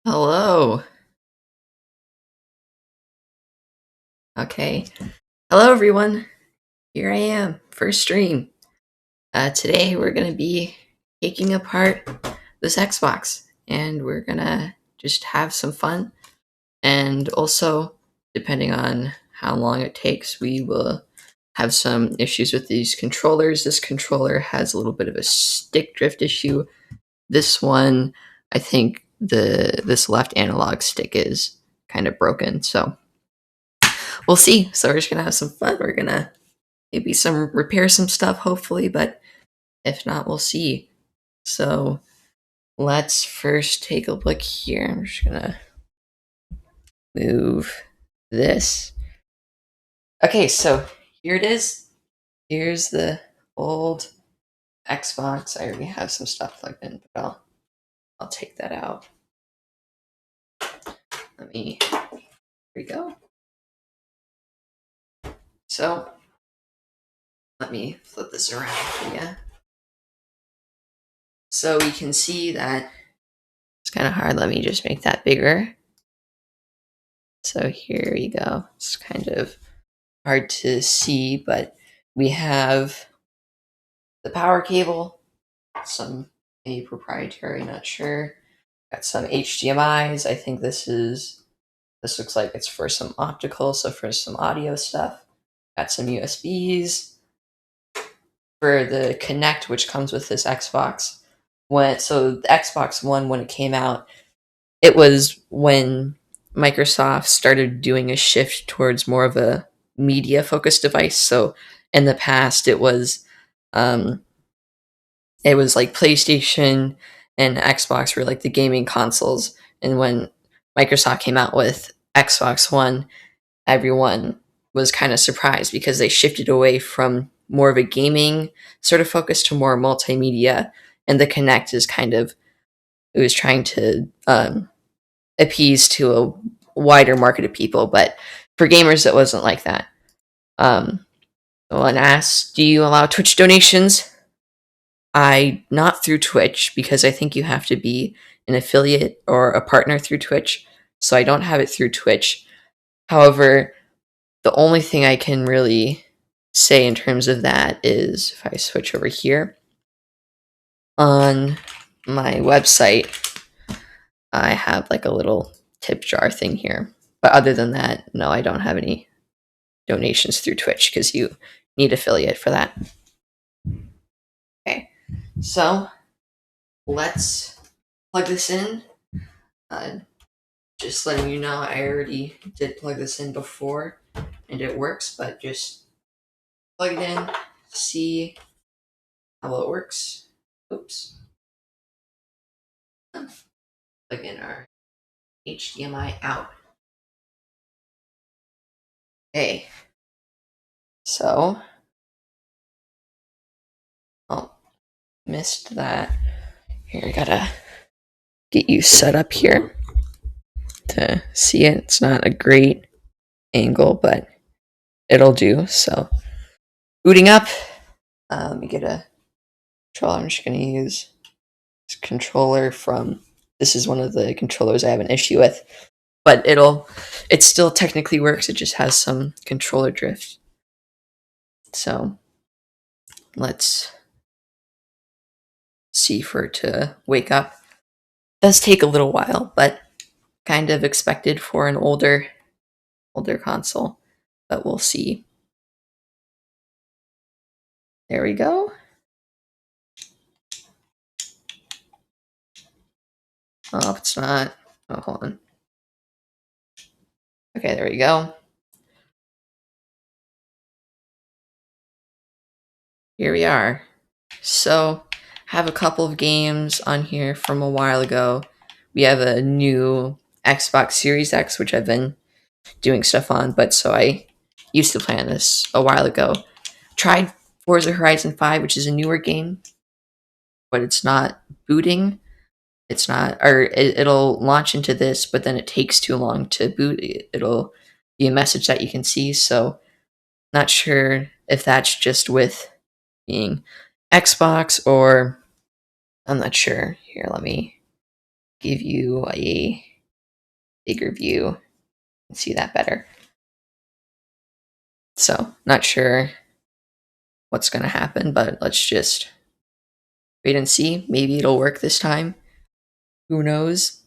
Hello. Okay. Hello, everyone. Here I am, first stream. Today we're going to be taking apart this Xbox and we're going to just have some fun. And also, depending on how long it takes, we will have some issues with these controllers. This controller has a little bit of a stick drift issue. This one, I think this left analog stick is kind of broken. So we'll see. So we're just gonna have some fun. We're gonna maybe some repair some stuff, hopefully, but if not, we'll see. So let's first take a look here. I'm just gonna move this. Okay, so here it is. Here's the old Xbox. I already have some stuff plugged in, but I'll take that out. Here we go. So let me flip this around for you. So we can see that it's kind of hard. Let me just make that bigger. So here you go. It's kind of hard to see, but we have the power cable, some a proprietary, not sure. Got some HDMI's. I think this looks like it's for some optical, so for some audio stuff. Got some USBs for the Connect, which comes with this Xbox. So the Xbox One, when it came out, it was when Microsoft started doing a shift towards more of a media focused device. So in the past, um, it was like PlayStation and Xbox were like the gaming consoles, and when Microsoft came out with Xbox One, everyone was kind of surprised because they shifted away from more of a gaming sort of focus to more multimedia, and the Kinect is kind of it was trying to appease to a wider market of people, but for gamers, it wasn't like that. Someone asked, "Do you allow Twitch donations?" I not through Twitch because I think you have to be an affiliate or a partner through Twitch, so I don't have it through Twitch. However, the only thing I can really say in terms of that is if I switch over here on my website, I have like a little tip jar thing here. But other than that, no, I don't have any donations through Twitch because you need affiliate for that. Okay, so let's plug this in. Just letting you know, I already did plug this in before and it works, but just plug it in, see how well it works. Oops. Plug in our HDMI out. Okay. So, oh, missed that. Here, I gotta get you set up here to see it. It's not a great angle, but it'll do. So, booting up. Let me get a controller. I'm just gonna use this controller from. This is one of the controllers I have an issue with, but it still technically works. It just has some controller drift. So let's see for it to wake up. It does take a little while, but kind of expected for an older console, but we'll see. There we go. Oh, it's not. Oh, hold on. Okay, there we go. Here we are. So, have a couple of games on here from a while ago. We have a new Xbox Series X, which I've been doing stuff on, but so I used to play on this a while ago. Tried Forza Horizon 5, which is a newer game, but it's not booting. It's not, or it'll launch into this, but then it takes too long to boot. It'll be a message that you can see. So, not sure if that's just with being Xbox or I'm not sure. Here, let me give you a bigger view and see that better. So, not sure what's going to happen, but let's just wait and see. Maybe it'll work this time. Who knows?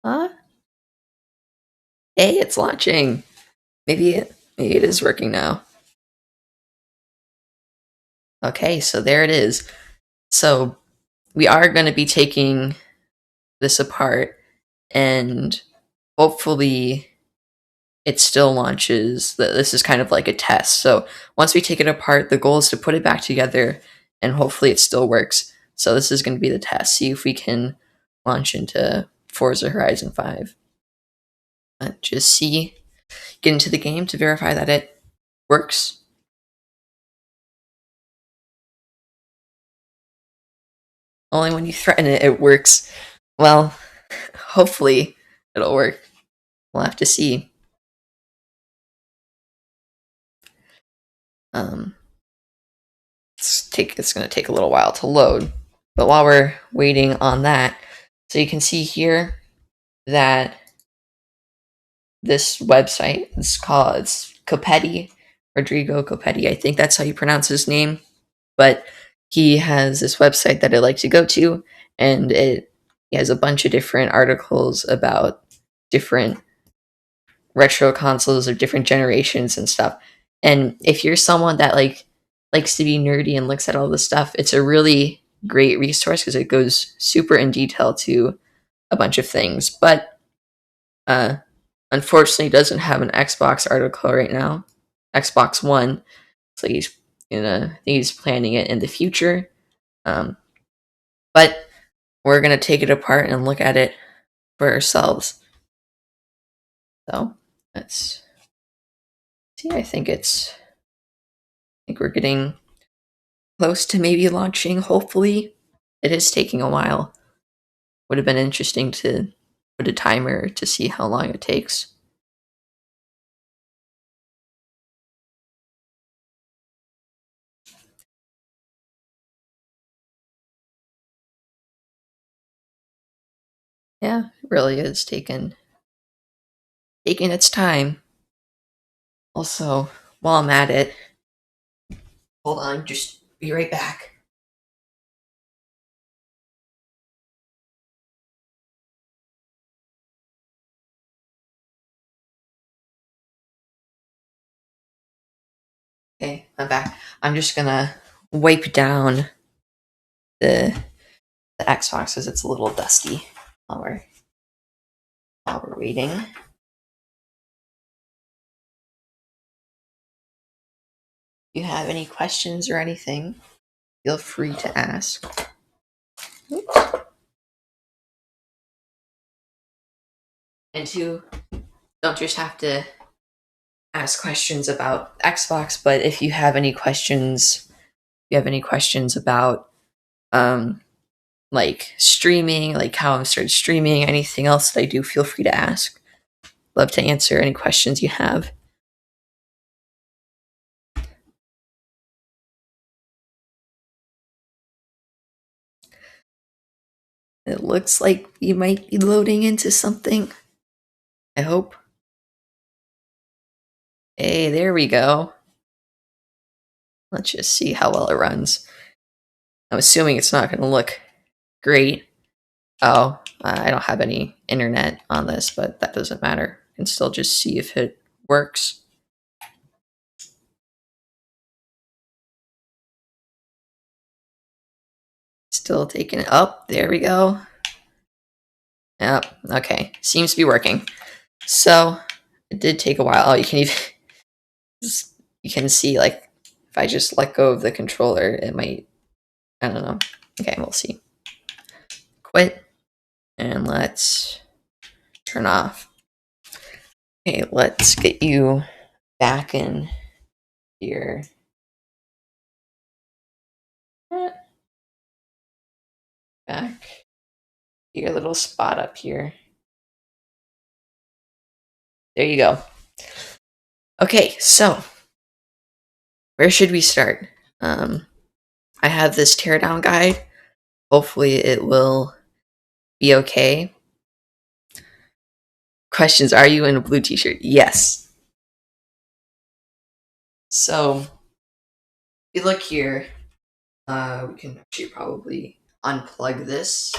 Huh? Hey, it's launching. Maybe it is working now. Okay, so there it is. So we are going to be taking this apart, and hopefully it still launches. This is kind of like a test. So once we take it apart, the goal is to put it back together, and hopefully it still works. So this is going to be the test. See if we can launch into Forza Horizon 5. Just get into the game to verify that it works. Only when you threaten it, it works. Well, hopefully it'll work. We'll have to see. Um, it's going to take a little while to load. But while we're waiting on that, so you can see here that this website is called, it's Copetti, Rodrigo Copetti. I think that's how you pronounce his name. But he has this website that I like to go to, and he has a bunch of different articles about different retro consoles of different generations and stuff. And if you're someone that likes to be nerdy and looks at all this stuff, it's a really great resource because it goes super in detail to a bunch of things. But uh, unfortunately, doesn't have an Xbox article right now. Xbox One, so I think he's planning it in the future. Um, but we're gonna take it apart and look at it for ourselves. So let's see. I think we're getting close to maybe launching. Hopefully, it is taking a while. Would have been interesting to put a timer to see how long it takes. Yeah, it really is taking its time. Also, while I'm at it, hold on, just be right back. Okay, I'm back. I'm just gonna wipe down the Xbox because it's a little dusty while we're waiting. If you have any questions or anything, feel free to ask. Oops. And two, don't just have to ask questions about Xbox, but if you have any questions, about um like streaming, like how I'm started streaming, anything else that I do, feel free to ask. Love to answer any questions you have. It looks like you might be loading into something. I hope. Hey, there we go. Let's just see how well it runs. I'm assuming it's not going to look great. Oh, I don't have any internet on this, but that doesn't matter. I can still just see if it works. Still taking it up. There we go. Yep. Okay. Seems to be working. So it did take a while. Oh, you can even you can see like if I just let go of the controller, it might. I don't know. Okay, we'll see. Quit, and let's turn off. Okay, let's get you back in here. Back to your little spot up here. There you go. Okay, so where should we start? I have this teardown guide. Hopefully it will be okay. Questions, are you in a blue t-shirt? Yes. So, if you look here, we can actually probably unplug this.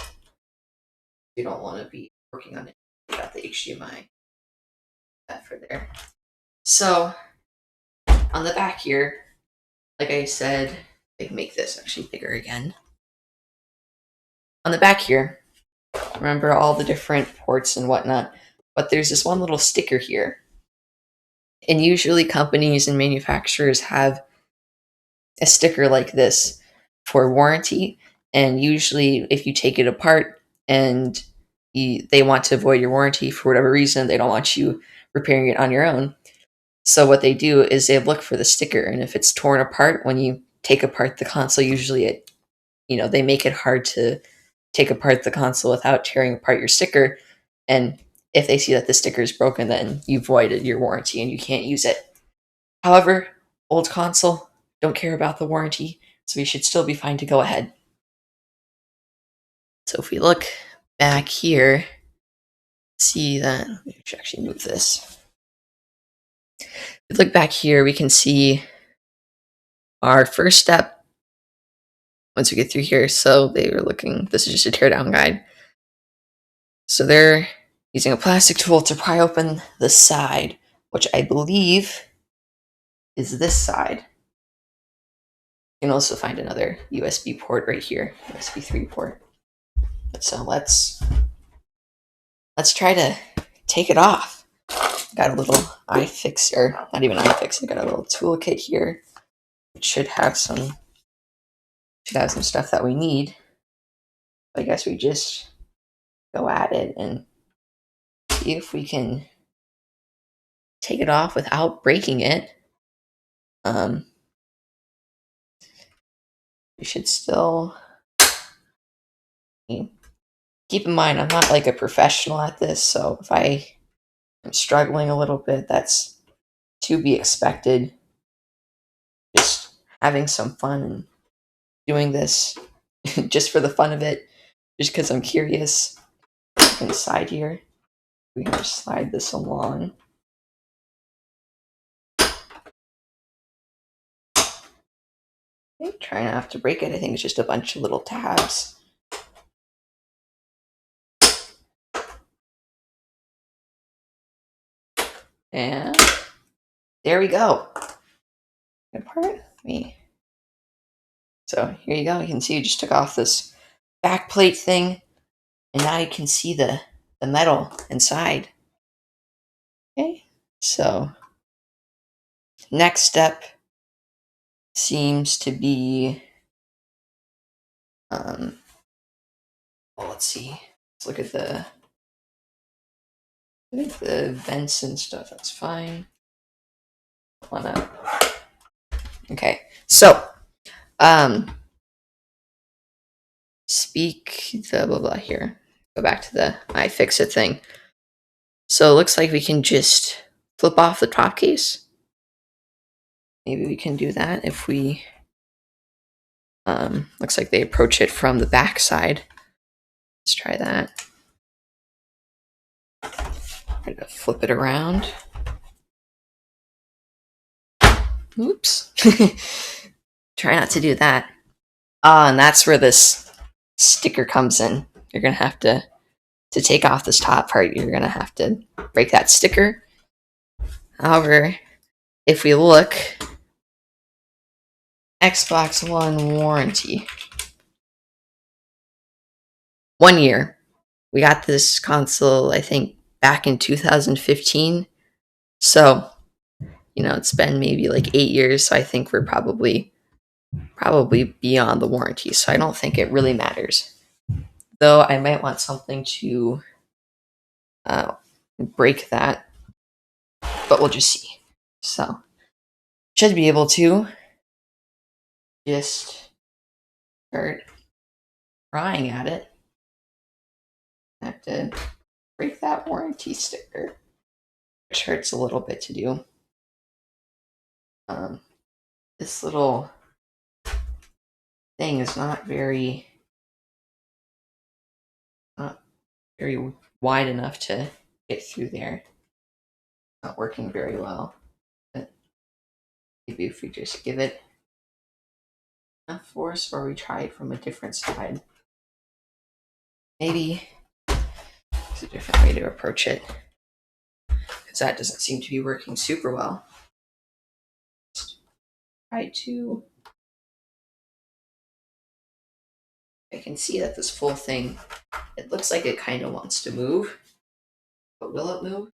You don't want to be working on it. You got the HDMI for there. So, on the back here, like I said, I can make this actually bigger again. On the back here, remember all the different ports and whatnot, but there's this one little sticker here. And usually companies and manufacturers have a sticker like this for warranty. And usually if you take it apart and they want to avoid your warranty for whatever reason, they don't want you repairing it on your own. So what they do is they look for the sticker, and if it's torn apart when you take apart the console, usually they make it hard to take apart the console without tearing apart your sticker. And if they see that the sticker is broken, then you voided your warranty and you can't use it. However, old console, don't care about the warranty, so you should still be fine to go ahead. So if we look back here, see that, we should actually move this. If we look back here, we can see our first step once we get through here. So they were looking, this is just a teardown guide. So they're using a plastic tool to pry open the side, which I believe is this side. You can also find another USB port right here, USB 3 port. So let's try to take it off. Got a little iFix, or not even iFix, I got a little toolkit here. It should have some stuff that we need. I guess we just go at it and see if we can take it off without breaking it. We should still keep in mind, I'm not like a professional at this, so if I am struggling a little bit, that's to be expected. Just having some fun and doing this just for the fun of it, just because I'm curious. Inside here, we can just slide this along. Okay, try not to break it. I think it's just a bunch of little tabs. And there we go. Good part. So here you go. You can see you just took off this back plate thing, and now you can see the metal inside. Okay, so next step seems to be, well, let's see. Let's look at the vents and stuff. That's fine. Okay, so speak the blah blah here. Go back to the iFixit thing. So it looks like we can just flip off the top case. Maybe we can do that if we, looks like they approach it from the back side. Let's try that. Try to flip it around. Oops. Try not to do that. And that's where this sticker comes in. You're gonna have to take off this top part, you're gonna have to break that sticker. However, if we look, Xbox One warranty, 1 year. We got this console, I think, back in 2015. So, it's been maybe like 8 years. So I think we're probably beyond the warranty. So I don't think it really matters. Though I might want something to break that, but we'll just see. So, should be able to just start prying at it. I have to break that warranty sticker, which hurts a little bit to do. This little thing is not very wide enough to get through there. Not working very well. But maybe if we just give it enough force, or we try it from a different side. Maybe it's a different way to approach it, because that doesn't seem to be working super well. Try to. I can see that this full thing, it looks like it kind of wants to move, but will it move?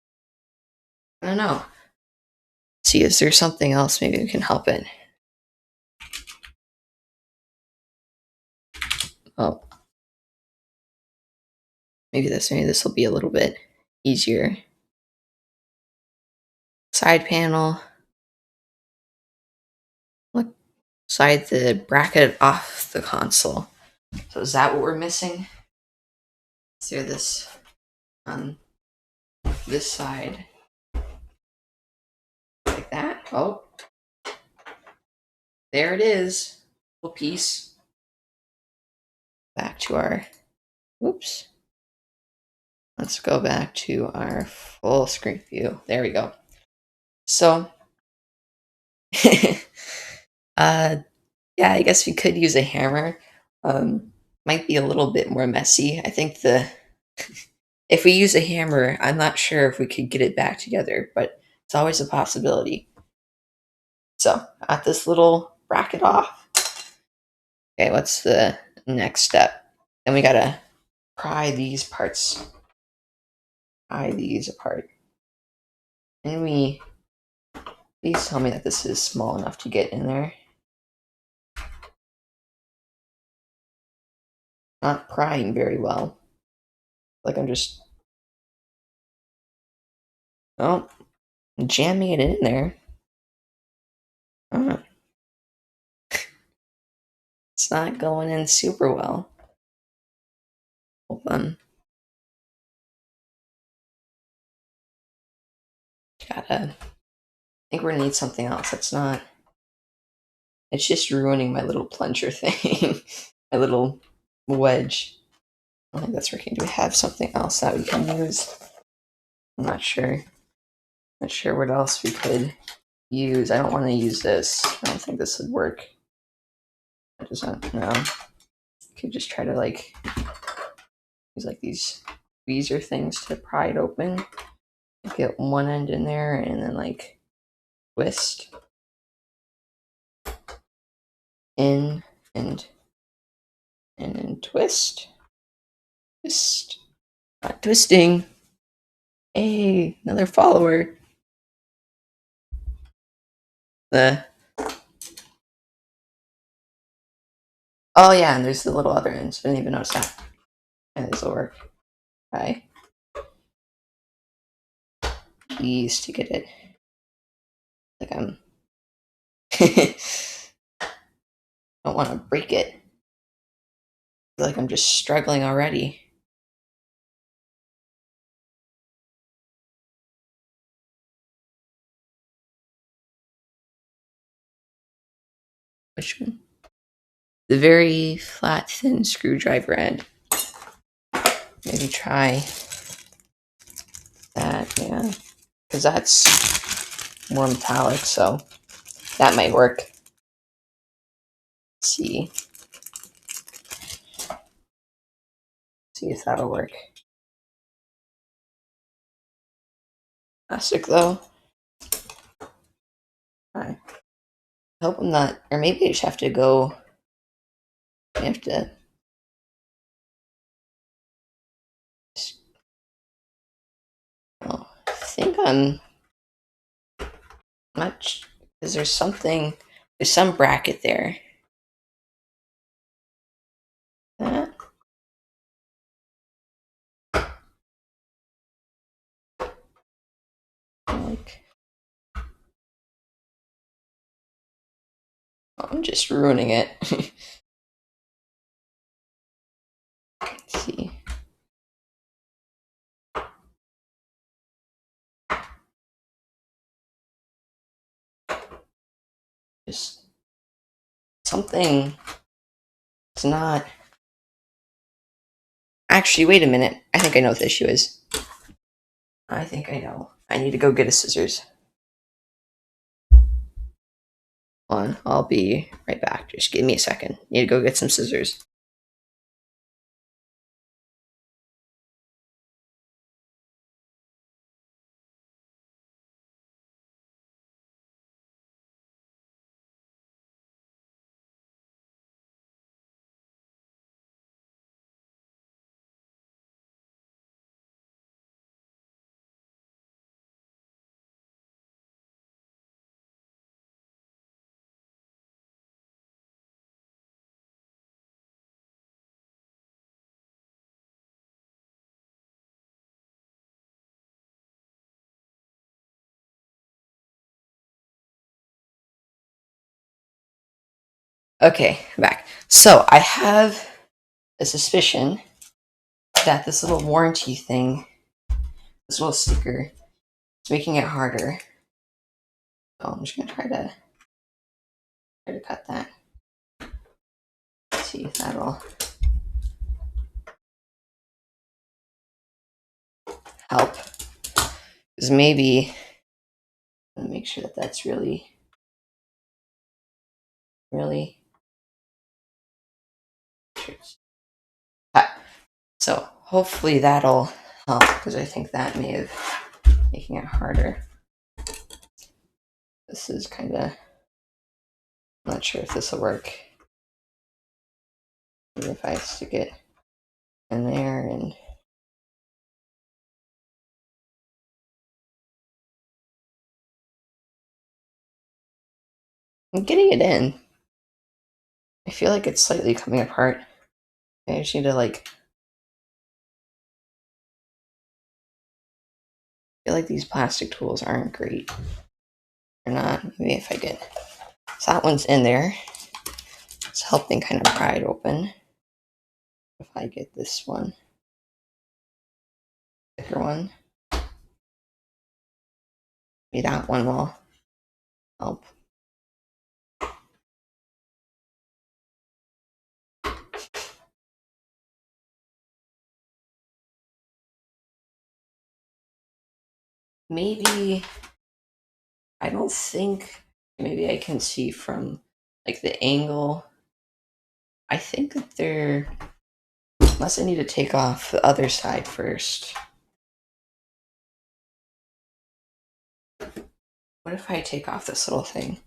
I don't know. See, is there something else maybe we can help it? Oh, maybe this will be a little bit easier. Side panel. Look, slide the bracket off the console. So is that what we're missing? Is there this on this side? Like that? Oh, there it is. Little piece. Back to our, oops. Let's go back to our full screen view. There we go. So, yeah, I guess we could use a hammer. Might be a little bit more messy. I think if we use a hammer, I'm not sure if we could get it back together, but it's always a possibility. So, at this little bracket off. Okay, what's the next step? Then we gotta pry these parts. Pry these apart. And please tell me that this is small enough to get in there. Not prying very well. Like I'm just, oh, jamming it in there. Oh, it's not going in super well. Hold on. I think we're gonna need something else. It's just ruining my little plunger thing. My little wedge. I don't think that's working. Do we have something else that we can use? I'm not sure. Not sure what else we could use. I don't want to use this. I don't think this would work. I just don't know. Could just try to use these tweezer things to pry it open. Get one end in there and then twist in and then twist. Twist. Not twisting. Hey, another follower. The Oh yeah, and there's the little other ends. I didn't even notice that. And this will work. Try these to get it. Like I'm don't want to break it. I feel like I'm just struggling already. Which one? The very flat, thin screwdriver end. Maybe try that, yeah. Because that's more metallic, so that might work. Let's see. See if that'll work. Plastic though. I hope I'm not, or maybe I just have to go. I have to. Oh, I think I'm much. Because there's some bracket there. That. I'm just ruining it. Let's see. Just something It's not. Actually, wait a minute. I think I know what the issue is. I think I know. I need to go get a scissors. Hold on, I'll be right back. Just give me a second. Need to go get some scissors. Okay, I'm back. So I have a suspicion that this little warranty thing, this little sticker, is making it harder. So I'm just gonna try to cut that. See if that'll help. Because maybe I'm gonna make sure that that's really. So hopefully that'll help because I think that may have making it harder. This is kind of not sure if this will work. Maybe if I stick it in there and I'm getting it in. I feel like it's slightly coming apart. I just need to I feel like these plastic tools aren't great. They're not. Maybe if I get so that one's in there. It's helping kind of pry it open. If I get this one, thicker one, maybe that one will help. Maybe I don't think maybe I can see from like the angle. I think that they're unless I need to take off the other side first. What if I take off this little thing?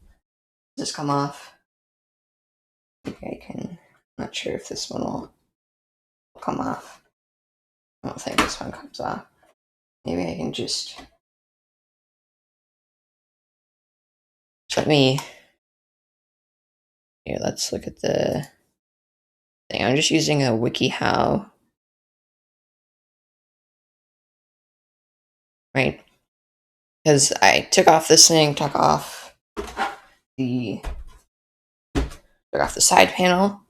Does this come off? Maybe I can. I'm not sure if this one will come off. I don't think this one comes off. Maybe I can just let me. Here, let's look at the thing. I'm just using a WikiHow, right? Because I took off this thing, the took off the side panel,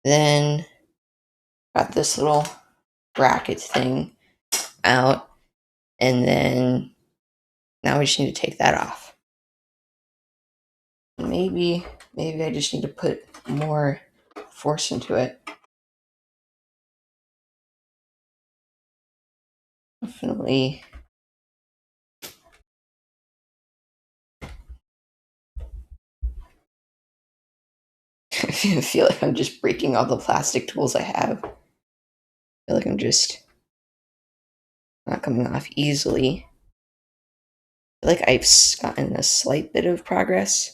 then got this little bracket thing out, and then now we just need to take that off. Maybe I just need to put more force into it. Definitely. I feel like I'm just breaking all the plastic tools I have. I feel like I'm just not coming off easily. I feel like I've gotten a slight bit of progress.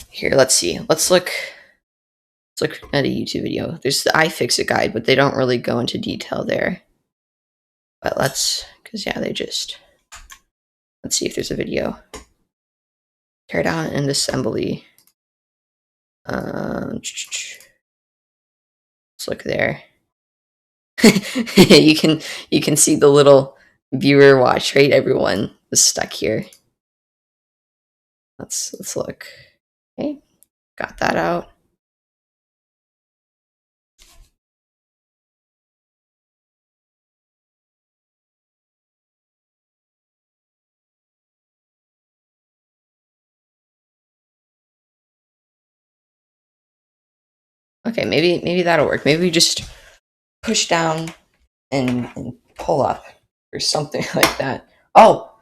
Here, let's see. Let's look at a YouTube video. There's the iFixit guide, but they don't really go into detail there. But let's see if there's a video. Tear down and assembly. Let's look there. you can see the little viewer watch, right? Everyone is stuck here. Let's look. Okay, got that out. Okay, maybe that'll work. Maybe we just push down and pull up or something like that. Oh,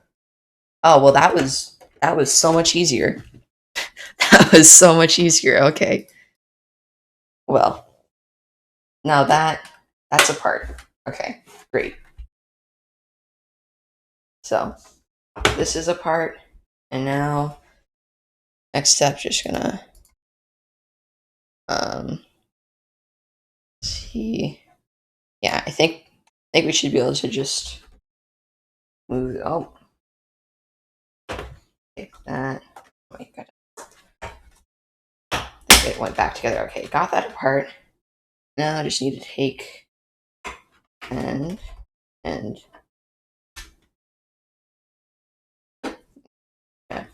well, that was so much easier. That was so much easier. Okay. Well, now that's a part. Okay, great. So this is a part, and now next step, just gonna um see. Yeah, I think we should be able to just move. Oh, take that. Wait, it went back together. Okay, got that apart. Now I just need to take and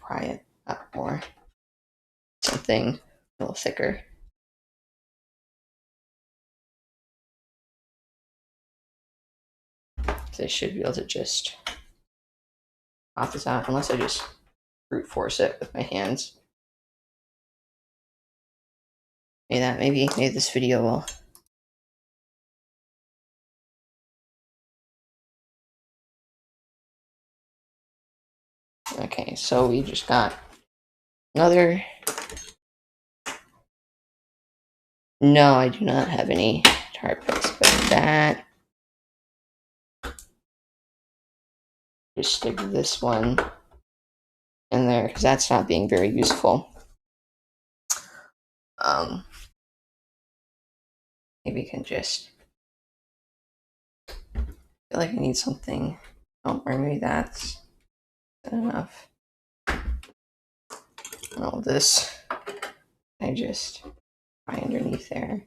pry it up more. Something a little thicker. So I should be able to just pop this out, unless I just brute force it with my hands. Maybe this video will. Okay, so we just got another. No, I do not have any tar pits, but that. Just stick this one in there because that's not being very useful. Maybe you can just. I feel like I need something. Oh, or maybe that's good enough. All this, I just pry underneath there.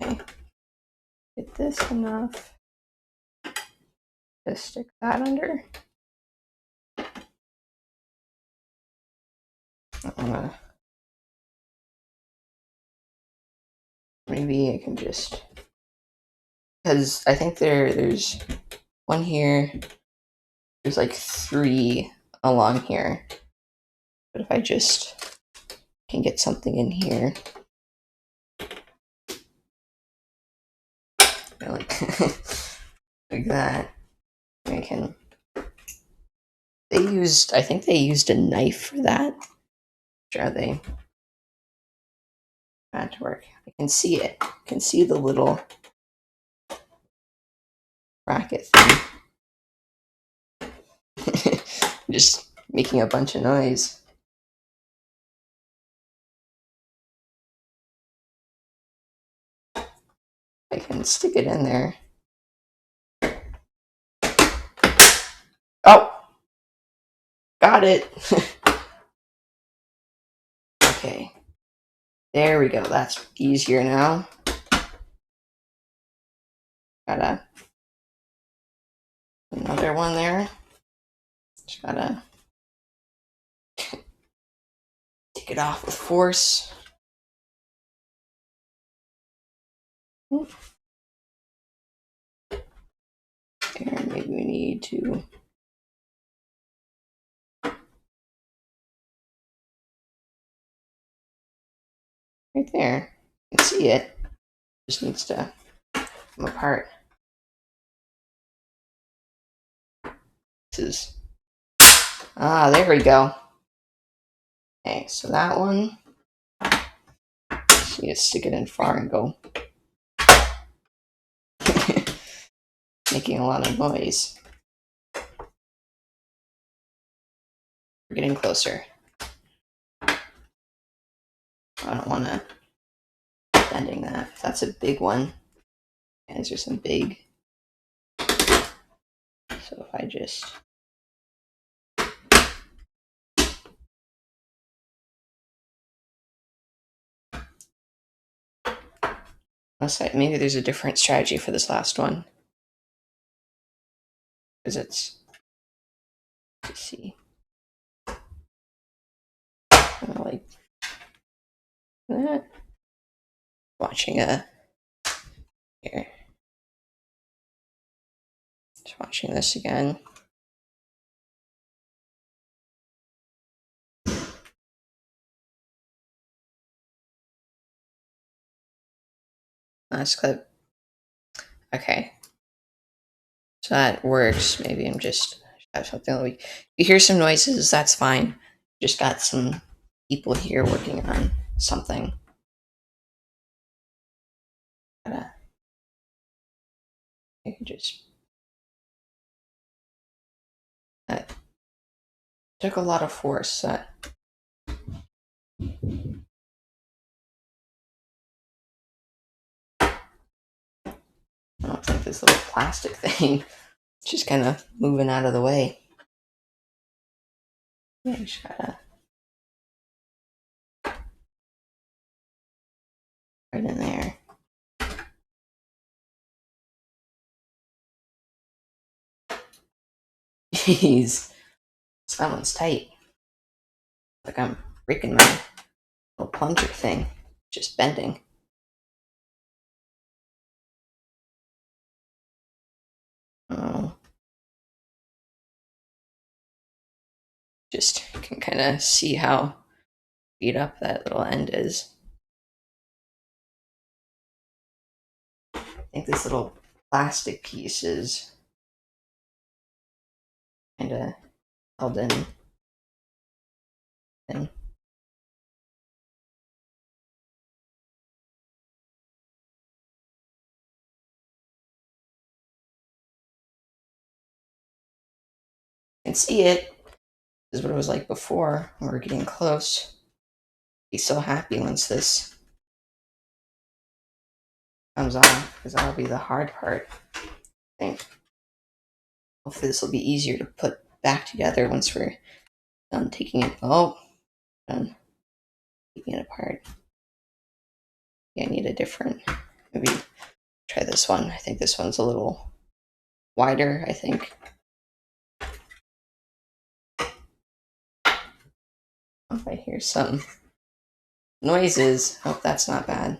Okay. Get this enough. Just stick that under. Maybe I can just, because I think there's one here. There's like 3 along here. But if I just can get something in here, like like that, I can. I think they used a knife for that. Sure, they had to work. I can see it. I can see the little bracket thing. Just making a bunch of noise. I can stick it in there. Oh! Got it! Okay. There we go. That's easier now. Got another one there. Just gotta take it off with force. And maybe we need to. Right there. You can see it. Just needs to come apart. This is. There we go. Okay, so that one. Just need to stick it in far and go. Making a lot of noise. We're getting closer. I don't want to bending that. That's a big one. And these are some big. So if I just. Maybe there's a different strategy for this last one. Because it's. Let's see. Like that. Watching here. Just watching this again. last clip. Okay. So that works. Maybe I'm just have something like if you hear some noises, that's fine. Just got some people here working on something. I can just that took a lot of force. That I don't think this little plastic thing just kind of moving out of the way. Yeah, you just gotta right in there. Jeez, that one's tight. Like I'm breaking my little plunger thing, just bending. Oh, just can kind of see how beat up that little end is. I think this little plastic piece is kind of held in. And you can see it. This is what it was like before. We're getting close. Be so happy once this comes off, because that'll be the hard part. I think. Hopefully this will be easier to put back together once we're done taking it. Oh, done taking it apart. Yeah, I need a different. Maybe try this one. I think this one's a little wider. I think. If I hear some noises, hope that's not bad.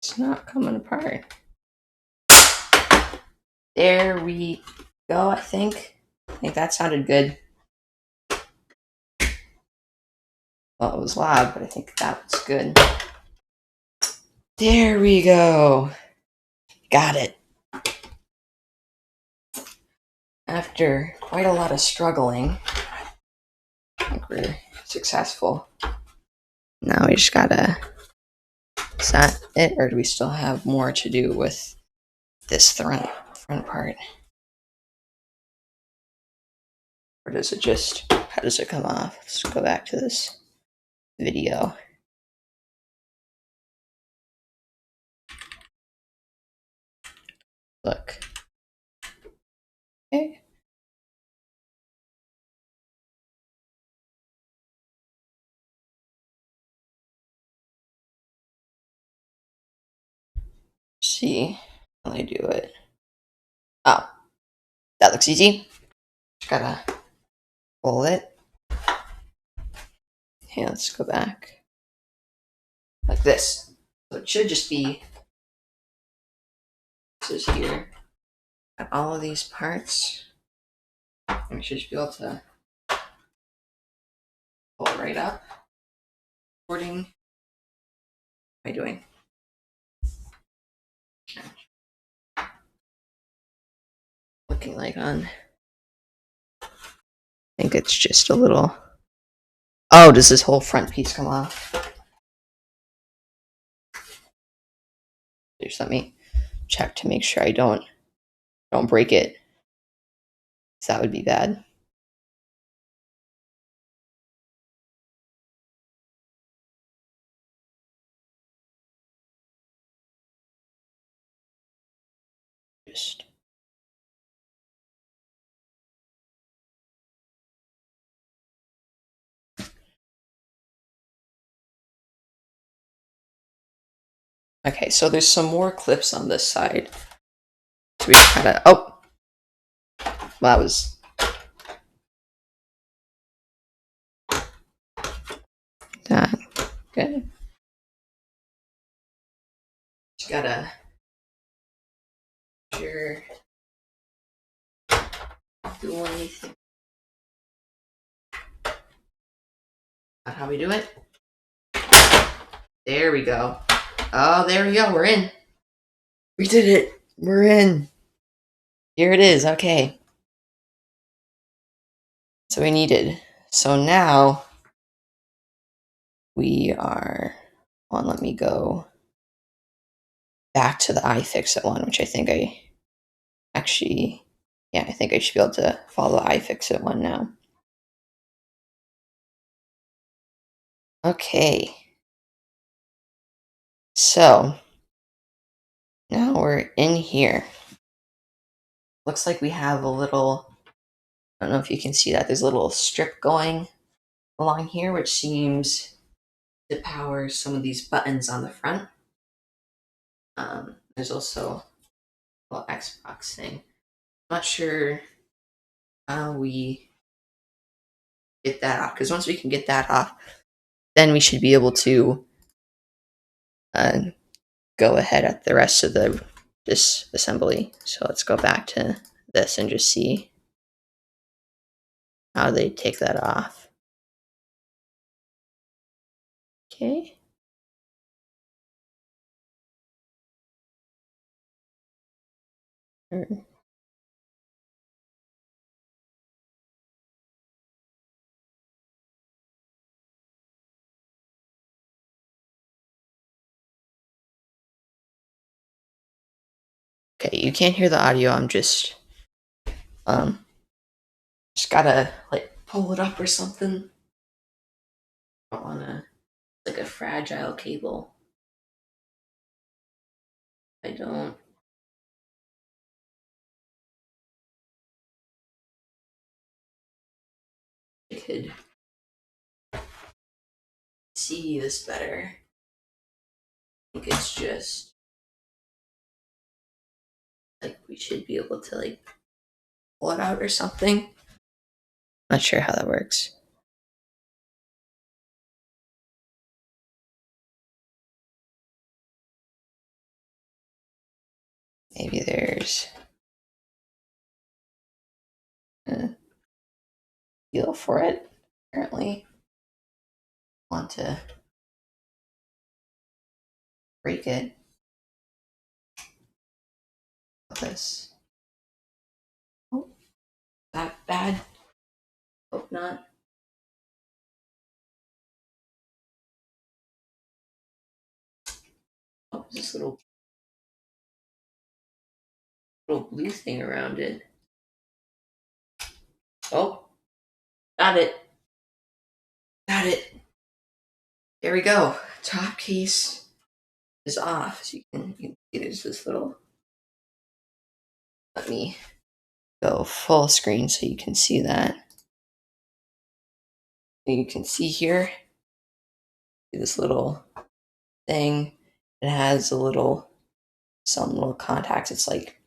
It's not coming apart. There we go, I think. I think that sounded good. Well, it was loud, but I think that was good. There we go. Got it. After quite a lot of struggling, I think we're successful. Now we just gotta. Is that it, or do we still have more to do with this front part? Or does it just, how does it come off? Let's go back to this video. Look. Okay. See how I do it. Oh, that looks easy. Just gotta pull it. Okay, let's go back. Like this. So it should just be, this is here. Got all of these parts. And we should just be able to pull it right up. Recording. What am I doing? Looking like on. I think it's just a little. Oh, does this whole front piece come off? Just let me check to make sure I don't break it. So that would be bad. Just okay, so there's some more clips on this side. So we just gotta, oh, well, that was that. Good. Just gotta sure do anything. That's how we do it. There we go. Oh, there we go. We're in. We did it. We're in. Here it is. Okay. So we needed. So now we are on. Let me go back to the iFixit one, which I think I actually, yeah, I think I should be able to follow the iFixit one now. Okay. So now we're in here. Looks like we have a little, I don't know if you can see that, there's a little strip going along here, which seems to power some of these buttons on the front. There's also a little Xbox thing. I'm not sure how we get that off, because once we can get that off, then we should be able to go ahead at the rest of this assembly. So let's go back to this and just see how they take that off. Okay. Okay, you can't hear the audio. I'm just gotta like pull it up or something. I don't wanna, like a fragile cable. I don't. I could see this better. I think it's just like we should be able to like pull it out or something. Not sure how that works. Maybe there's a feel for it. Apparently, want to break it. This. Oh, that bad? Hope not. Oh, this little blue thing around it. Oh, got it. Got it. There we go. Top case is off. So you can see there's this little. Let me go full screen so you can see that. You can see here this little thing. It has some little contacts. It's like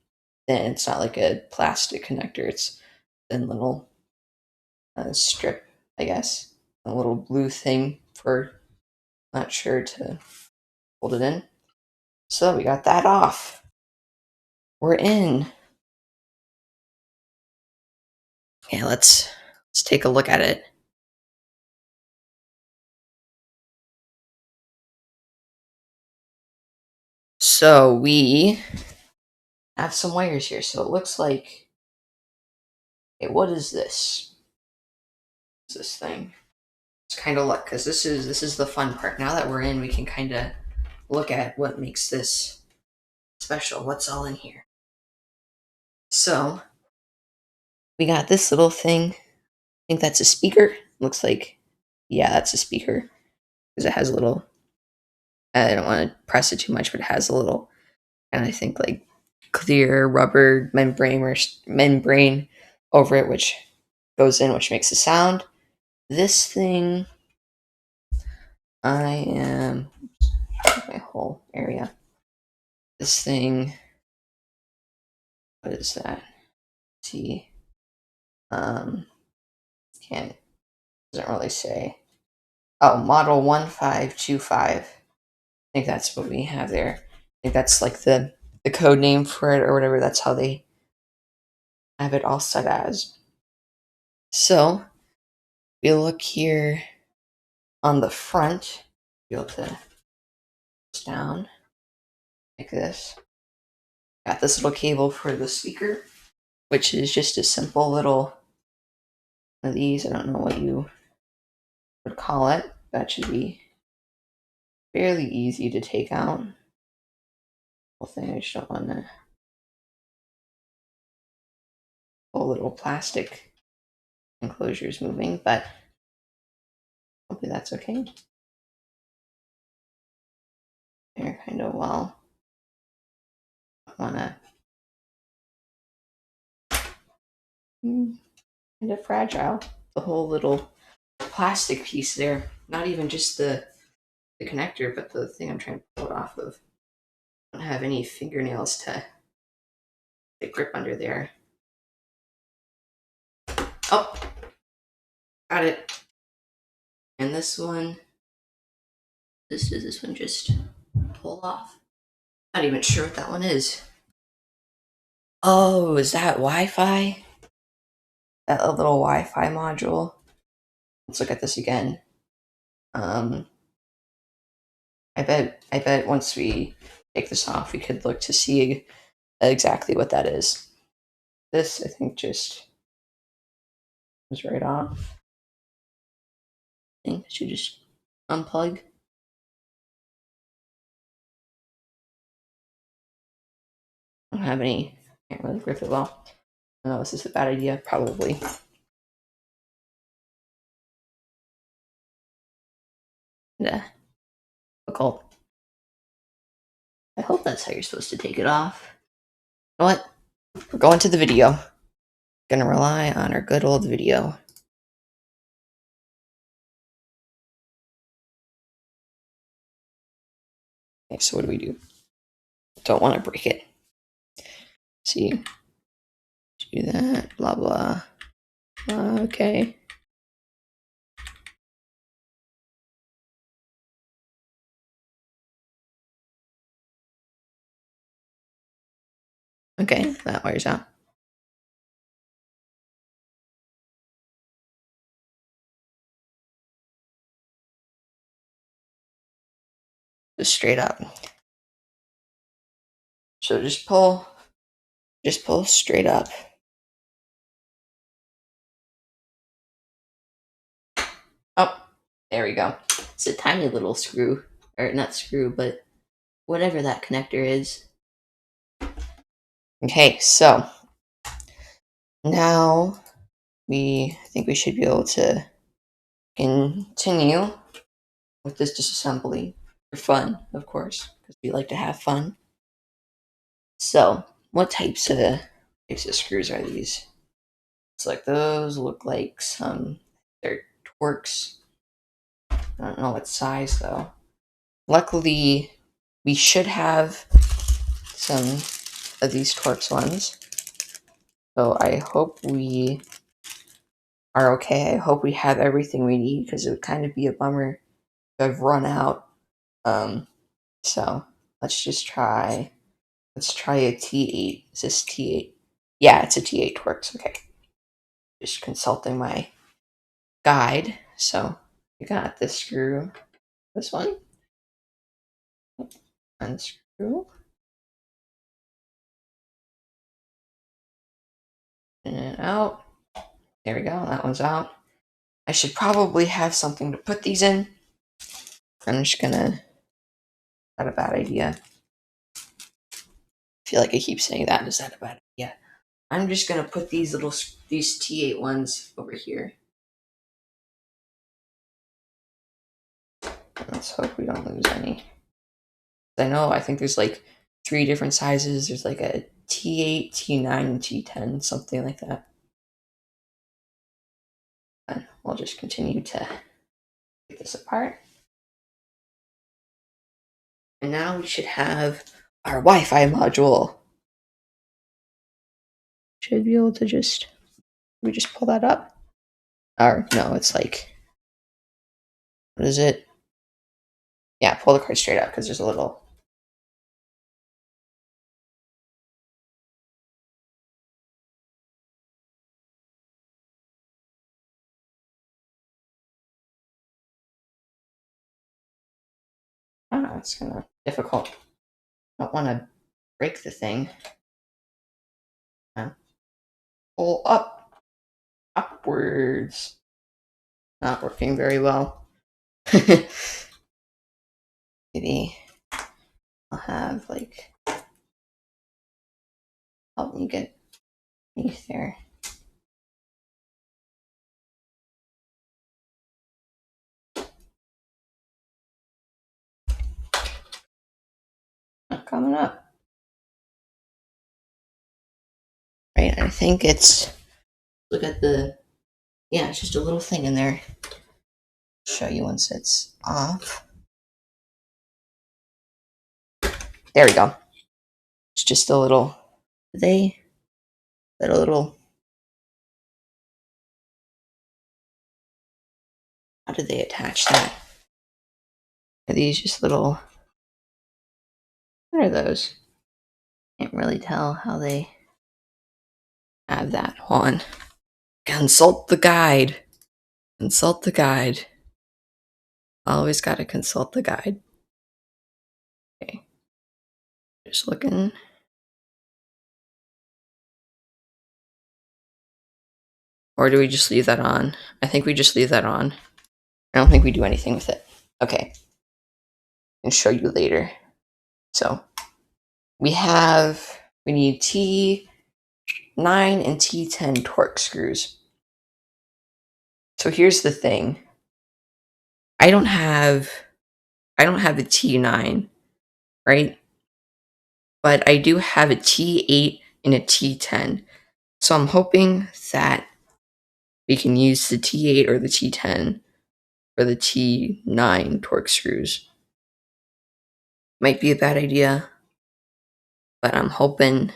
thin. It's not like a plastic connector. It's thin little strip, I guess. A little blue thing for, not sure, to hold it in. So we got that off. We're in. Okay, let's take a look at it. So we have some wires here. So it looks like, okay, what is this? What's this thing? Let's kind of look, because this is the fun part. Now that we're in, we can kind of look at what makes this special. What's all in here? So we got this little thing. I think that's a speaker. Looks like, yeah, that's a speaker, because it has a little, I don't want to press it too much, but it has a little, and I think like clear rubber membrane over it, which goes in, which makes a sound. This thing, I am my whole area. This thing, what is that? Let's see, can't, doesn't really say. Oh, model 1525. I think that's what we have there. I think that's like the code name for it or whatever. That's how they have it all set as. So if you look here on the front, you'll be able to push down like this. Got this little cable for the speaker, which is just a simple little one of these. I don't know what you would call it. That should be fairly easy to take out. Whole thing, I just don't want to whole little plastic enclosures moving, but hopefully that's okay. They're kind of well. I want to kind of fragile. The whole little plastic piece there, not even just the connector, but the thing I'm trying to pull it off of. I don't have any fingernails to grip under there. Oh, got it. And this one, this one just pull off. Not even sure what that one is. Oh, is that Wi-Fi? That little Wi-Fi module. Let's look at this again. I bet once we take this off, we could look to see exactly what that is. This, I think, just is right off. I think I should just unplug. I don't have any. Can't really grip it well. I know this is a bad idea, probably. Yeah, difficult. I hope that's how you're supposed to take it off. You know what? We're going to the video. Gonna rely on our good old video. Okay, so what do? Don't want to break it. See, do that. Blah blah. Okay. Okay, that wires out. Just straight up. So just pull straight up. Oh, there we go. It's a tiny little screw, or not screw, but whatever that connector is. Okay, so now I think we should be able to continue with this disassembly for fun, of course, because we like to have fun. So, what types of screws are these? It's like those look like they're Torx. I don't know what size though. Luckily, we should have some of these Torx ones. So I hope we are okay. I hope we have everything we need because it would kind of be a bummer if I've run out. So let's just try. Let's try a T8. Is this T8? Yeah, it's a T8 Torx. Okay. Just consulting my guide. So we got this screw. This one. Unscrew. And out. There we go. That one's out. I should probably have something to put these in. I'm just gonna. Not a bad idea. I feel like I keep saying that. Is that a bad idea? I'm just gonna put these T8 ones over here. Let's hope we don't lose any. I think there's like 3 different sizes. There's like a T8, T9, and T10, something like that. And we'll just continue to take this apart. And now we should have our Wi-Fi module. Should be able to just pull that up. Or no, it's like, what is it? Yeah, pull the card straight up because there's a little. don't know, it's kind of difficult. I don't want to break the thing. Pull upwards. Not working very well. Maybe I'll have like help me get beneath there. Not coming up. Right, I think it's, look at the, yeah, it's just a little thing in there. Show you once it's off. There we go. It's just a little, that a little, how did they attach that? Are these just little, what are those? Can't really tell how they have that on. Consult the guide. Consult the guide. Always got to consult the guide. Okay. Just looking. Or do we just leave that on? I think we just leave that on. I don't think we do anything with it. Okay. I'll show you later. So we need T9 and T10 Torx screws. So here's the thing. I don't have a T9, right? But I do have a T8 and a T10. So I'm hoping that we can use the T8 or the T10 for the T9 Torx screws. Might be a bad idea, but I'm hoping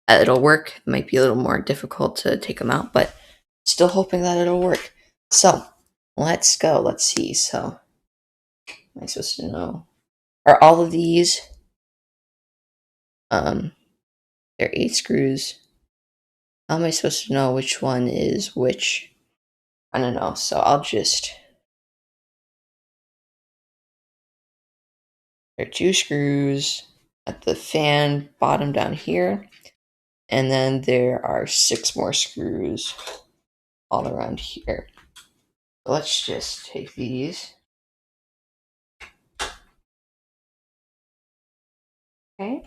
that it'll work. It might be a little more difficult to take them out, but still hoping that it'll work. So let's go. Let's see. So am I supposed to know? Are all of these they're 8 screws? How am I supposed to know which one is which? I don't know. So I'll just, there are 2 screws at the fan bottom down here, and then there are 6 more screws all around here. So let's just take these. Okay.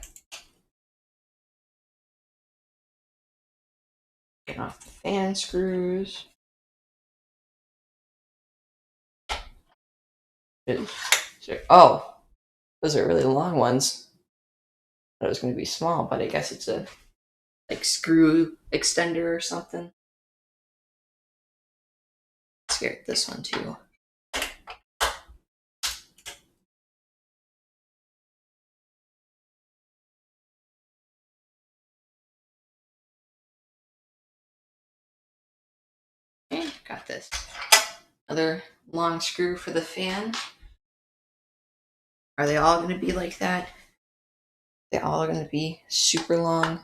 Get off the fan screws. Oh, those are really long ones. I thought it was going to be small, but I guess it's a like screw extender or something. Let's get this one too. Okay, got this. Another long screw for the fan. Are they all going to be like that? They all are going to be super long.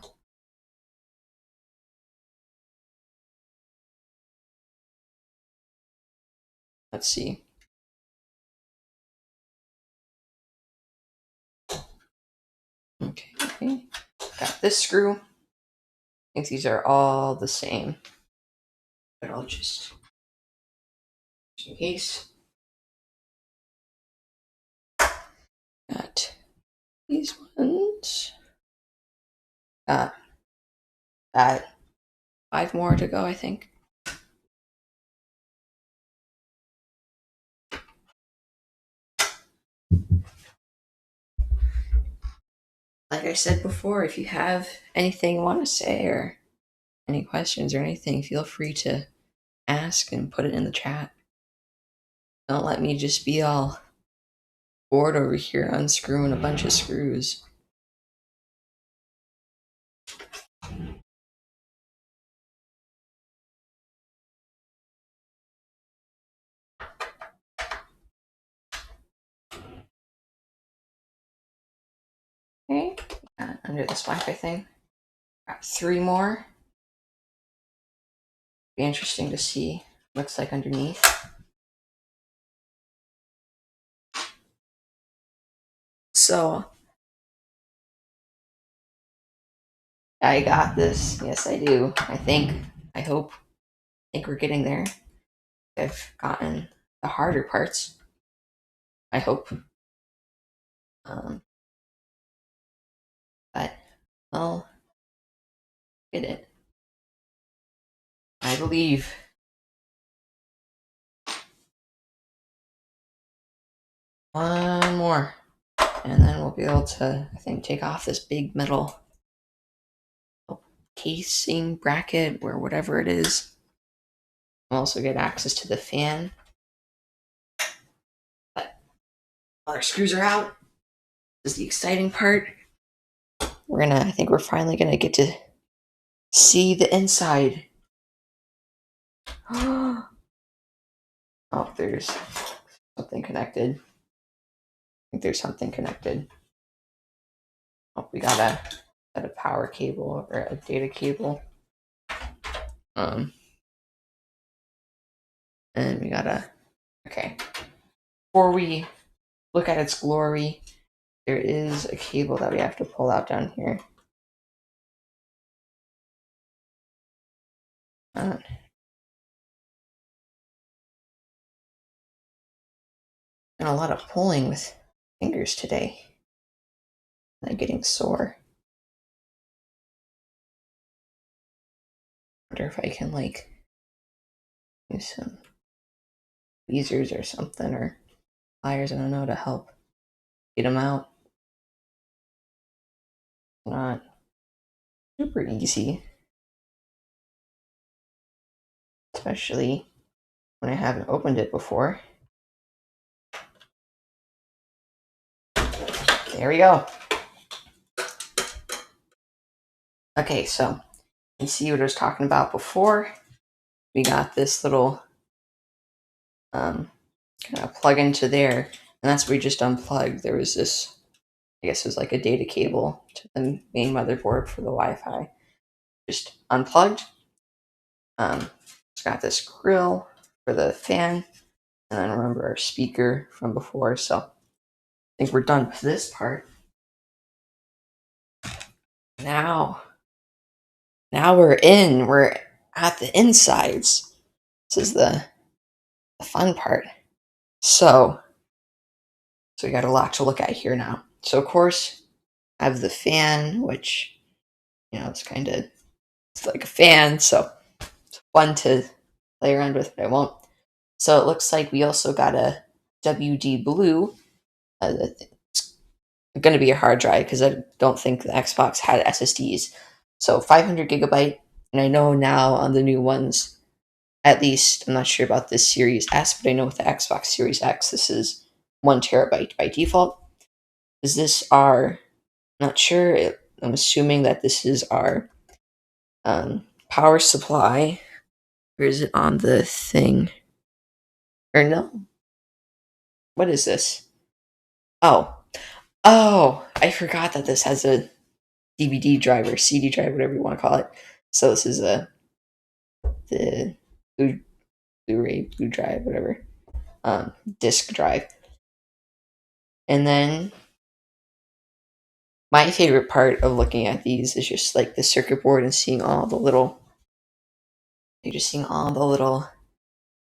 Let's see. Okay, got this screw. I think these are all the same, but I'll just in case. Got these ones. Got 5 more to go, I think. Like I said before, if you have anything you want to say or any questions or anything, feel free to ask and put it in the chat. Don't let me just be all bored over here unscrewing a bunch of screws. Okay, under this Wi-Fi thing. Got 3 more. Be interesting to see what looks like underneath. So I got this. Yes, I do. I think. I hope. I think we're getting there. I've gotten the harder parts. I hope. Um, but I'll get it. I believe. One more. And then we'll be able to, I think, take off this big metal casing bracket or whatever it is. We'll also get access to the fan. But all our screws are out. This is the exciting part. I think we're finally gonna get to see the inside. Oh, there's something connected. I think there's something connected. Oh, we got a power cable or a data cable. And we gotta, okay. Before we look at its glory, there is a cable that we have to pull out down here. And a lot of pulling with fingers today. I'm getting sore. Wonder if I can like use some tweezers or something or pliers, I don't know, to help get them out. Not super easy, especially when I haven't opened it before. There we go. Okay, so you see what I was talking about before. We got this little kind of plug into there, and that's where we just unplugged. There was this, I guess it was like a data cable to the main motherboard for the Wi-Fi. Just unplugged. It's got this grill for the fan, and then remember our speaker from before. So I think we're done with this part. Now we're in. We're at the insides. This is the fun part. So we got a lot to look at here now. So of course, I have the fan, which it's like a fan, so it's fun to play around with, but I won't. So it looks like we also got a WD Blue. It's going to be a hard drive because I don't think the Xbox had SSDs. So 500 gigabyte, and I know now on the new ones, at least I'm not sure about this Series S, but I know with the Xbox Series X, this is 1 terabyte by default. Is this our? Not sure. I'm assuming that this is our power supply. Or is it on the thing? Or no? What is this? Oh. Oh, I forgot that this has a DVD drive or CD drive, whatever you want to call it. So this is the Blu-ray, Blu drive, whatever. Disc drive. And then my favorite part of looking at these is just like the circuit board and seeing all the little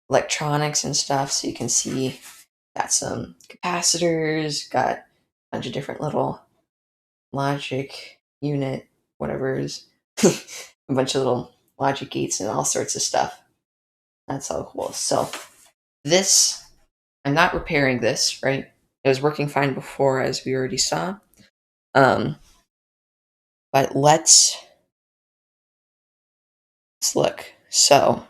electronics and stuff. So you can see got some capacitors, got a bunch of different little logic unit, whatever's a bunch of little logic gates and all sorts of stuff. That's all cool. So this, I'm not repairing this, right? It was working fine before, as we already saw. But let's look. So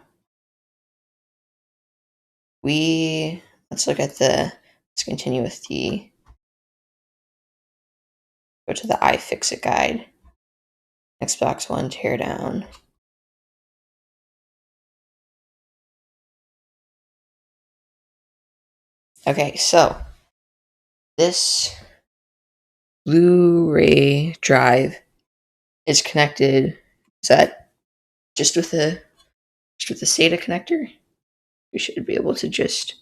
let's look at let's continue with go to the iFixit guide. Xbox One teardown. Okay, so this Blu-ray drive is connected. Is that just with the SATA connector? We should be able to just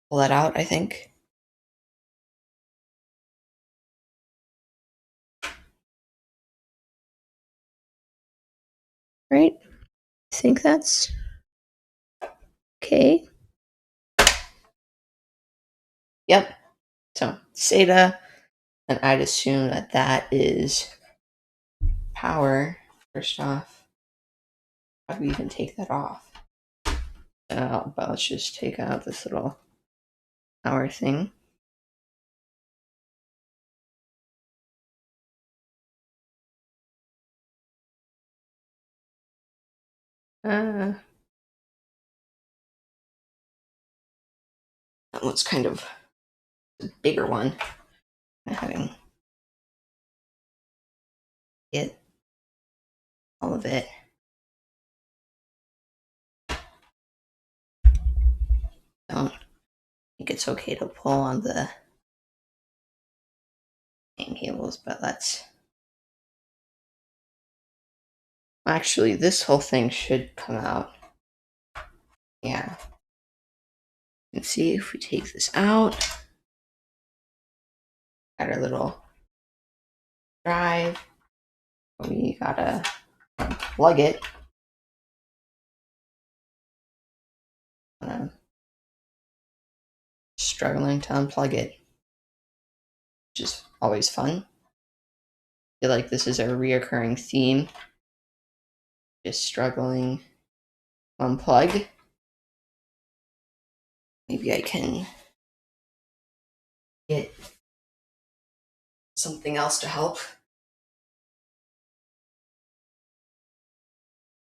pull that out, I think. right? I think that's okay. Yep. So SATA, and I'd assume that that is power. First off, how do we even take that off? But let's just take out this little power thing. Uh, that one's kind of a bigger one. Having it, all of it. Don't think it's okay to pull on the main cables, but let's. Actually, this whole thing should come out. Yeah. And see if we take this out. Got our little drive. We gotta plug it. I'm struggling to unplug it, which is always fun. I feel like this is a reoccurring theme. Just struggling to unplug. Maybe I can get something else to help.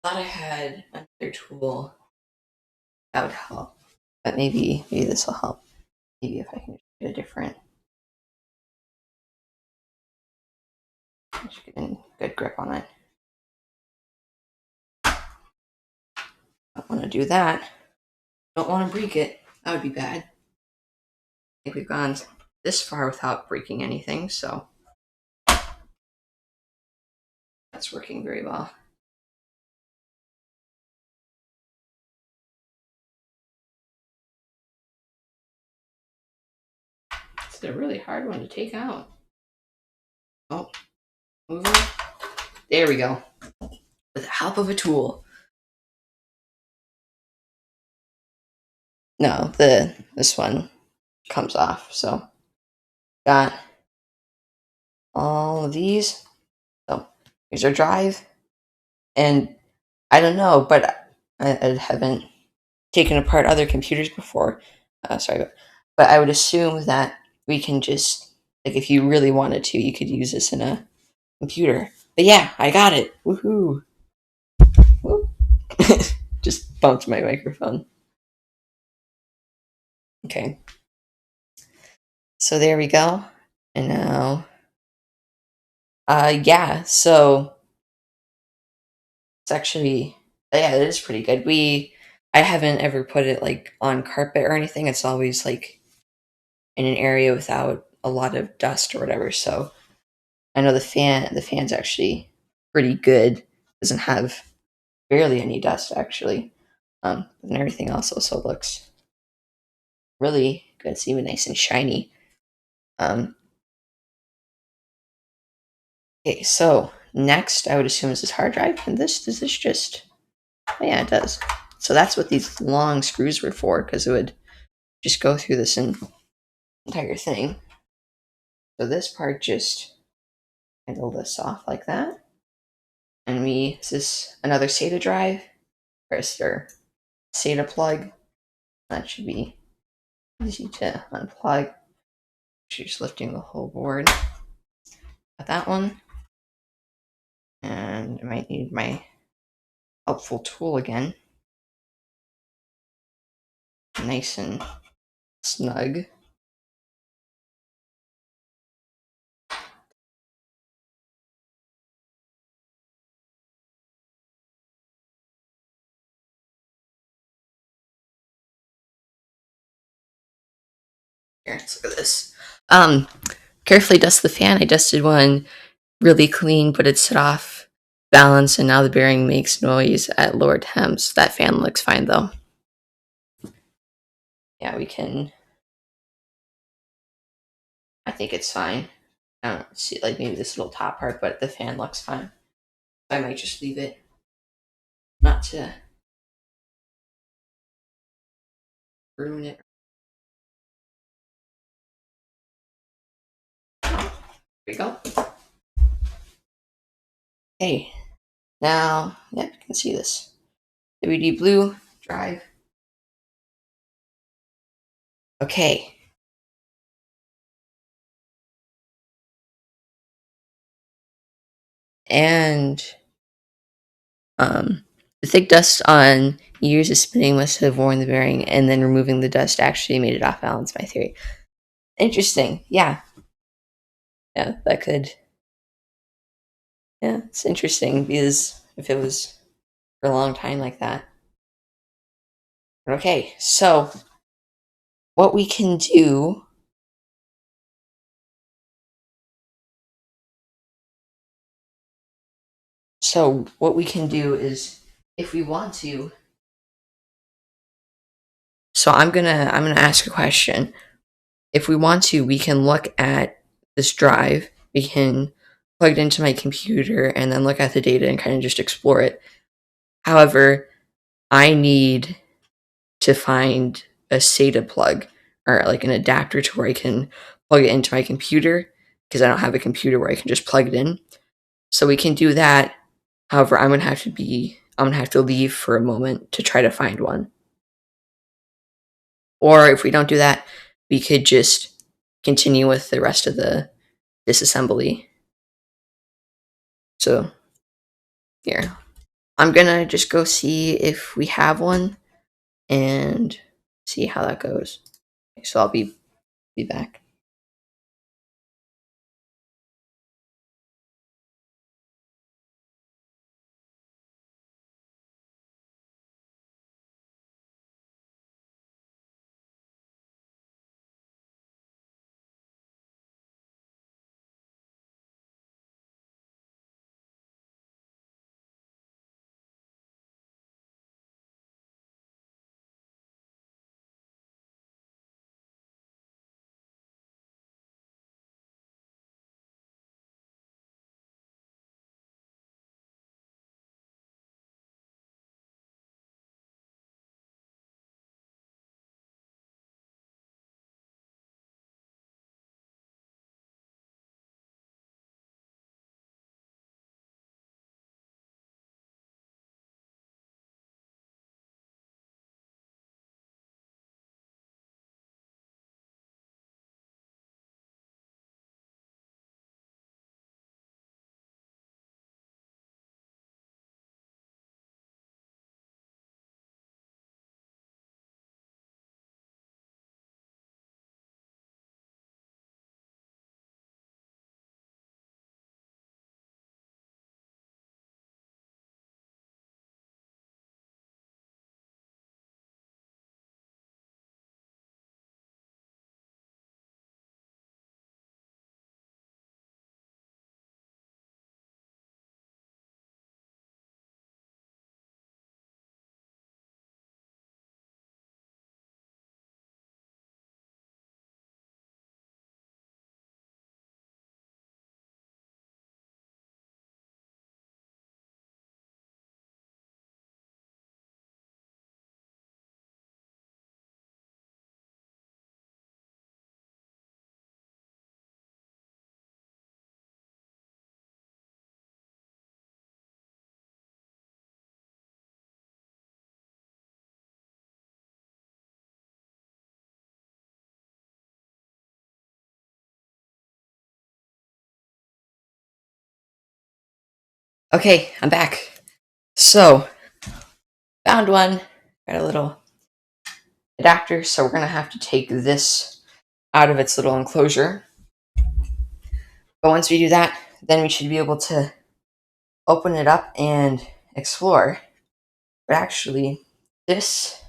Thought I had another tool that would help, but maybe this will help. Maybe if I can get a different, just get a good grip on it. Don't want to do that. Don't want to break it. That would be bad. I think we've gone this far without breaking anything, so that's working very well. It's a really hard one to take out. Oh, move it. There we go. With the help of a tool. No, this one comes off. So got all of these. So here's our drive. And I don't know, but I haven't taken apart other computers before. Sorry, but I would assume that we can just, like, if you really wanted to, you could use this in a computer. But yeah, I got it. Woohoo! Woo. Just bumped my microphone. Okay. So there we go. And now, yeah. So it's actually, yeah, it is pretty good. I haven't ever put it like on carpet or anything. It's always like in an area without a lot of dust or whatever. So I know the fan's actually pretty good. Doesn't have barely any dust actually. And everything else also looks really good. It's even nice and shiny. Um, okay, so next I would assume is this hard drive, and does this just? Oh, yeah, it does. So that's what these long screws were for, because it would just go through this entire thing. So this part just handle this off like that. And is this another SATA drive? Or SATA plug? That should be easy to unplug. Just lifting the whole board. Got that one. And I might need my helpful tool again. Nice and snug. Here, let's look at this. Carefully dust the fan. I dusted one really clean, but it's set off balance, and now the bearing makes noise at lower temps. That fan looks fine though. Yeah, we can. I think it's fine. I don't see, like, maybe this little top part, but the fan looks fine. I might just leave it. not to ruin it. There we go. Okay, now, yep, you can see this. WD blue drive. Okay. And the thick dust on years of spinning must have worn the bearing, and then removing the dust actually made it off balance, my theory. Interesting. Yeah. Yeah, that could. Yeah, it's interesting because if it was for a long time like that. Okay, so what we can do. So what we can do is, if we want to. So I'm gonna ask a question. If we want to, we can look at this drive. We can plug it into my computer and then look at the data and kind of just explore it. However, I need to find a SATA plug or like an adapter to where I can plug it into my computer because I don't have a computer where I can just plug it in. So we can do that. However, I'm gonna have to leave for a moment to try to find one. Or if we don't do that, we could just continue with the rest of the disassembly. So here, I'm gonna just go see if we have one and see how that goes. So I'll be back. Okay, I'm back. So found one. Got a little adapter, so we're gonna have to take this out of its little enclosure. But once we do that, then we should be able to open it up and explore. But actually, this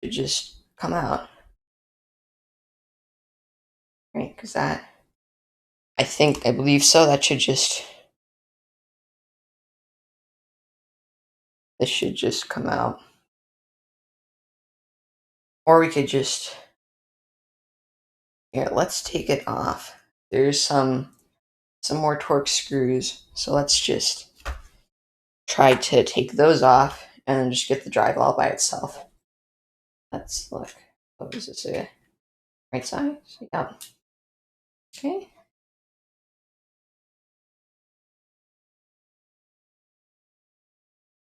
should just come out, right? Because that, I believe so. That should just, this should just come out. Or we could just, here, let's take it off. There's some more Torx screws. So let's just try to take those off and then just get the drive all by itself. Let's look. What is this? Right side? Yeah. Okay.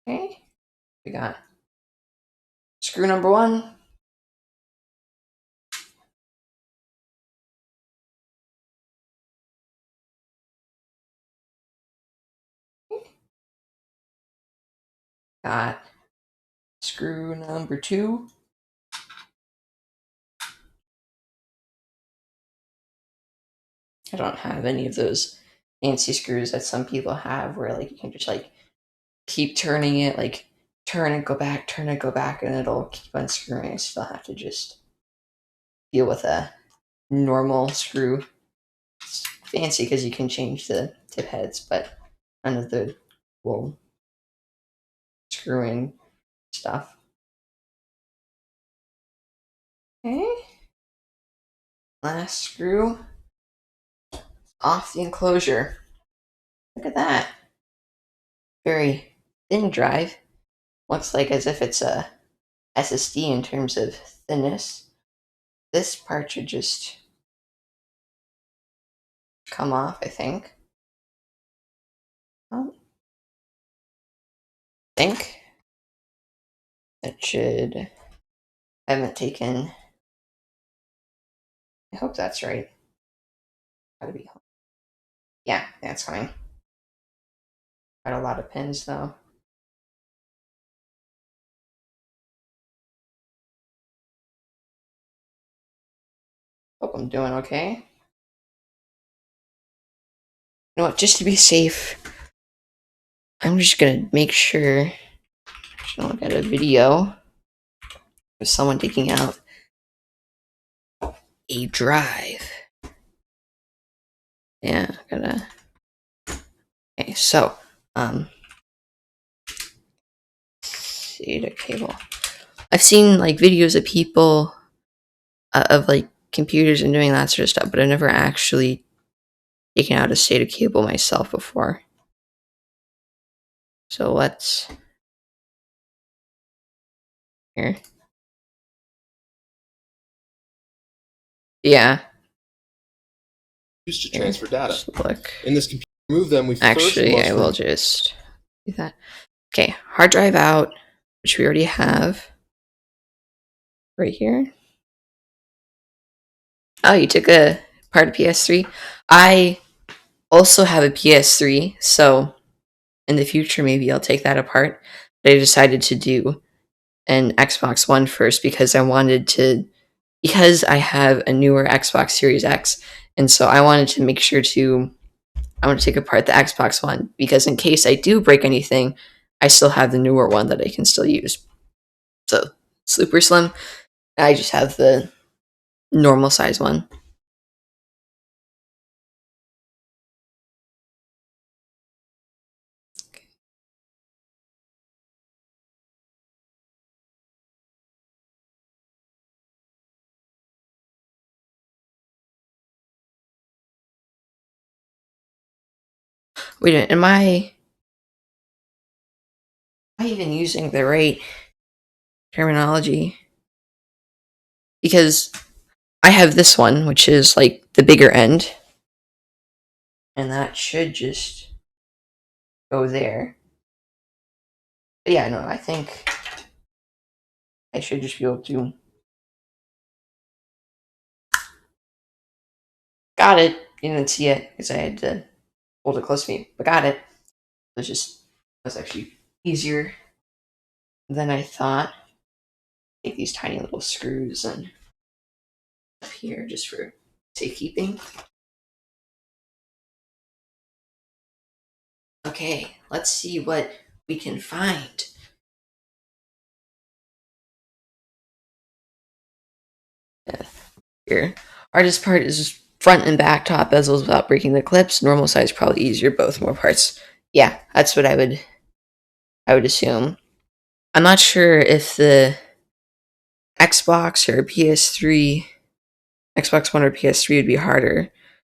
Okay. We got screw number 1. Got screw number 2. I don't have any of those fancy screws that some people have where like you can just like keep turning it, like turn it, go back, turn it, go back, and it'll keep unscrewing. I still have to just deal with a normal screw. It's fancy because you can change the tip heads, but none of the will screw in stuff. Okay. Last screw off the enclosure. Look at that. Very thin drive. Looks like as if it's a SSD in terms of thinness. This part should just come off, I think. I think it should. I haven't taken. I hope that's right. Gotta be. Yeah, that's fine. Got a lot of pins though. Hope I'm doing okay. You know what? Just to be safe, I'm just gonna make sure. Just gonna look at a video of someone taking out a drive. Yeah, gotta. Okay, so SATA cable. I've seen like videos of people of like computers and doing that sort of stuff, but I've never actually taken out a SATA cable myself before. So let's here. Yeah. Used to transfer data. Look. In this computer, remove them. We actually, I will just do that. Okay, hard drive out, which we already have right here. Oh, you took a part of PS3. I also have a PS3, so in the future maybe I'll take that apart. But I decided to do an Xbox One first because I wanted to, because I have a newer Xbox Series X, and so I wanted to make sure to, I want to take apart the Xbox One because in case I do break anything, I still have the newer one that I can still use. So super slim. I just have the normal size one. Wait a minute, am I even using the right terminology? Because I have this one, which is like the bigger end, and that should just go there. But yeah, no, I think I should just be able to. Got it. You didn't see it because I had to hold it close to me, but got it. It was actually easier than I thought. Take these tiny little screws and up here just for safekeeping. Okay, let's see what we can find. Here, hardest part is front and back top bezels without breaking the clips. Normal size probably easier, both more parts. Yeah, that's what I would assume. I'm not sure if the Xbox or PS3, Xbox One or PS3 would be harder. It'd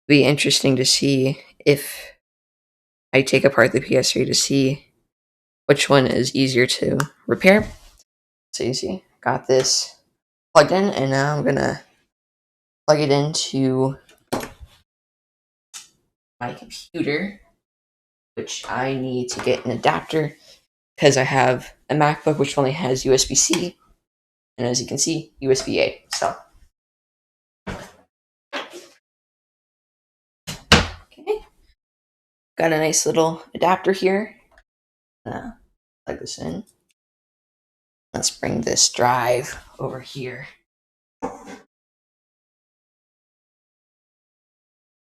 be interesting to see if I take apart the PS3 to see which one is easier to repair. So you see, got this plugged in, and now I'm gonna plug it into my computer, which I need to get an adapter because I have a MacBook which only has USB-C, and as you can see, USB-A. So, okay, got a nice little adapter here. Plug this in. Let's bring this drive over here.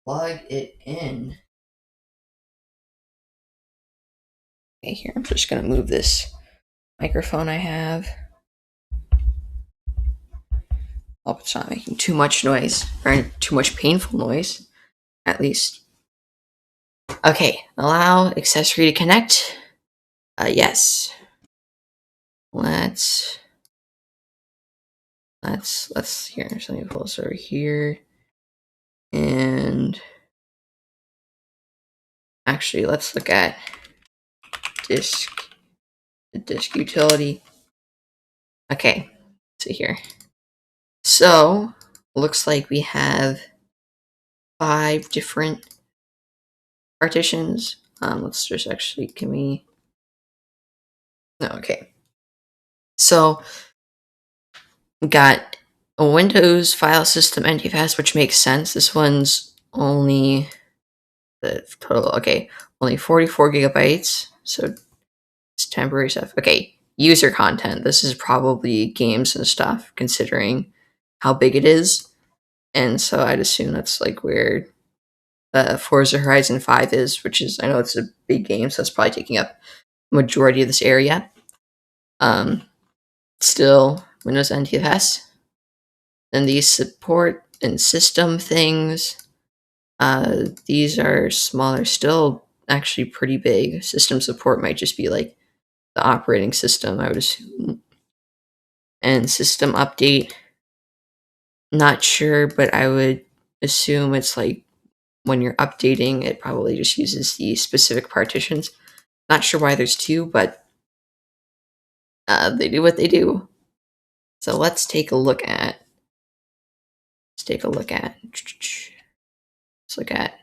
Plug it in. Okay, here, I'm just gonna move this microphone I have. Hope it's not making too much noise, or too much painful noise, at least. Okay, allow accessory to connect. Yes. Let's here. So let me pull this over here, and actually, let's look at the disk utility. Okay, see here. So looks like we have 5 different partitions. Let's just actually, can we? No, okay. So we got a Windows file system NTFS, which makes sense. This one's only the total. Okay, only 44 gigabytes. So it's temporary stuff. Okay, user content. This is probably games and stuff, considering how big it is. And so I'd assume that's like where Forza Horizon 5 is, which is, I know it's a big game, so it's probably taking up majority of this area. Still Windows NTFS. Then these support and system things. These are smaller, still actually pretty big. System support might just be like the operating system, I would assume. And system update, not sure, but I would assume it's like when you're updating, it probably just uses the specific partitions. Not sure why there's 2, but they do what they do. So let's take a look at. Let's look at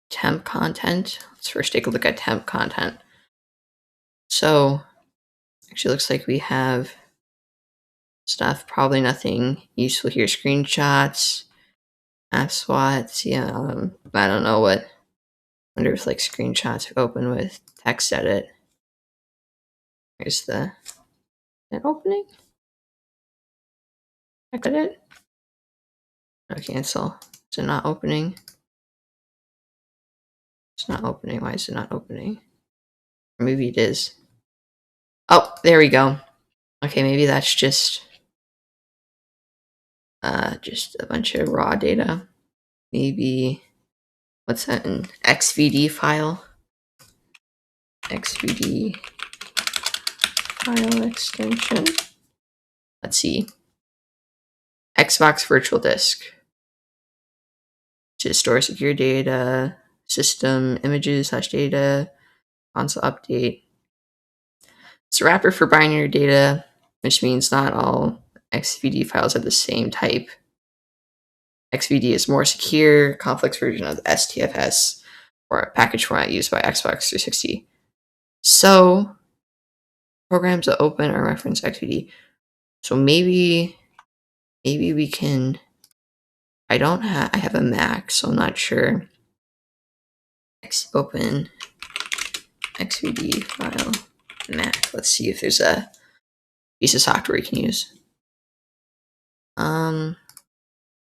temp content. Let's first take a look at temp content. So actually looks like we have stuff, probably nothing useful here. Screenshots, app swats. Yeah, I don't know what. Wonder if like screenshots open with text edit. Here's the opening. Text edit. No, cancel. Is it not opening? It's not opening. Why is it not opening? Or maybe it is. Oh, there we go. Okay, maybe that's just a bunch of raw data. Maybe, what's that, an XVD file? XVD file extension. Let's see. Xbox Virtual Disk. To store secure data, system images / data, console update. It's a wrapper for binary data, which means not all XVD files are the same type. XVD is more secure, complex version of the STFS, or a package format used by Xbox 360. So, programs that open or reference XVD. So maybe we can. I have a Mac, so I'm not sure. Open XVD file Mac. Let's see if there's a piece of software we can use.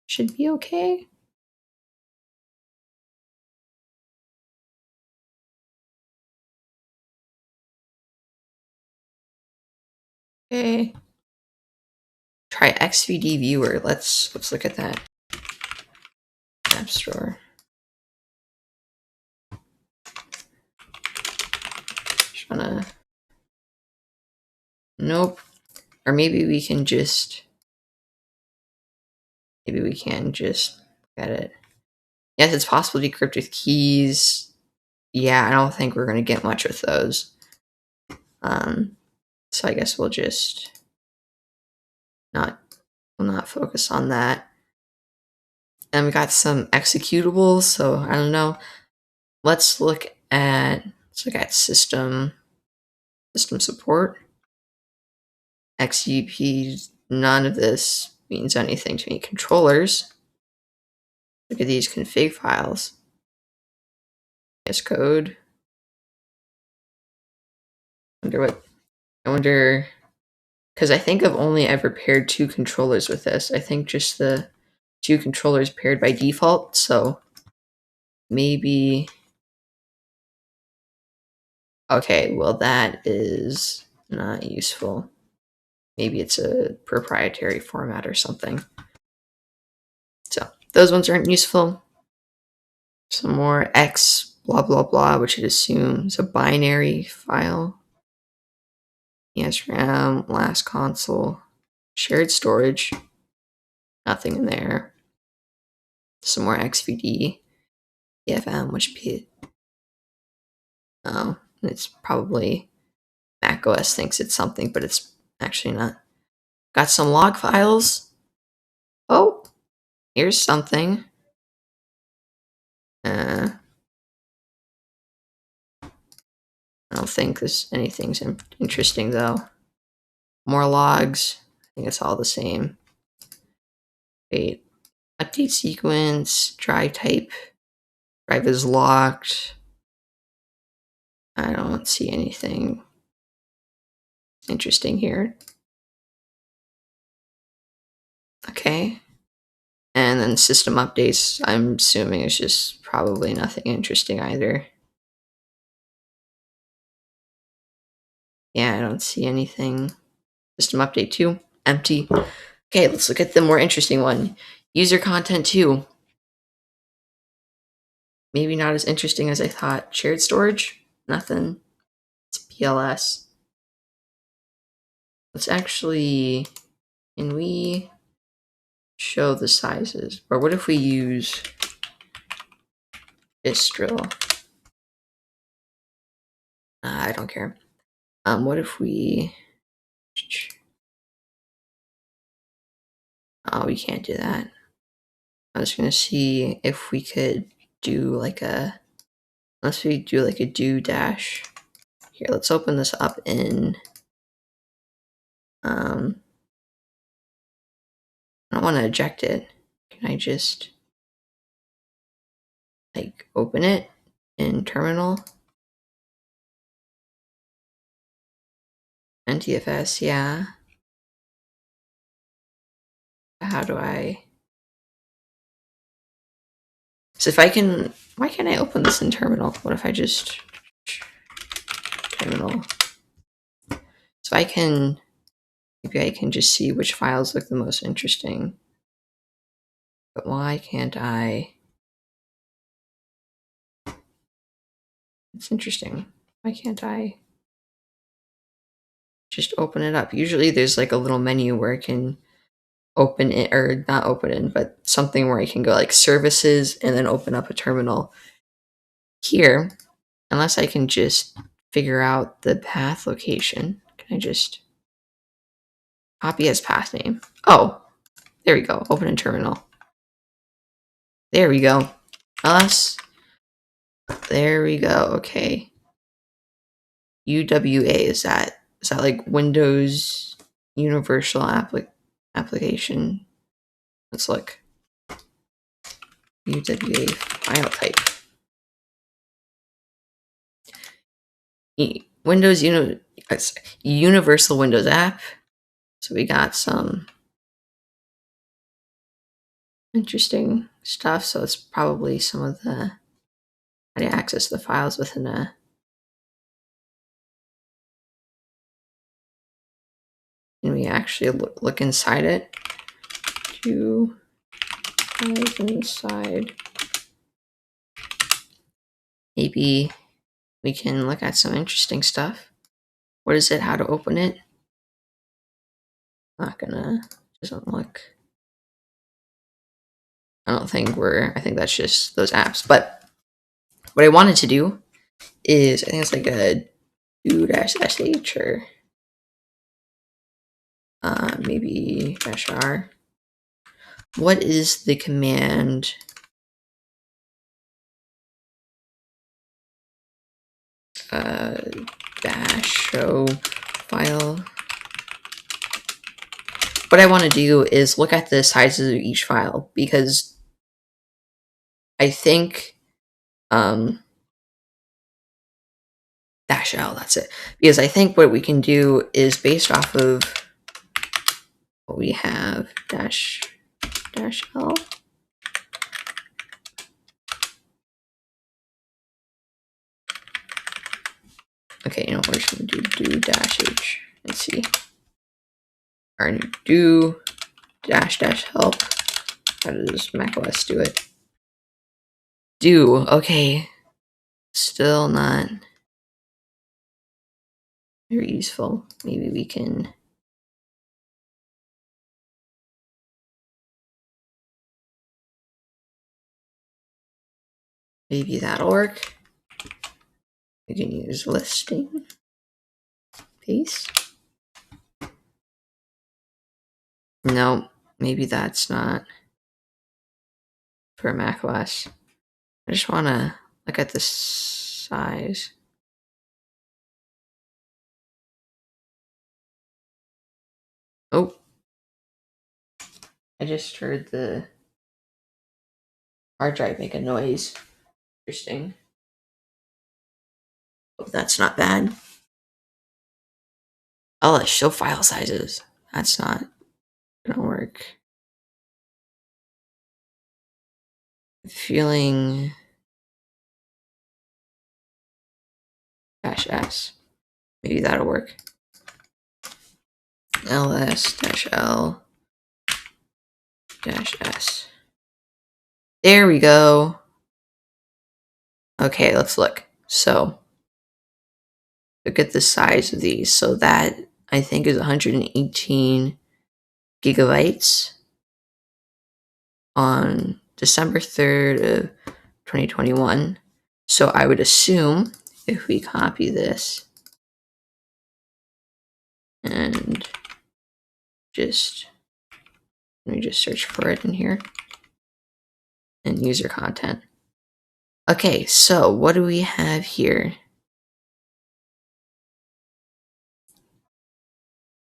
Should be okay. Okay. Try XVD Viewer. Let's look at that. App Store. Just wanna. Nope. Or maybe we can just. Maybe we can just look at it. Yes, it's possible to decrypt with keys. Yeah, I don't think we're gonna get much with those. So I guess we'll just not focus on that. And we got some executables, so I don't know. Let's look at system support. XUP, none of this means anything to me. Controllers. Look at these config files. VS Code. I wonder, because I think I've only ever paired two controllers with this. I think just the two controllers paired by default, so maybe. Okay, well, that is not useful. Maybe it's a proprietary format or something. So those ones aren't useful. Some more X blah blah blah, which I'd assume is a binary file. ESRAM, last console, shared storage, nothing in there. Some more XVD, EFM, which it's probably Mac OS thinks it's something, but it's actually not. Got some log files. Oh, here's something. I don't think anything's interesting though. More logs. I think it's all the same. Wait. Update sequence. Drive type. Drive is locked. I don't see anything interesting here. Okay. And then system updates. I'm assuming it's just probably nothing interesting either. Yeah, I don't see anything. System update 2. Empty. Okay, let's look at the more interesting one. User content 2. Maybe not as interesting as I thought. Shared storage? Nothing. It's PLS. Let's actually, can we show the sizes? Or what if we use distro? I don't care. What if we, oh, we can't do that. I was gonna see if we could do like unless we do like a do dash. Here, let's open this up in, I don't want to eject it. Can I just like open it in terminal? NTFS, yeah. How do I? So if I can, why can't I open this in terminal? What if I just terminal? So I can, maybe I can just see which files look the most interesting. But why can't I? It's interesting. Why can't I just open it up? Usually there's like a little menu where I can open it, or not open it, but something where I can go like services and then open up a terminal. Here, unless I can just figure out the path location, can I just copy as path name? Oh, there we go. Open in terminal. There we go. Us. There we go. Okay. UWA, is that like Windows Universal Application? Let's look. UWA file type. Windows Universal Windows app. So we got some interesting stuff. So it's probably some of the how to access the files within a. Can we actually look inside it? To inside. Maybe we can look at some interesting stuff. What is it? How to open it? Not gonna. Doesn't look. I think that's just those apps. But what I wanted to do is, I think it's like a do-sh or maybe -r. What is the command? Dash show file. What I want to do is look at the sizes of each file, because I think -l, that's it. Because I think what we can do is, based off of what we have, -l. Okay, you know, we're just going to do-h and see. Or do -help. How does macOS do it? Do, okay. Still not very useful. Maybe we can. Maybe that'll work. We can use listing. Paste. No, maybe that's not for macOS. I just want to look at the size. Oh, I just heard the hard drive make a noise. Interesting. Oh, that's not bad. Oh, let's show file sizes. That's not gonna work. Feeling -s. Maybe that'll work. ls-l -s. There we go. Okay, let's look. So look at the size of these. So that, I think, is 118 gigabytes on December 3rd of 2021. So I would assume if we copy this and let me just search for it in here and user content. Okay, so what do we have here?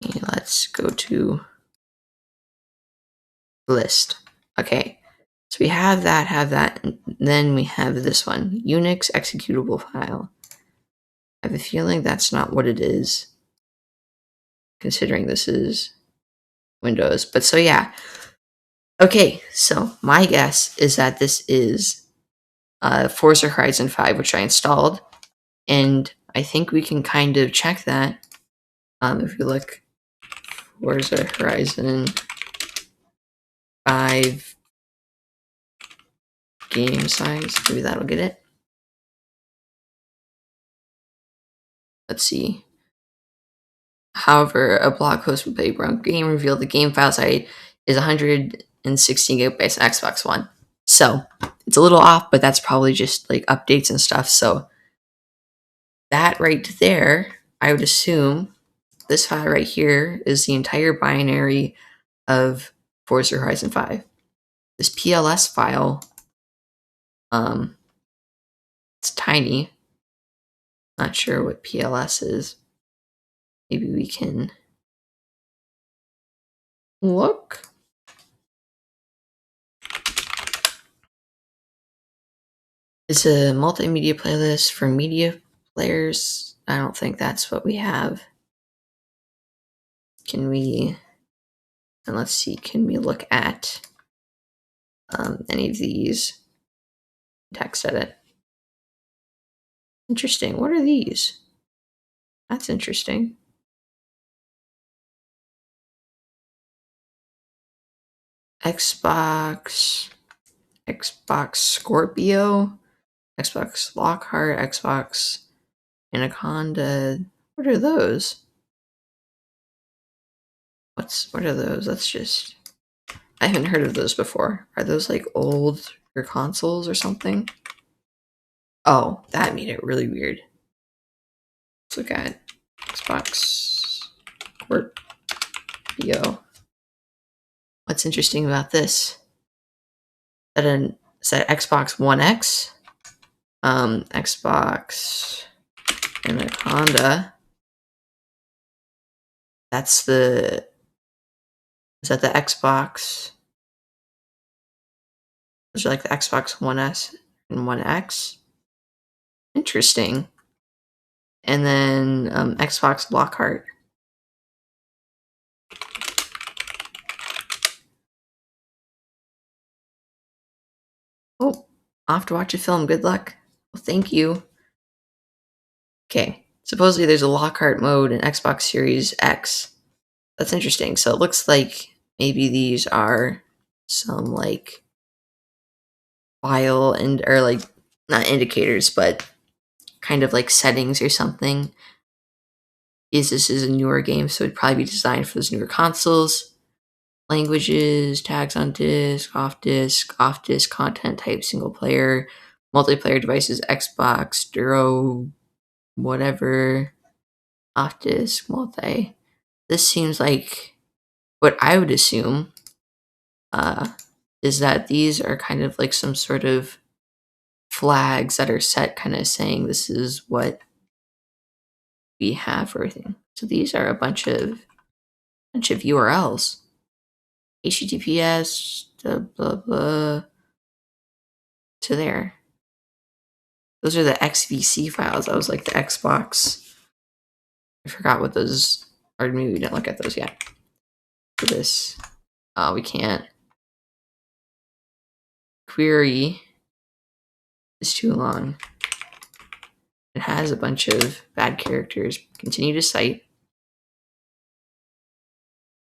Let's go to list. Okay, so we have that, and then we have this one, Unix executable file. I have a feeling that's not what it is, considering this is Windows. But so yeah. Okay, so my guess is that this is Forza Horizon 5, which I installed, and I think we can kind of check that if we look Forza Horizon 5 game size. Maybe that'll get it. Let's see. However, a blog post from Playground Game revealed the game file size is 116 gigabytes on Xbox One. So it's a little off, but that's probably just like updates and stuff. So that right there, I would assume this file right here is the entire binary of Forza Horizon 5. This PLS file, it's tiny. Not sure what PLS is. Maybe we can look. It's a multimedia playlist for media players. I don't think that's what we have. Can we, and let's see, can we look at any of these? Text edit. Interesting. What are these? That's interesting. Xbox Scorpio, Xbox Lockhart, Xbox Anaconda. What are those? What are those? That's just, I haven't heard of those before. Are those like older consoles or something? Oh, that made it really weird. Let's look at Xbox Scorpio. What's interesting about this? Is that Xbox One X? Xbox Anaconda. Is that the Xbox? Is it like the Xbox One S and One X? Interesting. And then Xbox Lockhart. Oh, I'll have to watch a film. Good luck. Well, thank you. Okay. Supposedly there's a Lockhart mode in Xbox Series X. That's interesting. So it looks like maybe these are some like file and or like not indicators, but kind of like settings or something. This is a newer game, so it'd probably be designed for those newer consoles. Languages, tags on disk, off disk content type, single player, multiplayer devices, Xbox, Duro, whatever, off disk, multi. This seems like what I would assume is that these are kind of like some sort of flags that are set, kind of saying this is what we have for everything. So these are a bunch of URLs. HTTPS, blah blah to there. Those are the XVC files. That was like the Xbox. I forgot what those, or maybe we didn't look at those yet. For this, we can't. Query is too long. It has a bunch of bad characters. Continue to cite.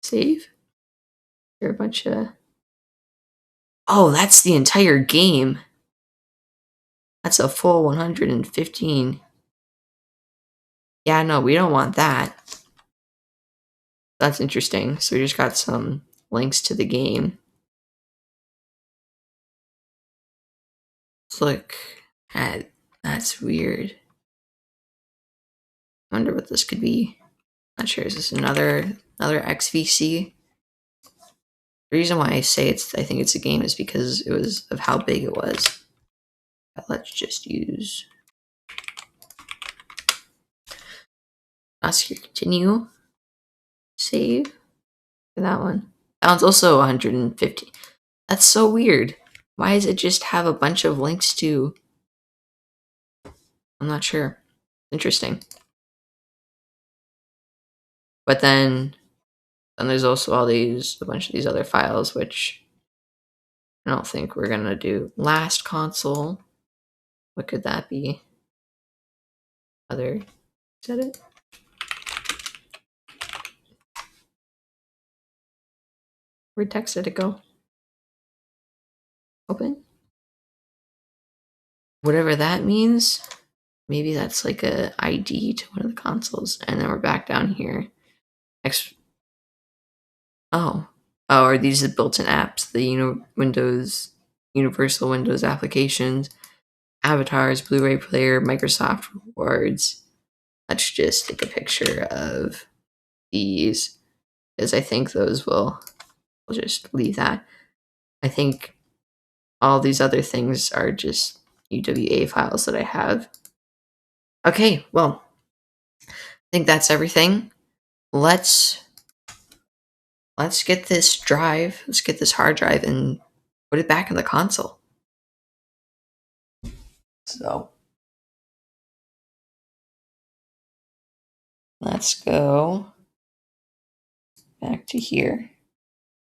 Save. There are a bunch of. Oh, that's the entire game. That's a full 115. Yeah, no, we don't want that. That's interesting. So we just got some links to the game. Let's look at. That's weird. I wonder what this could be. Not sure. Is this another XVC? The reason why I say I think it's a game is because it was of how big it was. But let's just use Oscar continue. Save for that one. That one's also 150. That's so weird. Why does it just have a bunch of links to? I'm not sure. Interesting. But then there's also a bunch of these other files, which I don't think we're gonna do. Last console. What could that be? Is that it? Where'd text did it go? Open? Whatever that means. Maybe that's like a ID to one of the consoles. And then we're back down here. Oh, are these the built-in apps? The Windows, Universal Windows applications, avatars, Blu-ray player, Microsoft rewards. Let's just take a picture of these, because I think those we'll just leave that. I think all these other things are just UWA files that I have. Okay, well, I think that's everything. Let's get this drive, let's get this hard drive and put it back in the console. So let's go back to here.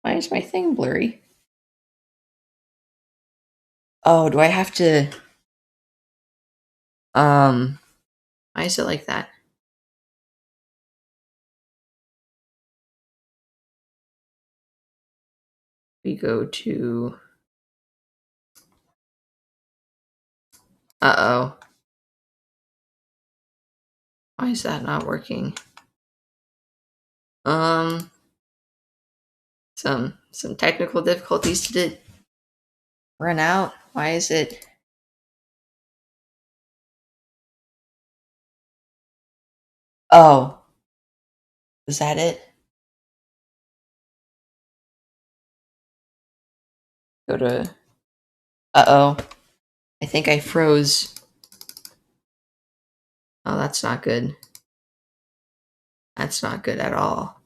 Why is my thing blurry? Oh, do I have to? Why is it like that? We go to. Uh-oh. Why is that not working? Some technical difficulties to run out. Why is it? Oh, was that it? Go to. Uh-oh. I think I froze. Oh, that's not good. That's not good at all.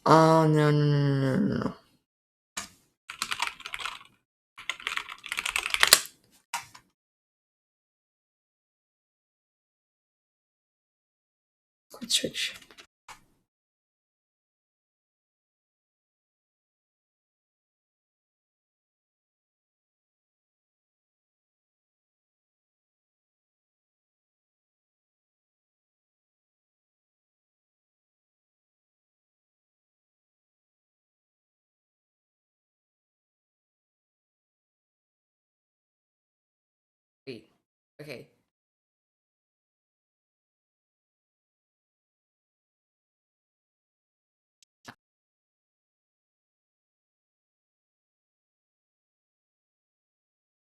Oh, no, no, no, no, no, no. Quit switch. Wait. Okay.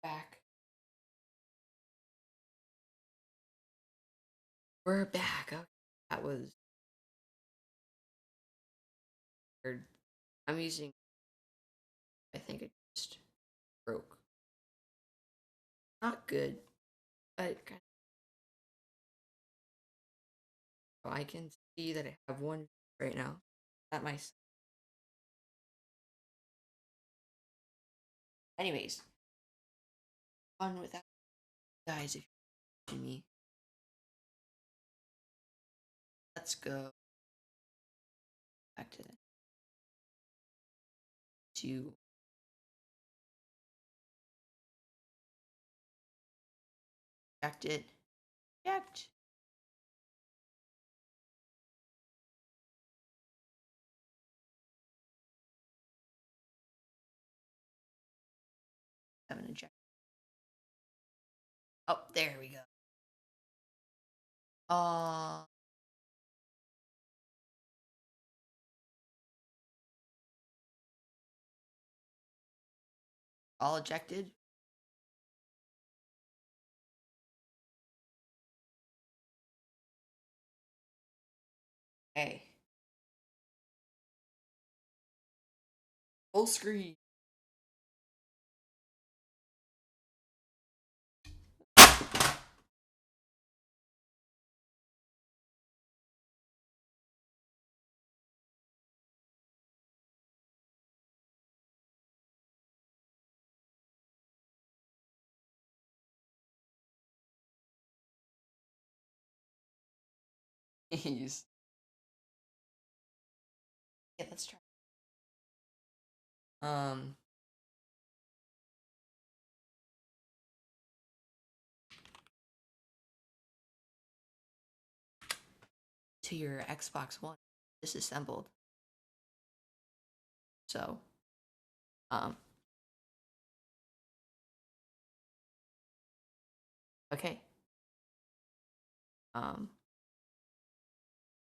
Back. We're back. Okay. That was weird. I'm using. I think it just broke. Not good, but kind of, I can see that I have one right now. That my. Anyways, fun with that, guys. If you're watching me, let's go back to the to checked it. Checked. Haven't ejected. Oh, there we go. Uh, all ejected. Hey, full screen. Jeez. Yeah, let's try. Um, to your Xbox One, disassembled. So, um, okay. Um,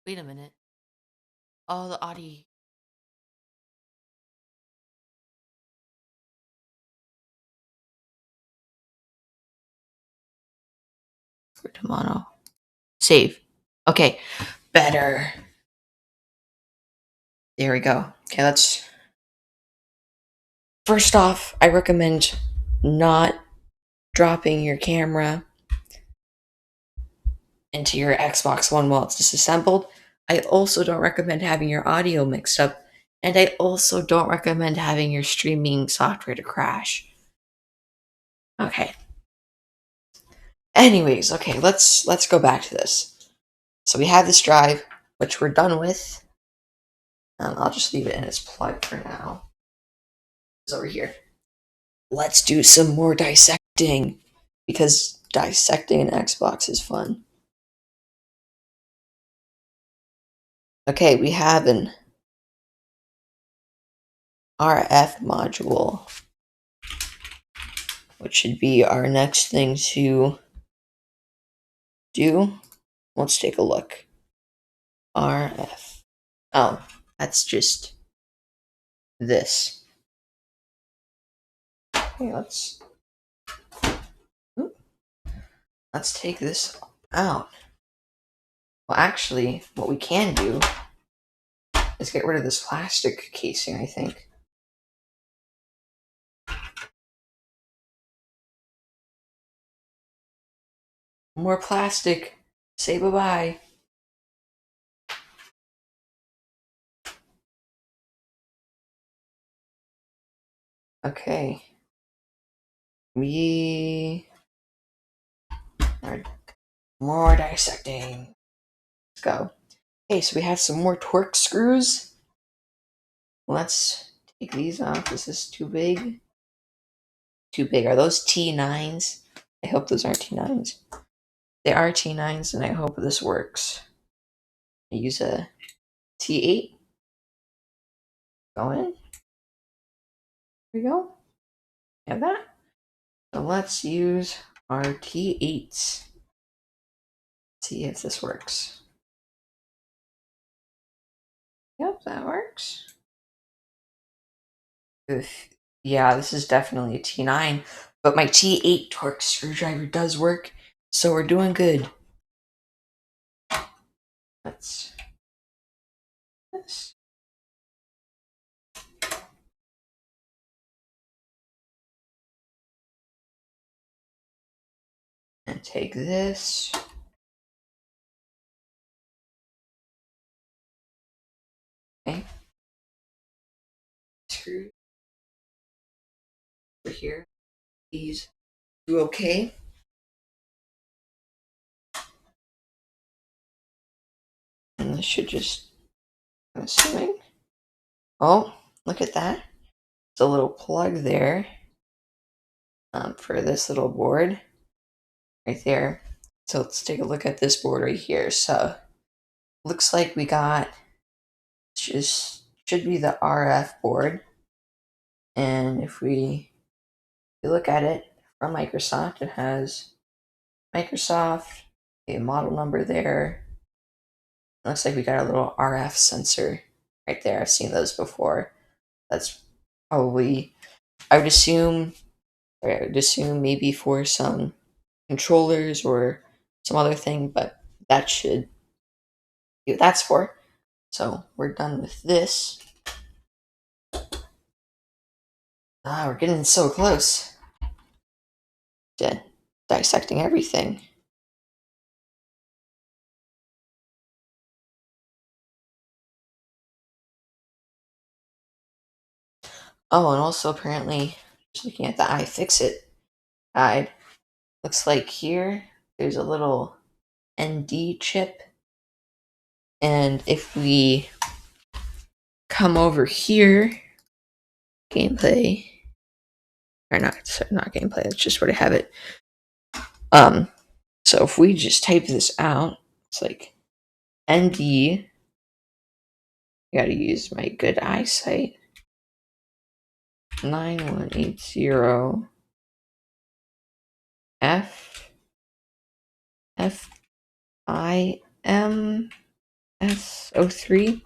wait a minute. Oh, the audio. For tomorrow. Save. Okay, better. There we go. Okay, let's. First off, I recommend not dropping your camera into your Xbox One while it's disassembled. I also don't recommend having your audio mixed up, and I also don't recommend having your streaming software to crash. Okay. Anyways, okay, let's go back to this. So we have this drive, which we're done with. I'll just leave it in its plug for now. It's over here. Let's do some more dissecting because dissecting an Xbox is fun. Okay, we have an RF module, which should be our next thing to do. Let's take a look. RF. Oh, that's just this. Okay, let's. let's take this out. Well, actually, what we can do is get rid of this plastic casing, I think. More plastic. Say bye-bye. Okay. We are more dissecting. Let's go. Okay, so we have some more torque screws. Let's take these off. This is too big. Too big. Are those T9s? I hope those aren't T9s. They are T9s, and I hope this works. I use a T8. Go in. Here we go. Have that. So let's use our T8s. See if this works. Yep, that works. Oof. Yeah, this is definitely a T9, but my T8 torque screwdriver does work, so we're doing good. Let's this. And take this. Okay. Screw over here. These do okay. And this should just, I'm assuming. Oh, look at that. It's a little plug there for this little board right there. So let's take a look at this board right here. So looks like we got, just should be the RF board. And if we look at it from Microsoft, it has Microsoft, a model number there. Looks like we got a little RF sensor right there. I've seen those before. That's probably, I would assume, maybe for some controllers or some other thing, but that should be what that's for. So we're done with this. We're getting so close to dissecting everything. Oh, and also apparently, just looking at the iFixit guide, looks like here there's a little ND chip. And if we come over here, gameplay, or not, sorry, not gameplay, that's just where I have it. So if we just type this out, it's like ND, I gotta use my good eyesight, 9180 F F I M S03.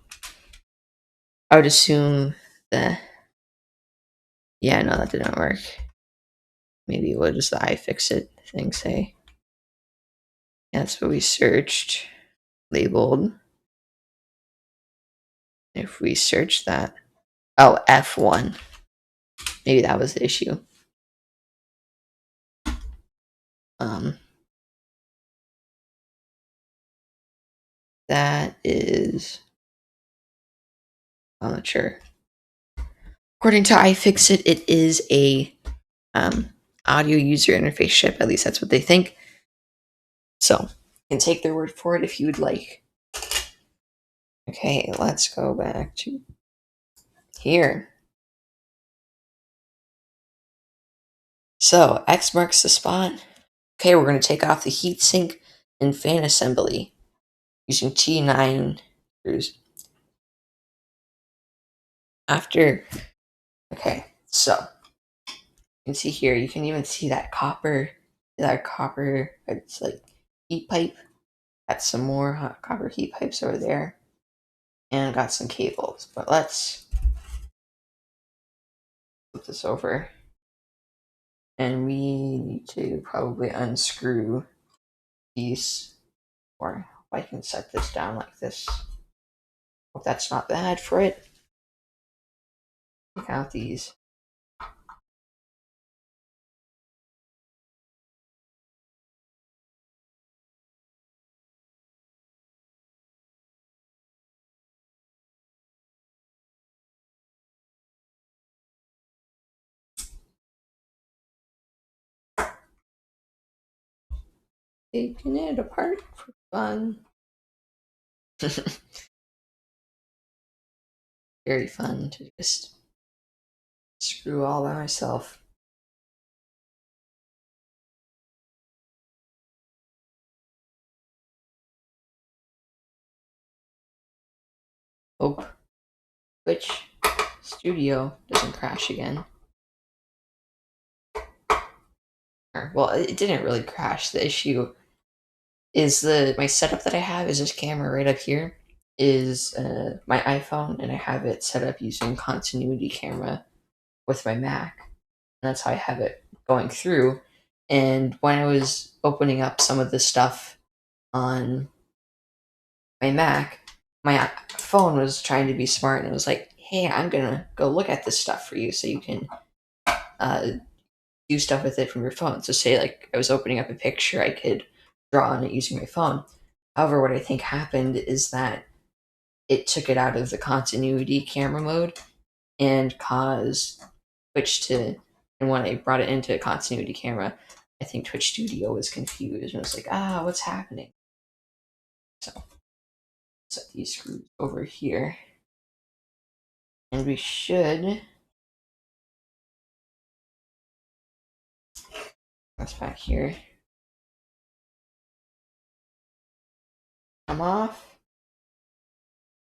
I would assume that, yeah, no, that didn't work. Maybe what does the iFixit thing say? Yeah, that's what we searched, labeled. If we search that, oh, F1. Maybe that was the issue. That is, I'm not sure. According to iFixit, it is a audio user interface chip. At least that's what they think. So you can take their word for it if you would like. Okay, let's go back to here. So X marks the spot. Okay, we're going to take off the heatsink and fan assembly using T9 screws. After, okay, so you can see here, you can even see that copper, it's like heat pipe. Got some more hot copper heat pipes over there, and got some cables. But let's flip this over, and we need to probably unscrew piece, or I can set this down like this. Hope that's not bad for it. Take out these. Taking it apart for fun. Very fun to just screw all by myself. Hope Twitch Studio doesn't crash again. Well, it didn't really crash. The issue is my setup that I have is this camera right up here is my iPhone, and I have it set up using continuity camera with my Mac. And that's how I have it going through. And when I was opening up some of the stuff on my Mac, my phone was trying to be smart, and it was like, hey, I'm gonna go look at this stuff for you so you can uh, do stuff with it from your phone. So say like I was opening up a picture, I could draw on it using my phone. However, what I think happened is that it took it out of the continuity camera mode and caused Twitch to, and when I brought it into continuity camera, I think Twitch Studio was confused and was like, what's happening? So set these screws over here. And we should, that's back here, come off.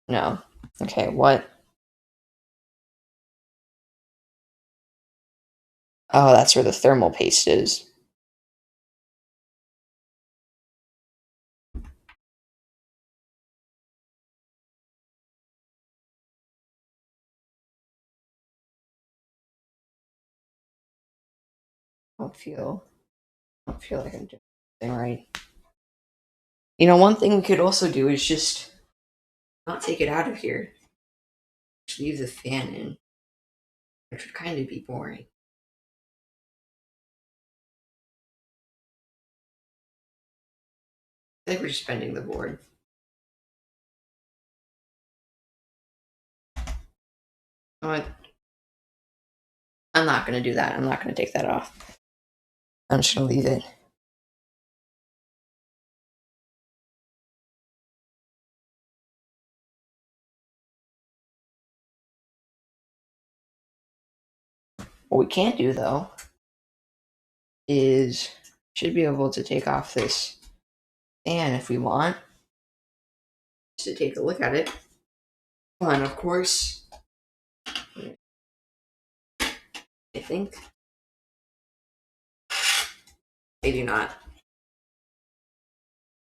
No. Okay, what? Oh, that's where the thermal paste is. I don't feel like I'm doing anything right. You know, one thing we could also do is just not take it out of here. Just leave the fan in, which would kind of be boring. I think we're just bending the board. You know what? I'm not going to do that. I'm not going to take that off. I'm just going to leave it. What we can't do, though, is should be able to take off this fan if we want. Just to take a look at it. And of course, I think. Maybe not.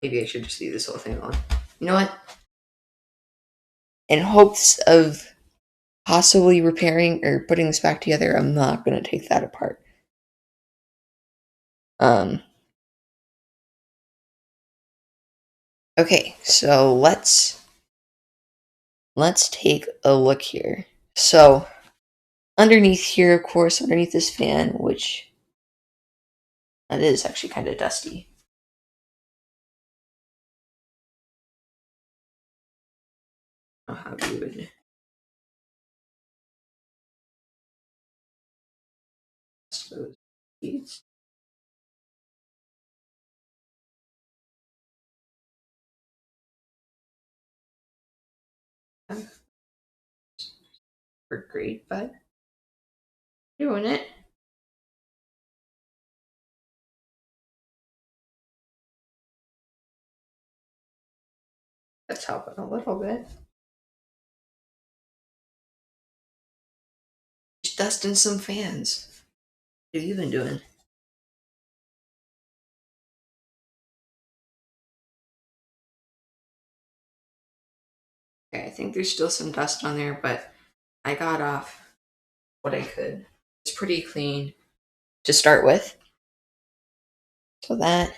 Maybe I should just leave this whole thing on. You know what? In hopes of possibly repairing or putting this back together, I'm not going to take that apart. Okay, so let's take a look here. So underneath here, of course, underneath this fan, which that is actually kind of dusty. How do you would those beads? We're great, but doing it. That's helping a little bit. Just dusting some fans. What have you been doing? Okay, I think there's still some dust on there, but I got off what I could. It's pretty clean to start with. So that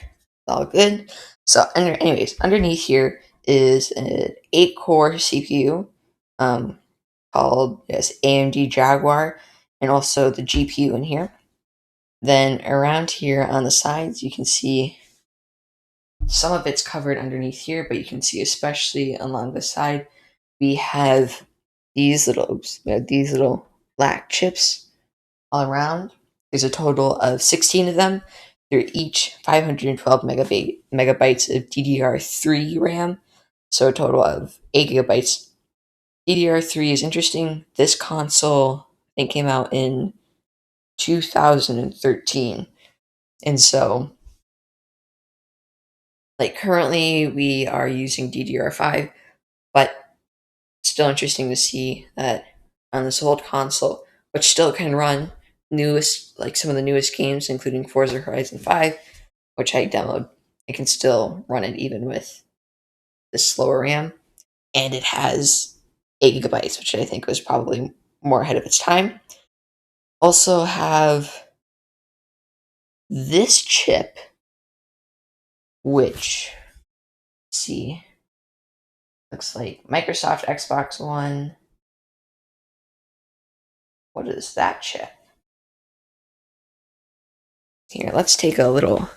all good. So, underneath here is an 8-core CPU, um, called AMD Jaguar, and also the GPU in here. Then around here on the sides, you can see some of it's covered underneath here, but you can see especially along the side, we have these little black chips all around. There's a total of 16 of them. They're each 512 megabytes of DDR3 RAM, so a total of 8 gigabytes. DDR3 is interesting. This console, I think, came out in 2013. And so, like, currently we are using DDR5, but still interesting to see that on this old console, which still can run some of the newest games, including Forza Horizon 5, which I demoed, it can still run it even with the slower RAM. And it has 8 gigabytes, which I think was probably more ahead of its time. Also have this chip, which, let's see, looks like Microsoft Xbox One. What is that chip? Here, let's take a little.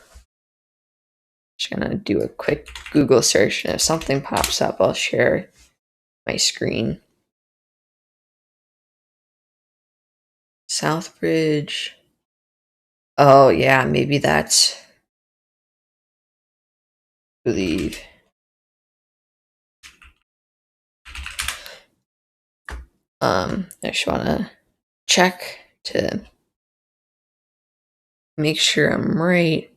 Just gonna do a quick Google search, and if something pops up, I'll share my screen. Southbridge. Oh yeah, maybe that's. I believe. I just wanna check to make sure I'm right.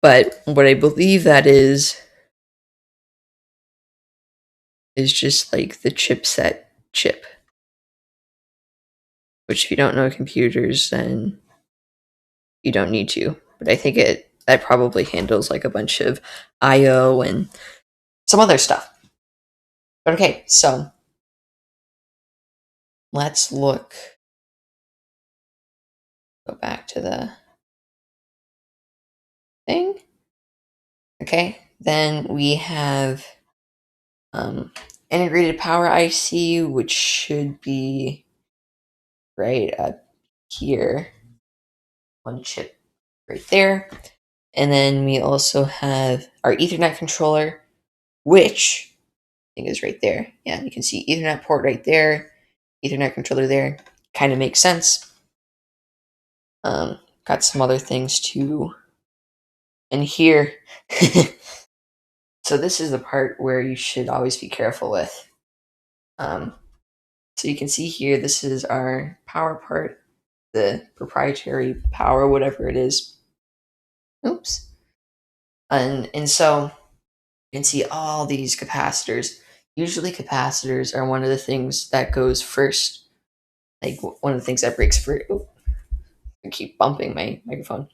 But what I believe that is just like the chipset chip. Which, if you don't know computers, then you don't need to. But I think that probably handles like a bunch of I/O and some other stuff. But okay, so let's go back to the thing. Okay, then we have integrated power IC, which should be right up here. One chip right there. And then we also have our Ethernet controller, which I think is right there. Yeah, you can see Ethernet port right there, Ethernet controller there. Kind of makes sense. Got some other things too in here. So this is the part where you should always be careful with. So you can see here, this is our power part, the proprietary power, whatever it is. Oops. And so you can see all these capacitors. Usually capacitors are one of the things that goes first. Like one of the things that breaks free. Oh, I keep bumping my microphone.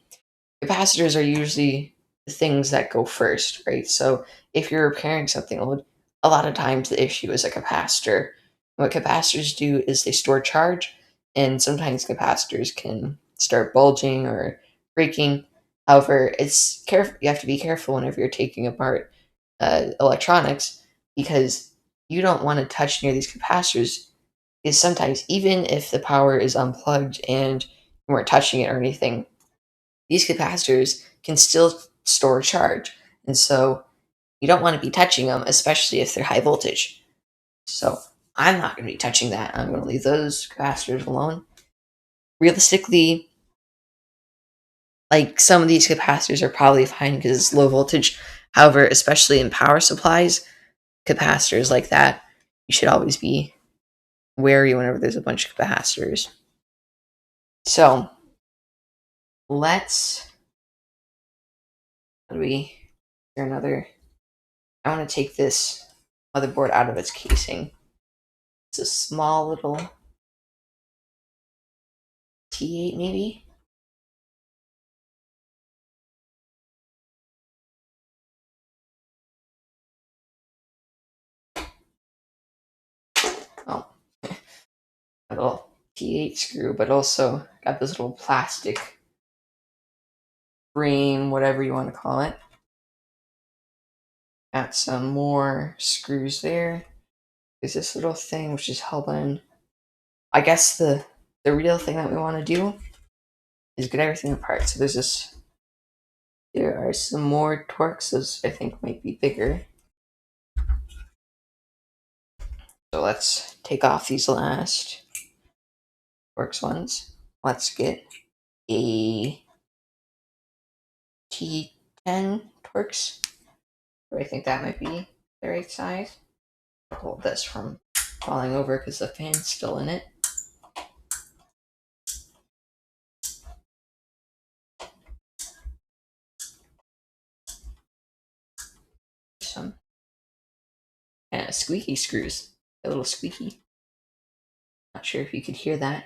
Capacitors are usually the things that go first, right? So if you're repairing something old, a lot of times the issue is a capacitor. What capacitors do is they store charge, and sometimes capacitors can start bulging or breaking. However, you have to be careful whenever you're taking apart electronics, because you don't want to touch near these capacitors. Because sometimes, even if the power is unplugged and you weren't touching it or anything, these capacitors can still store charge. And so you don't want to be touching them, especially if they're high voltage. So I'm not going to be touching that. I'm going to leave those capacitors alone. Realistically, like, some of these capacitors are probably fine because it's low voltage. However, especially in power supplies, capacitors like that, you should always be wary whenever there's a bunch of capacitors. So let's. What do we? There another. I want to take this motherboard out of its casing. It's a small little T8, maybe. Oh, a little T8 screw, but also got this little plastic frame, whatever you want to call it. Got some more screws there. There's this little thing which is holding. I guess the real thing that we want to do is get everything apart. So there's this. There are some more Torx. Those I think might be bigger. So let's take off these last Torx ones. Let's get a T10 Torx. I think that might be the right size. Hold this from falling over because the fan's still in it. Some squeaky screws. A little squeaky. Not sure if you could hear that.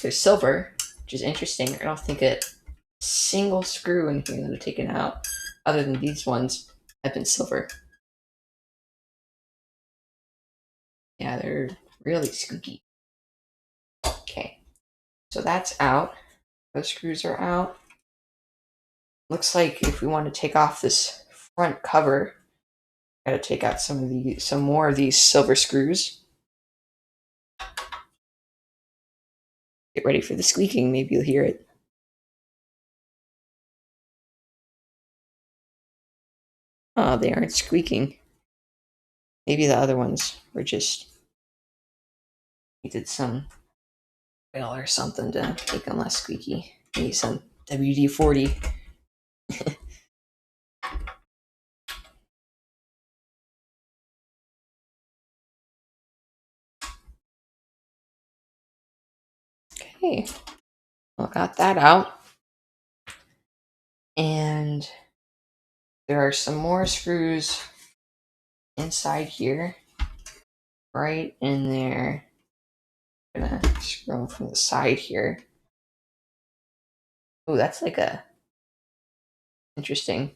They're silver, which is interesting. I don't think a single screw in here that I've taken out, other than these ones, have been silver. Yeah, they're really squeaky. Okay, so that's out. Those screws are out. Looks like if we want to take off this front cover, gotta take out some more of these silver screws. Get ready for the squeaking. Maybe you'll hear it. Oh, they aren't squeaking. Maybe the other ones were just needed some oil or something to make them less squeaky. Maybe some WD-40. Okay, well, got that out. And there are some more screws inside here, right in there. I'm gonna screw them from the side here. Oh, that's like a interesting,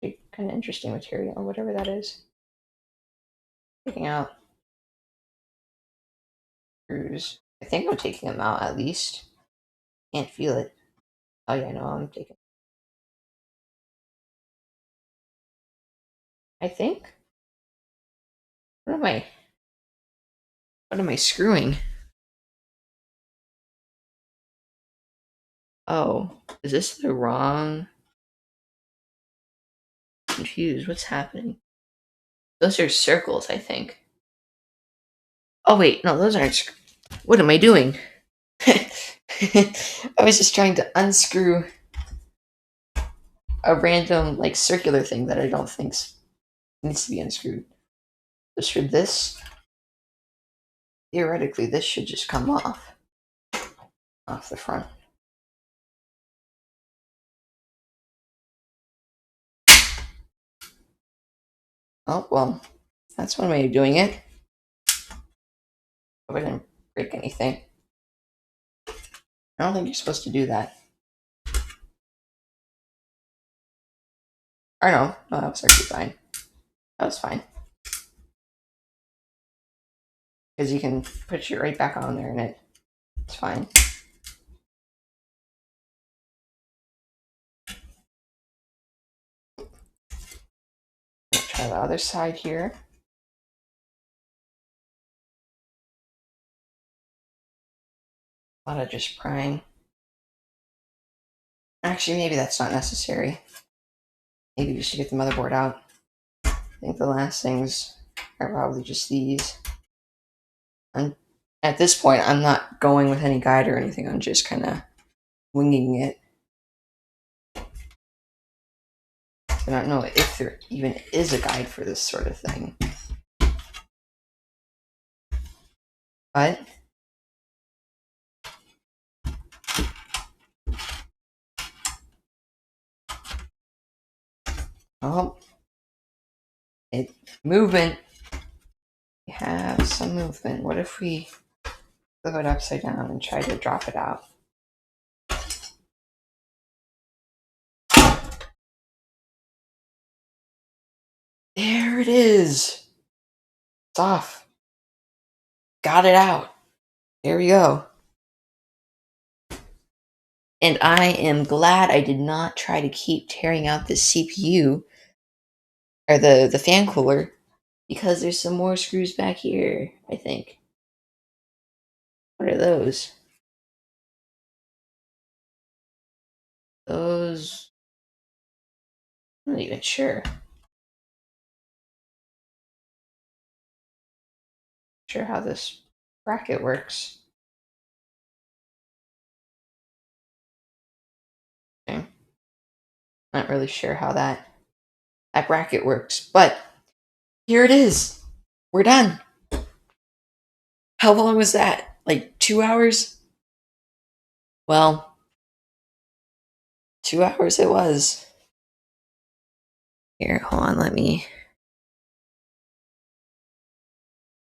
kind of interesting material, whatever that is. Taking out screws. I think I'm taking them out at least. Can't feel it. Oh yeah, no, I'm taking. I think. What am I? What am I screwing? Oh, is this the wrong? Confused. What's happening? Those are circles, I think. Oh wait, no, those aren't. What am I doing? I was just trying to unscrew a random like circular thing that I don't think needs to be unscrewed. So should this theoretically this should just come off the front. Oh well, that's one way of doing it. Hope I didn't break anything. I don't think you're supposed to do that. Or no, that was actually fine. That was fine. Because you can put it right back on there and it's fine. Try the other side here. A lot of just prying. Actually, maybe that's not necessary. Maybe we should get the motherboard out. I think the last things are probably just these. And at this point, I'm not going with any guide or anything. I'm just kind of winging it. I don't know if there even is a guide for this sort of thing. But oh, movement. We have some movement. What if we flip it upside down and try to drop it out? There it is. It's off. Got it out. There we go. And I am glad I did not try to keep tearing out the CPU or the fan cooler because there's some more screws back here, I think. What are those? Those, I'm not even sure how this bracket works. Okay. Not really sure how that bracket works, but here it is. We're done. How long was that? Like 2 hours? Well, 2 hours it was. Here, hold on, let me.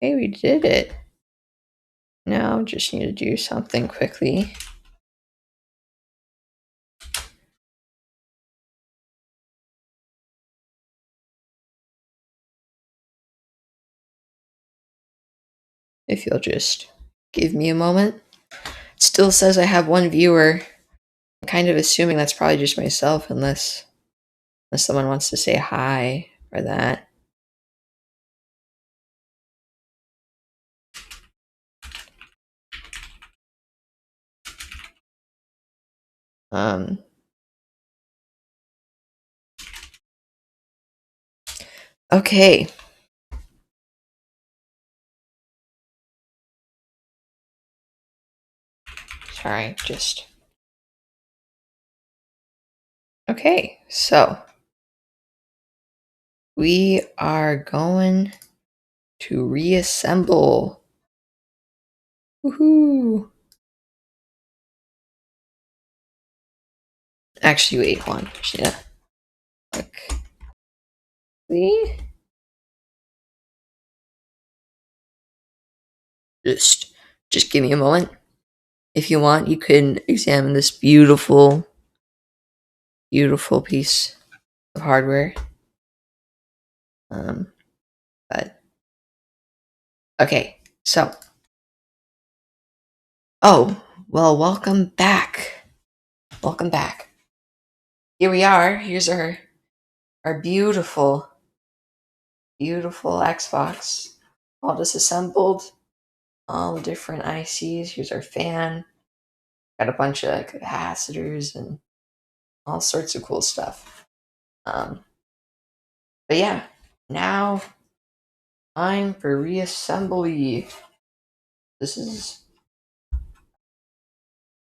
Hey, we did it. Now, just need to do something quickly. If you'll just give me a moment. It still says I have one viewer. I'm kind of assuming that's probably just myself, unless someone wants to say hi or that. Um, okay. Sorry, just. Okay, so we are going to reassemble. Woohoo! Actually, wait, hold on. Yeah. We just give me a moment. If you want, you can examine this beautiful, beautiful piece of hardware. But okay, so well, welcome back. Welcome back. Here we are. Here's our beautiful, beautiful Xbox, all disassembled, all the different ICs. Here's our fan. Got a bunch of capacitors and all sorts of cool stuff. But yeah, now time for reassembly. This is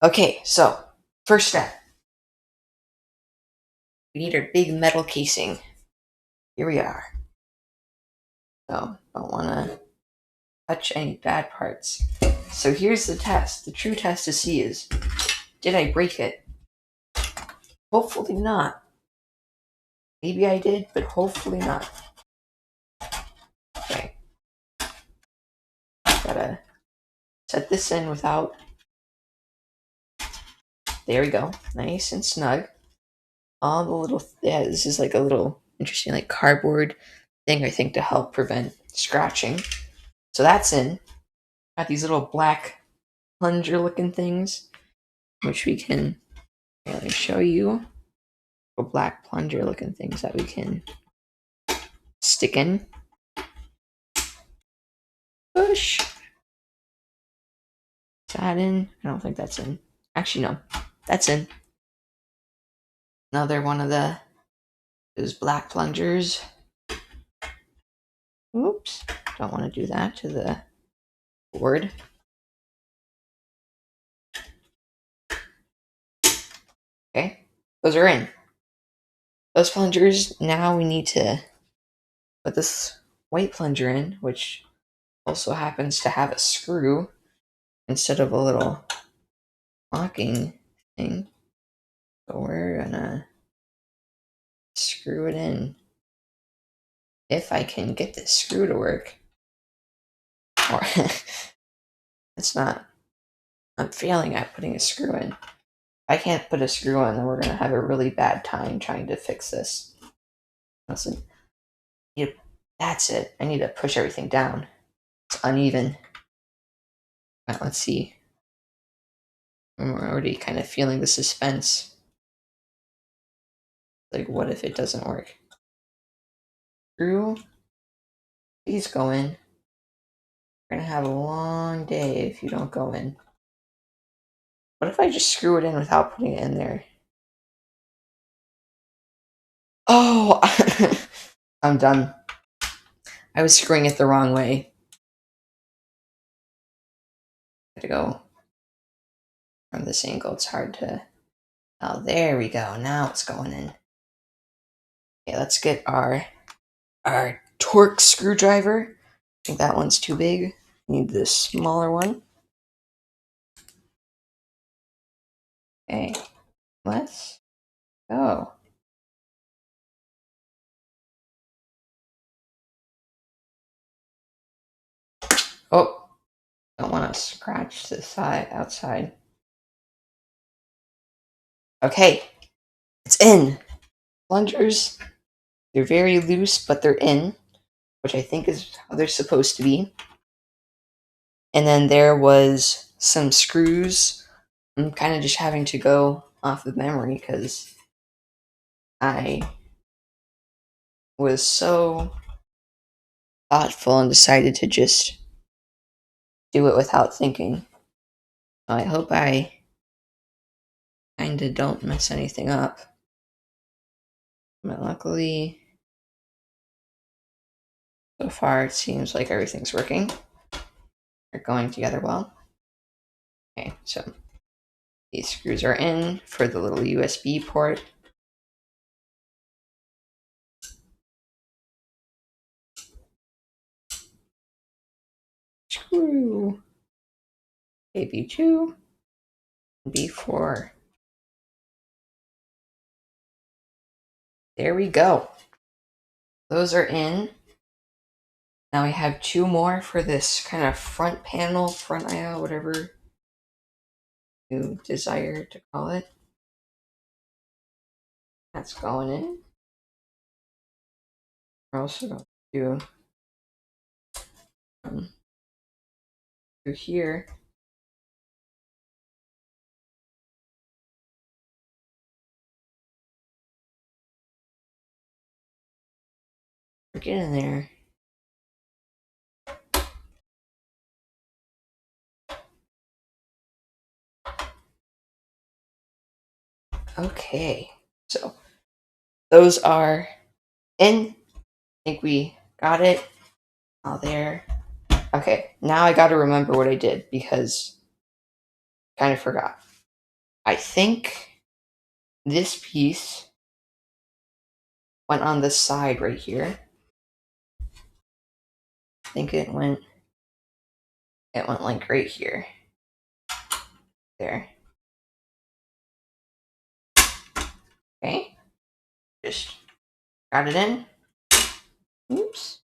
okay. So first step, we need our big metal casing. Here we are. So don't want to touch any bad parts. So here's the test. The true test to see is, did I break it? Hopefully not. Maybe I did, but hopefully not. Okay. Gotta set this in without. There we go. Nice and snug. All the little, yeah, this is like a little interesting like cardboard thing, I think, to help prevent scratching. So that's in. Got these little black plunger looking things, which we can, let me show you. Little black plunger looking things that we can stick in. Push. Is that in? I don't think that's in. Actually, no. That's in. Another one of those black plungers. Oops. Don't want to do that to the board. Okay. Those are in. Those plungers, now we need to put this white plunger in, which also happens to have a screw instead of a little locking thing. So we're gonna screw it in. If I can get this screw to work. Or it's not. I'm failing at putting a screw in. If I can't put a screw in, then we're gonna have a really bad time trying to fix this. Listen, that's it. I need to push everything down. It's uneven. Right, let's see. I'm already kind of feeling the suspense. Like, what if it doesn't work? Screw. Please go in. We're gonna have a long day if you don't go in. What if I just screw it in without putting it in there? Oh, I'm done. I was screwing it the wrong way. I had to go from this angle. It's hard to. Oh, there we go. Now it's going in. Okay, let's get our torque screwdriver. I think that one's too big. Need this smaller one. Okay, let's go. Oh, don't want to scratch the side outside. Okay, it's in. Plungers, they're very loose, but they're in, which I think is how they're supposed to be. And then there was some screws. I'm kind of just having to go off of memory because I was so thoughtful and decided to just do it without thinking. I hope I kind of don't mess anything up. But luckily, so far it seems like everything's working. They're going together well. Okay, so these screws are in for the little USB port. Screw AB2, B4. There we go. Those are in. Now we have two more for this kind of front panel, front aisle, whatever you desire to call it. That's going in. We're also going to do through here. Get in there. Okay, so those are in. I think we got it. Oh, there. Okay, now I got to remember what I did because I kind of forgot. I think this piece went on this side right here. I think it went like right here. There. Okay. Just got it in. Oops.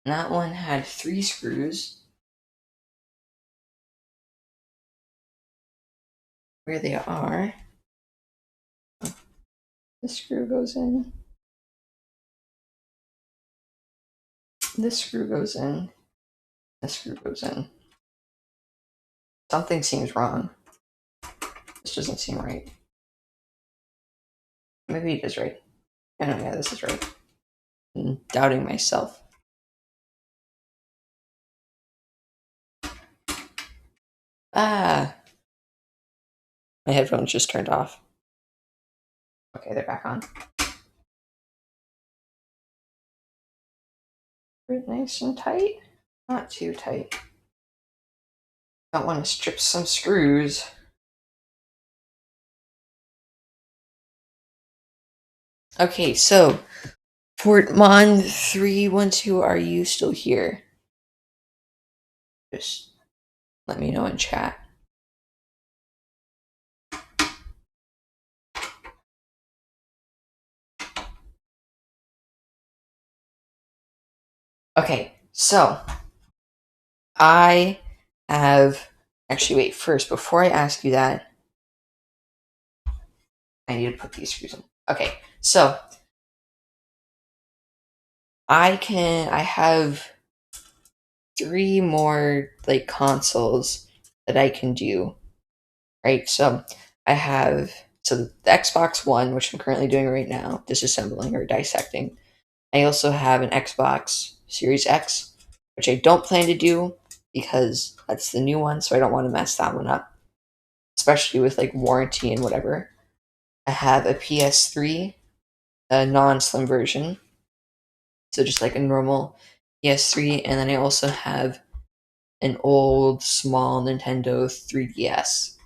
And that one had 3 screws. Where they are. This screw goes in. This screw goes in. This screw goes in. Something seems wrong. This doesn't seem right. Maybe it is right. Oh, no, yeah, this is right. I'm doubting myself. Ah! My headphones just turned off. Okay, they're back on. Nice and tight. Not too tight. Don't want to strip some screws. Okay, so Portmon 312, are you still here? Just let me know in chat. Okay, so I have actually wait first before I ask you that. I need to put these screws in. Okay, so I have 3 more like consoles that I can do right? So I have the Xbox One, which I'm currently doing right now, disassembling or dissecting. I also have an Xbox Series X, which I don't plan to do because that's the new one, so I don't want to mess that one up, especially with like warranty and whatever. I have a PS3, a non-slim version, so just like a normal PS3, and then I also have an old small Nintendo 3DS.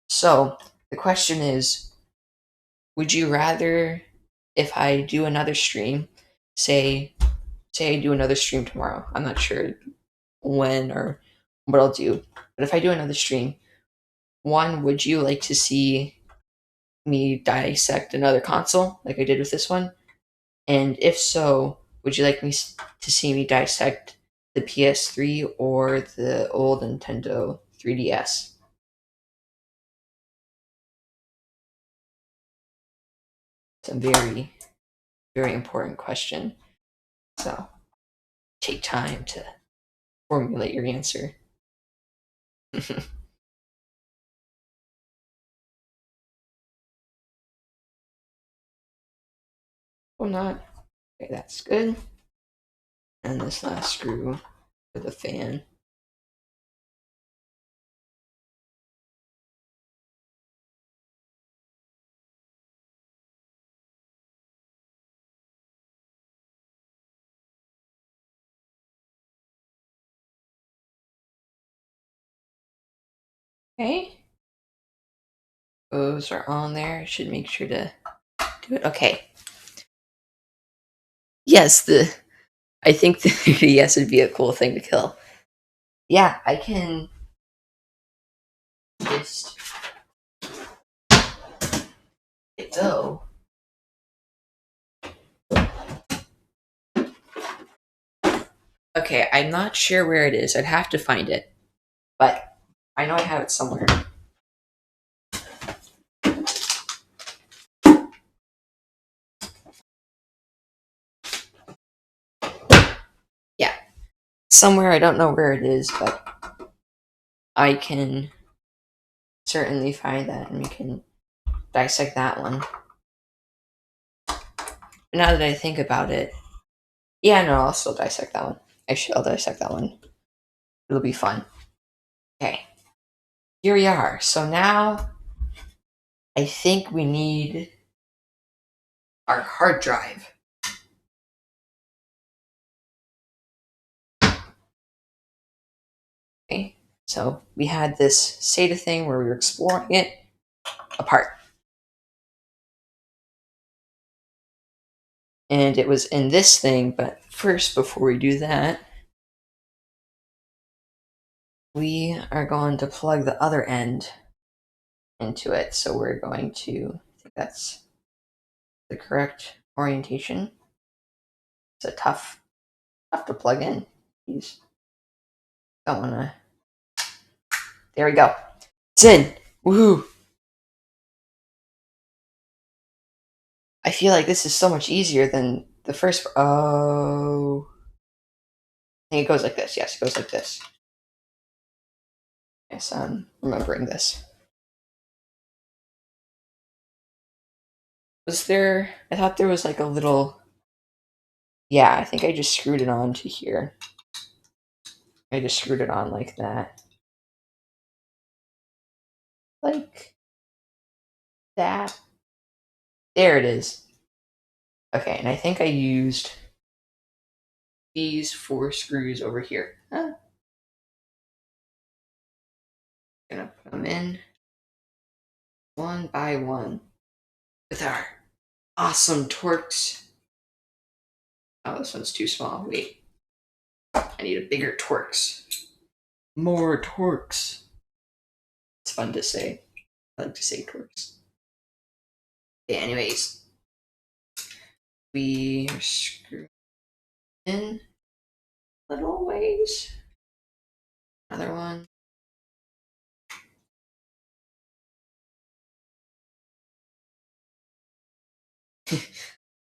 So the question is, would you rather, if I do another stream, say say I do another stream tomorrow, I'm not sure when or what I'll do, but if I do another stream, one, would you like to see me dissect another console like I did with this one? And if so, would you like to see me dissect the PS3 or the old Nintendo 3DS? It's a very, very important question. So take time to formulate your answer. Or not. Okay, that's good. And this last screw for the fan. Okay. Those are on there. Should make sure to do it. Okay. Yes, the I think the yes would be a cool thing to kill. Yeah, I can just go. Okay, I'm not sure where it is. I'd have to find it, but I know I have it somewhere. Yeah, somewhere. I don't know where it is, but I can certainly find that, and we can dissect that one. But now that I think about it, yeah, no, I'll still dissect that one. I'll dissect that one. It'll be fun. Okay, here we are. So now I think we need our hard drive. Okay, so we had this SATA thing where we were exploring it apart. And it was in this thing, but first, before we do that, we are going to plug the other end into it. So we're going to, I think that's the correct orientation. It's a tough to plug in. Please don't want to. There we go. It's in. Woohoo! I feel like this is so much easier than the first. Oh, I think it goes like this. Yes, it goes like this. Yes, I'm remembering this. Was there? I thought there was like a little. Yeah, I think I just screwed it on to here. I just screwed it on like that. Like that. There it is. Okay, and I think I used these 4 screws over here. Gonna put them in one by one with our awesome Torx. Oh, this one's too small. Wait, I need a bigger Torx. More Torx. It's fun to say. I like to say Torx. Okay, anyways, we screw in little ways. Another one. I'm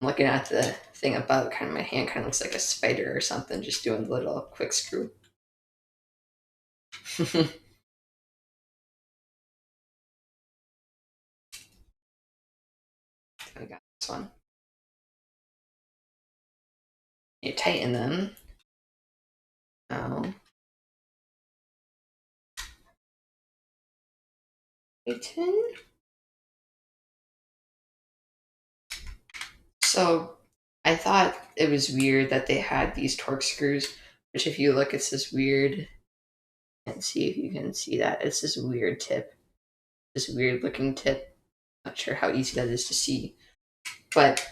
looking at the thing above, kind of my hand kind of looks like a spider or something, just doing the little quick screw. I got this one. You tighten them. Now, tighten. So I thought it was weird that they had these torque screws, which if you look, it's this weird, and see if you can see that. It's this weird tip, this weird looking tip. Not sure how easy that is to see. But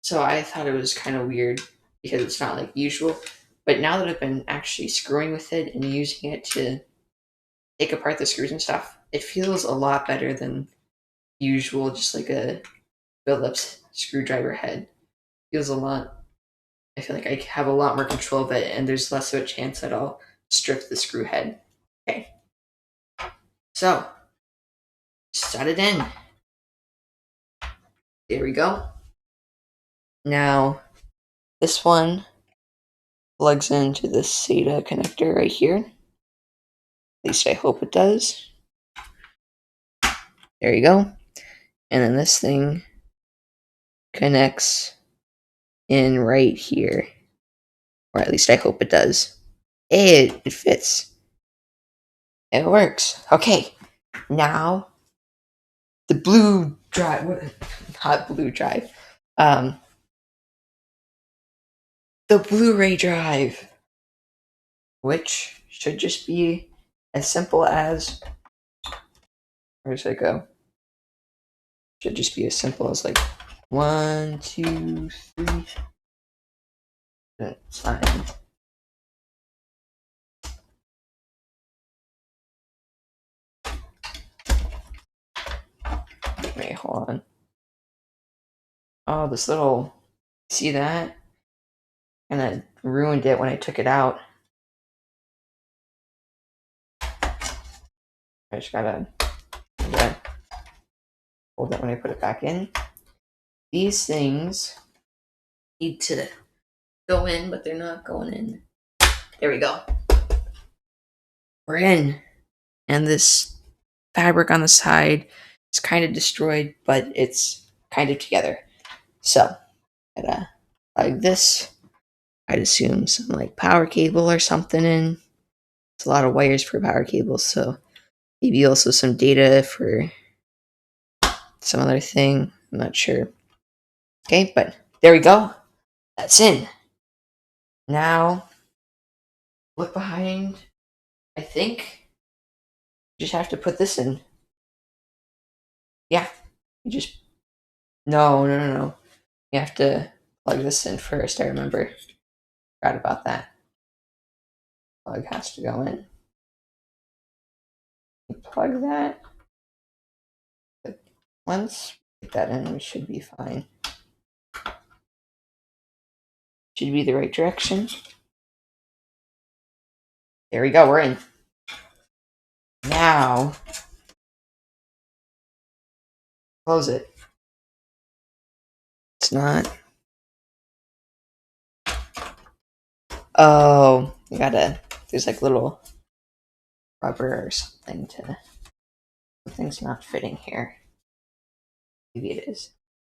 so I thought it was kind of weird because it's not like usual. But now that I've been actually screwing with it and using it to take apart the screws and stuff, it feels a lot better than usual, just like a Phillips screwdriver head. Feels a lot. I feel like I have a lot more control of it, and there's less of a chance that I'll strip the screw head. Okay, so set it in. There we go. Now, this one plugs into this SATA connector right here. At least I hope it does. There you go. And then this thing connects in right here. Or at least I hope it does. Hey, it fits. It works. Okay, now the blue drive. What? Not blue drive. The Blu-ray drive, which should just be as simple as. Where does it go? Should just be as simple as like 1, 2, 3. It's fine. Wait, hold on. Oh, this little. See that? And I ruined it when I took it out. I just gotta hold that when I put it back in. These things need to go in, but they're not going in. There we go. We're in. And this fabric on the side is kind of destroyed, but it's kind of together. So, gotta plug this. I'd assume some like power cable or something in. It's a lot of wires for power cables, so maybe also some data for some other thing. I'm not sure. Okay, but there we go. That's in. Now, look behind. I think you just have to put this in. Yeah, you just. No. You have to plug this in first, I remember. Forgot about that. Plug has to go in. You plug that. Once we get that in, we should be fine. Should be the right direction. There we go, we're in. Now, close it. It's not. Oh, you gotta. There's like little rubber or something to. Something's not fitting here. Maybe it is.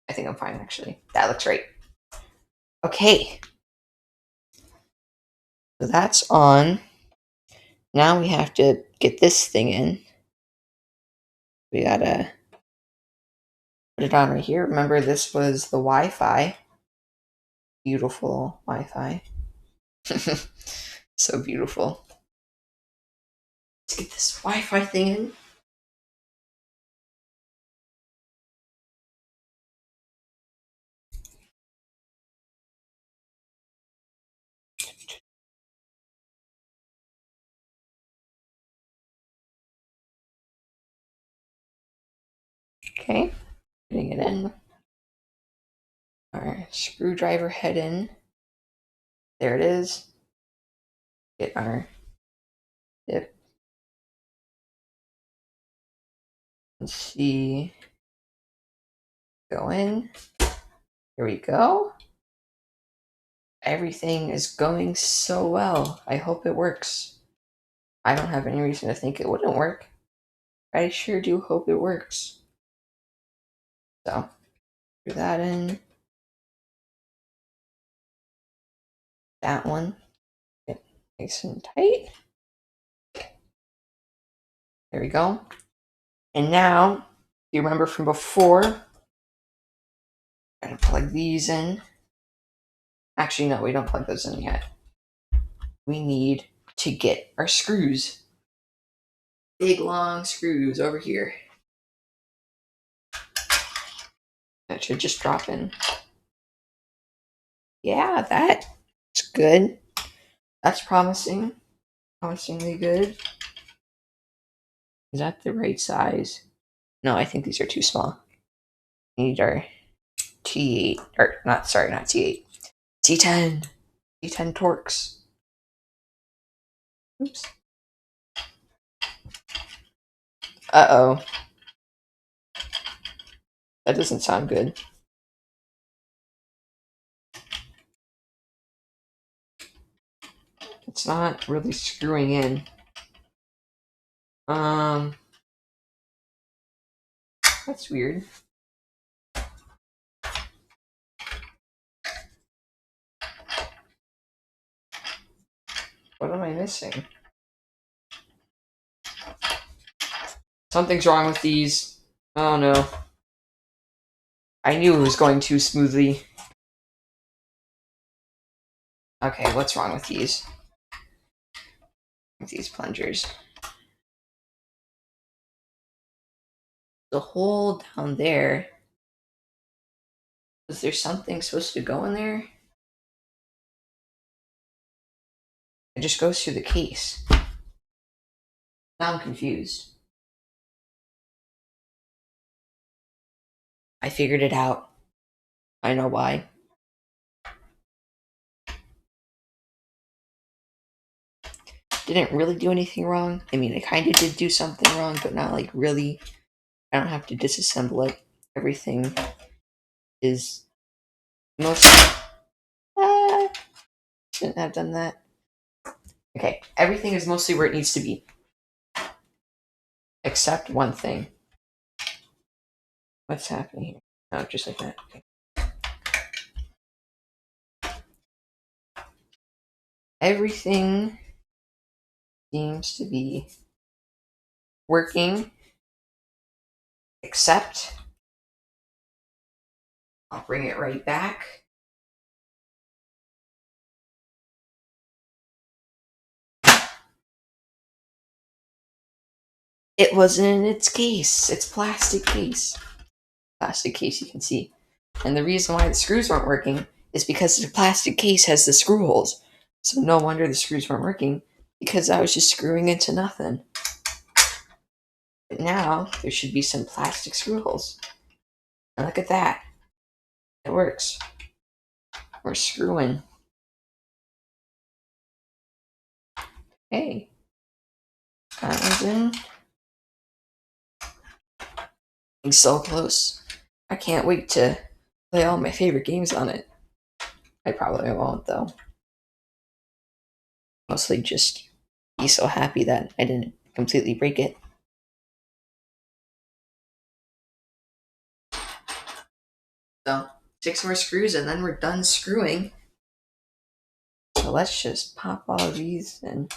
I think I'm fine actually. That looks right. Okay. So that's on. Now we have to get this thing in. We gotta put it on right here. Remember, this was the Wi-Fi. Beautiful Wi-Fi. So beautiful. Let's get this Wi-Fi thing in. Okay, putting it in. Our screwdriver head in. There it is. Get our dip. Let's see. Go in. Here we go. Everything is going so well. I hope it works. I don't have any reason to think it wouldn't work. I sure do hope it works. So, Screw that in. That one. Get nice and tight. There we go. And now, you remember from before, I'm gonna plug these in. Actually, no, we don't plug those in yet. We need to get our screws. Big long screws over here. That should just drop in. Yeah, that's good. That's promising. Promisingly good. Is that the right size? No, I think these are too small. We need our T8, or not T8. T10. T10 Torx. Oops. Uh-oh. That doesn't sound good. It's not really screwing in. That's weird. What am I missing? Something's wrong with these. Oh no. I knew it was going too smoothly. Okay, what's wrong with these? With these plungers. The hole down there. Was there something supposed to go in there? It just goes through the case. Now I'm confused. I figured it out. I know why. Didn't really do anything wrong. I mean, I kind of did do something wrong, but not like really. I don't have to disassemble it. Everything is most. Shouldn't have done that. Okay, everything is mostly where it needs to be. Except one thing. What's happening here? Oh, just like that. Okay. Everything seems to be working, except I'll bring it right back. It wasn't in its case. It's plastic case. Plastic case, you can see. And the reason why the screws weren't working is because the plastic case has the screw holes. So no wonder the screws weren't working, because I was just screwing into nothing. But now there should be some plastic screw holes. And look at that. It works. We're screwing. Hey. That one's in. It's so close. I can't wait to play all my favorite games on it. I probably won't, though. Mostly just be so happy that I didn't completely break it. So, 6 more screws and then we're done screwing. So let's just pop all of these and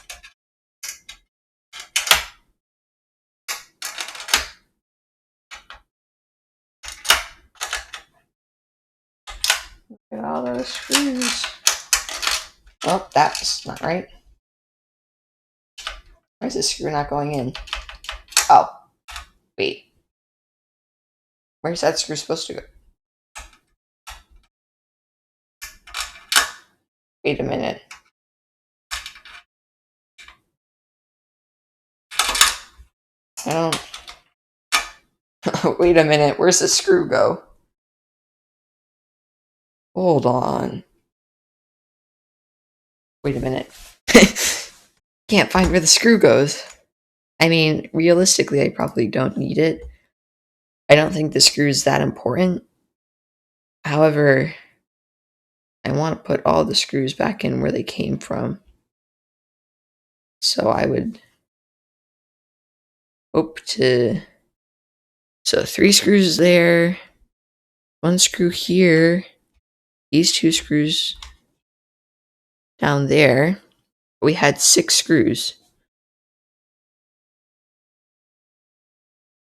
get all those screws. Oh, that's not right. Why is this screw not going in? Oh, wait. Where's that screw supposed to go? Wait a minute. I don't... Wait a minute. Where's the screw go? Hold on. Wait a minute. Can't find where the screw goes. I mean, realistically, I probably don't need it. I don't think the screw is that important. However, I want to put all the screws back in where they came from. So I would hope to... So 3 screws there. one screw here, these 2 screws down there. We had 6 screws.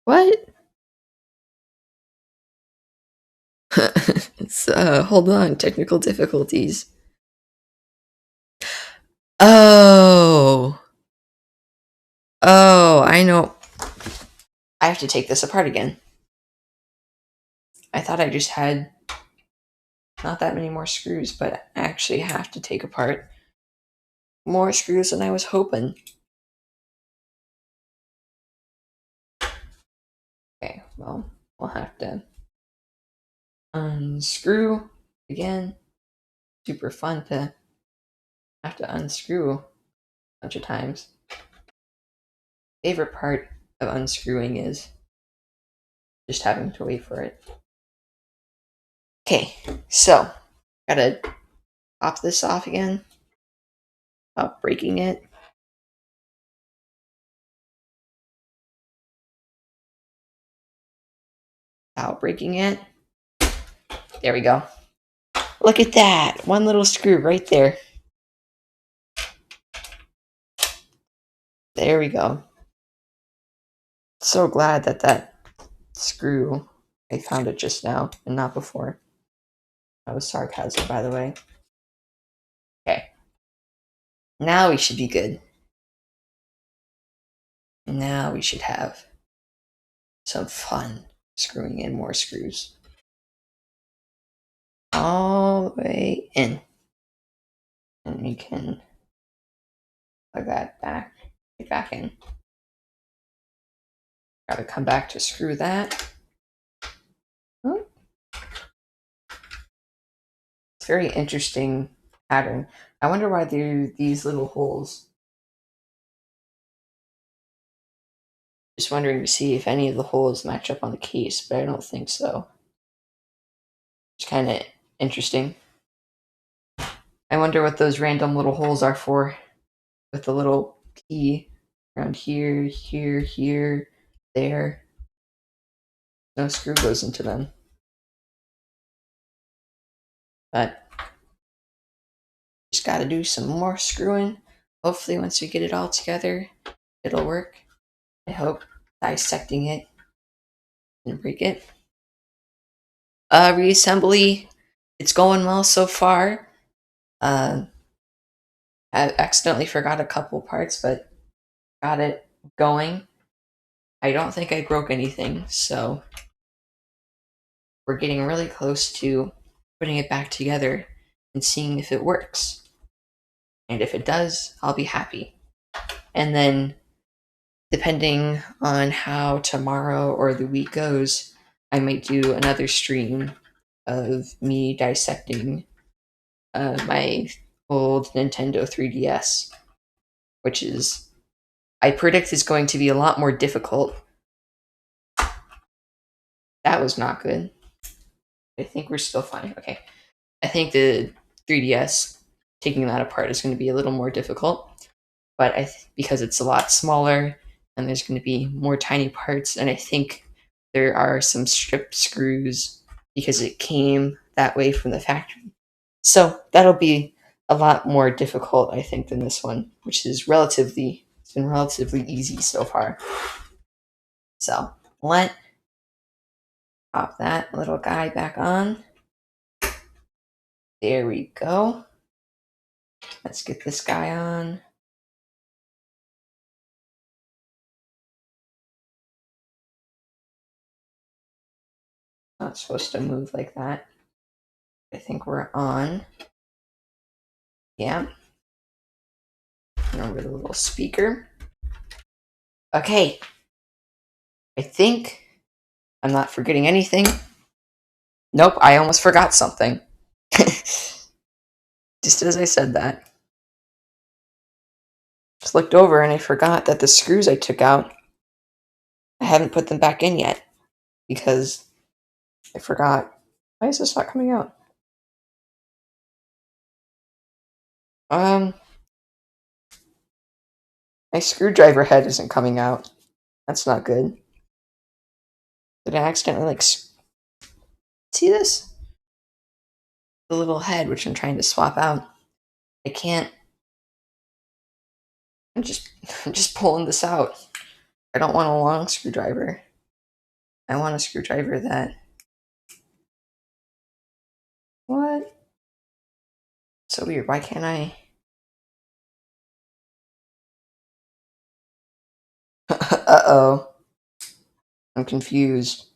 What? Hold on, technical difficulties. Oh, I know. I have to take this apart again. I thought I just had not that many more screws, but I actually have to take apart more screws than I was hoping. Okay, well, we'll have to unscrew again. Super fun to have to unscrew a bunch of times. Favorite part of unscrewing is just having to wait for it. Okay, so gotta pop this off again without breaking it. Without breaking it. There we go. Look at that. One little screw right there. There we go. So glad that that screw, I found it just now and not before. That was sarcasm, by the way. Okay. Now we should be good. Now we should have some fun screwing in more screws. All the way in. And we can plug that back in. Gotta come back to screw that. Oh. It's a very interesting pattern. I wonder why there are these little holes. Just wondering to see if any of the holes match up on the case, but I don't think so. It's kind of interesting. I wonder what those random little holes are for, with the little key around here, here, here, there. No screw goes into them. But just gotta do some more screwing. Hopefully once we get it all together, it'll work. I hope. Dissecting it and break it. Reassembly, it's going well so far. I accidentally forgot a couple parts, but got it going. I don't think I broke anything, so we're getting really close to putting it back together and seeing if it works. And if it does, I'll be happy. And then, depending on how tomorrow or the week goes, I might do another stream of me dissecting my old Nintendo 3DS, which is, I predict, is going to be a lot more difficult. That was not good. I think we're still fine. Okay. I think the 3DS, taking that apart, is going to be a little more difficult, but because it's a lot smaller and there's going to be more tiny parts, and I think there are some strip screws because it came that way from the factory. So that'll be a lot more difficult, I think, than this one, which is it's been relatively easy so far. So let's pop that little guy back on. There we go. Let's get this guy on. Not supposed to move like that. I think we're on. Yeah. Remember the little speaker. Okay. I think I'm not forgetting anything. Nope, I almost forgot something. Just as I said that. Just looked over and I forgot that the screws I took out, I haven't put them back in yet because I forgot. Why is this not coming out? My screwdriver head isn't coming out. That's not good. Did I accidentally See this? The little head, which I'm trying to swap out. I can't. I'm just pulling this out. I don't want a long screwdriver. I want a screwdriver that. What? So weird. Why can't I? Uh-oh. I'm confused.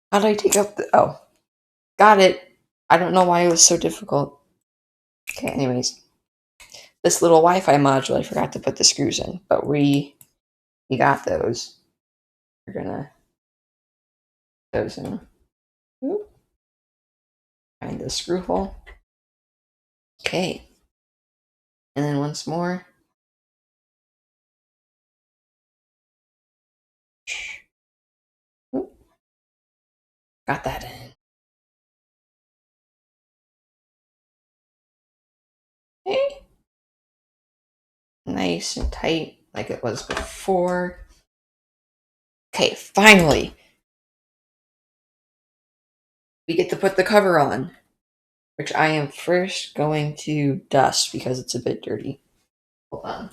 How did I take up the... Oh. Got it. I don't know why it was so difficult. Okay, anyways. This little Wi-Fi module, I forgot to put the screws in. But we got those. We're gonna... Those in. Oop. Find the screw hole. Okay. And then once more. Oop. Got that in. Okay. Nice and tight like it was before. Okay, finally. We get to put the cover on, which I am first going to dust because it's a bit dirty. Hold on.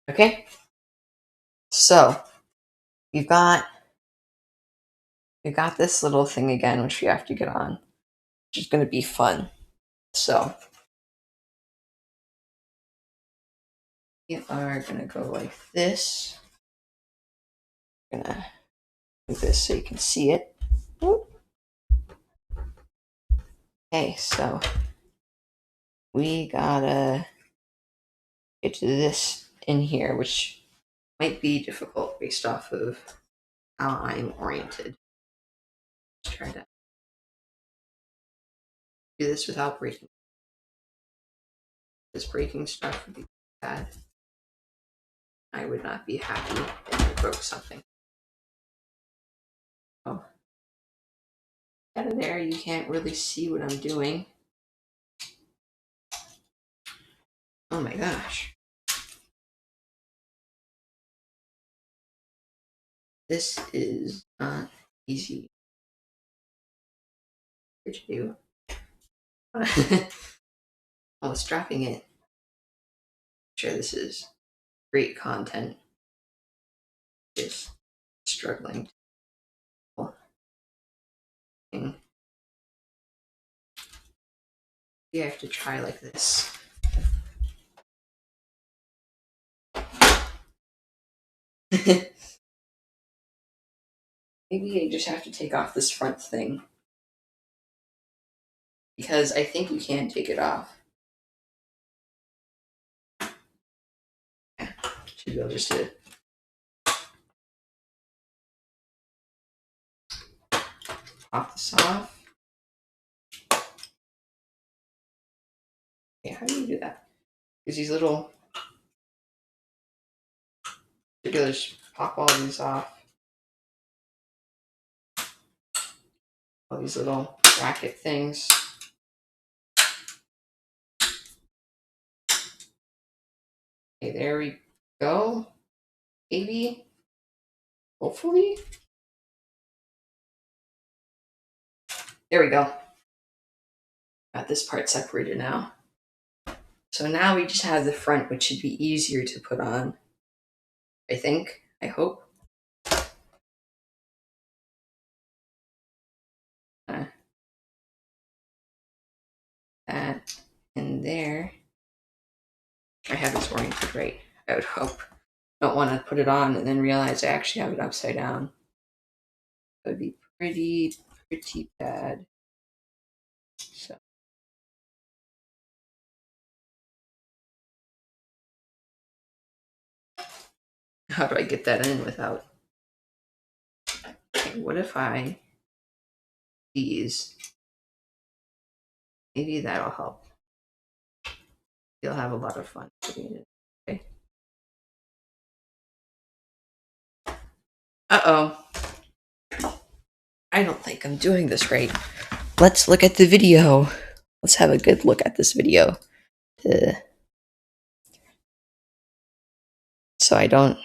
Okay. So, we've got this little thing again, which we have to get on, which is going to be fun. So, we are going to go like this. I'm going to do this so you can see it. Whoop. Okay, so we gotta get to this in here, which might be difficult based off of how I'm oriented. Let's try to do this without breaking. This breaking stuff would be bad. I would not be happy if I broke something. Oh. Out of there, you can't really see what I'm doing. Oh my gosh. This is not easy to do. Oh, it's dropping it. I'm sure this is great content. Just struggling. You have to try like this. Maybe I just have to take off this front thing. Because I think you can take it off. Should be able just to pop this off. Okay, how do you do that? Because these little... You can just pop all these off. All these little bracket things. Okay, there we go. Maybe. Hopefully. There we go. Got this part separated now. So now we just have the front, which should be easier to put on. I think. I hope. That in there. I have this oriented right, I would hope. Don't want to put it on and then realize I actually have it upside down. That would be pretty bad. So. How do I get that in without... Okay, what if I... These... Maybe that'll help. You'll have a lot of fun putting it in. Okay. Uh-oh. I don't think I'm doing this right. Let's look at the video. Let's have a good look at this video to So I don't,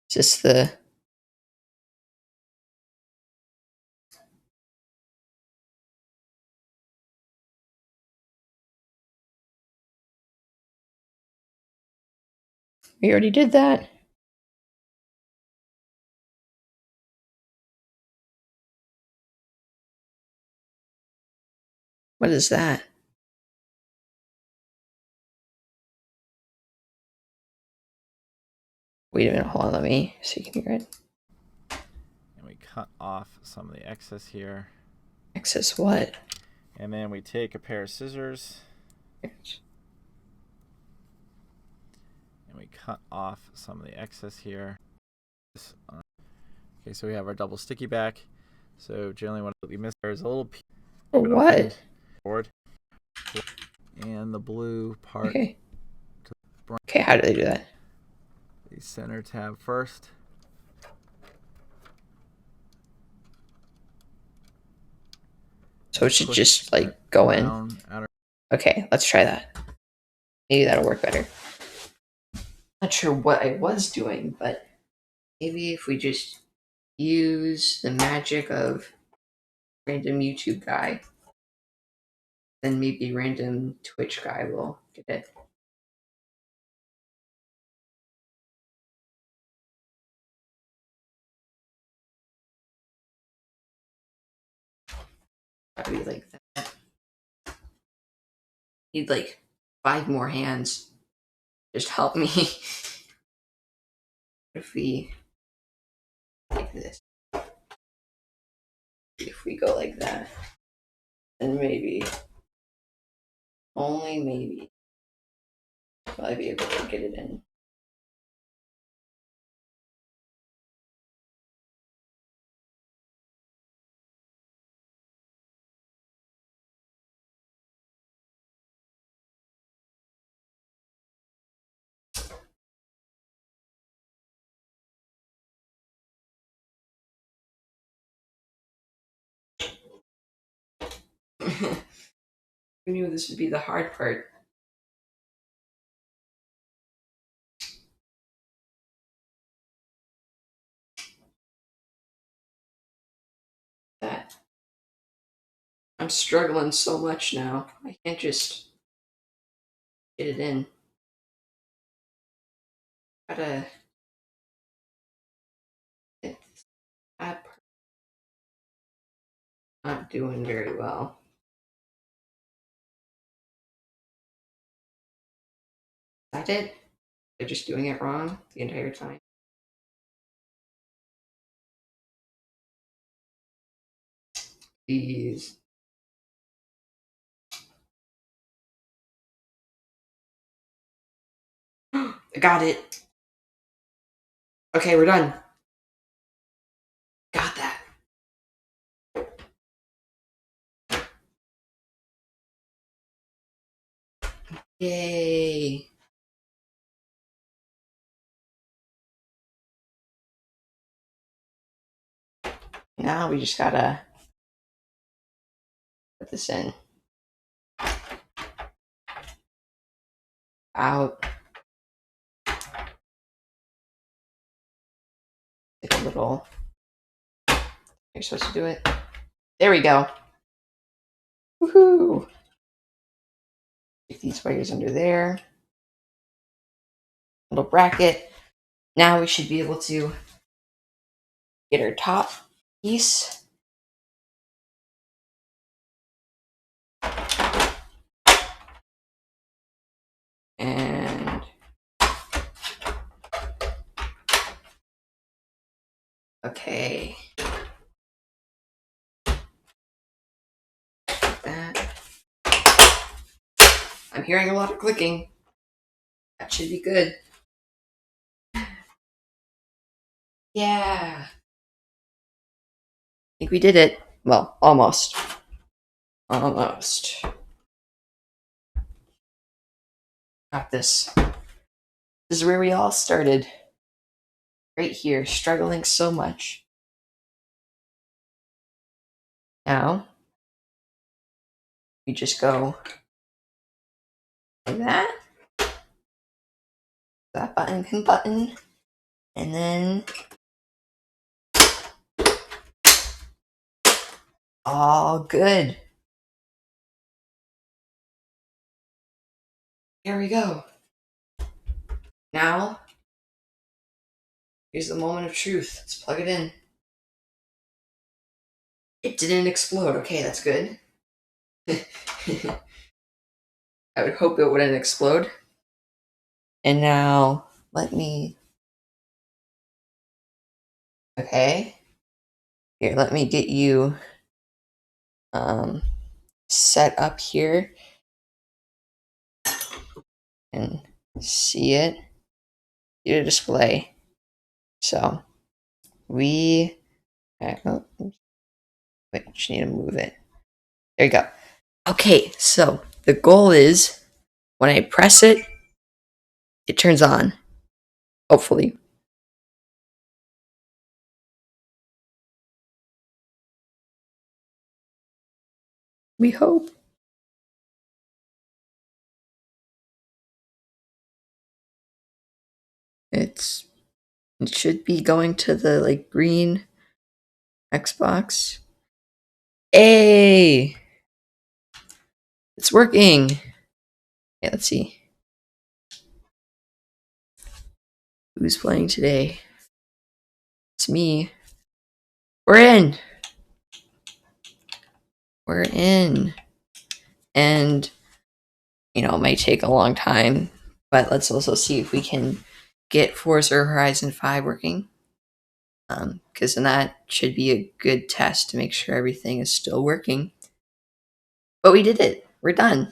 is this the, we already did that. What is that? Wait a minute, hold on, let me so you can hear it. And we cut off some of the excess here. Excess what? And then we take a pair of scissors and we cut off some of the excess here. Okay, so we have our double sticky back. So generally what we miss there is a little piece. What? Board. And the blue part. Okay. Okay, how do they do that? The center tab first. So it should just like go in. Okay, let's try that. Maybe that'll work better. Not sure what I was doing, but maybe if we just use the magic of random YouTube guy, then maybe random Twitch guy will get it. Probably like that. Need like 5 more hands. Just help me. If we like this, if we go like that, then maybe, only maybe, will I be able to get it in. Who knew this would be the hard part? That I'm struggling so much now. I can't just get it in. Gotta get that part. Not doing very well. Is that it? They're just doing it wrong the entire time. Please. I got it. Okay, we're done. Got that. Yay. Now we just gotta put this in. Out. Like a little. You're supposed to do it. There we go. Woohoo. Stick these wires under there. Little bracket. Now we should be able to get our top piece. And okay. That. I'm hearing a lot of clicking. That should be good. Yeah. I think we did it. Well, almost. Almost. Got this. This is where we all started. Right here, struggling so much. Now, we just go like that. that button, and then all good. Here we go. Now, here's the moment of truth. Let's plug it in. It didn't explode. Okay, that's good. I would hope it wouldn't explode. And now, let me... Okay. Here, let me get you set up here and see it. See the display. So, we... Oh, wait, just need to move it. There you go. Okay, so the goal is when I press it, it turns on. Hopefully. We hope. It should be going to the like green Xbox. Hey! It's working. Okay, let's see. Who's playing today? It's me. We're in. We're in. And, you know, it might take a long time, but let's also see if we can get Forza Horizon 5 working. Because then that should be a good test to make sure everything is still working. But we did it. We're done.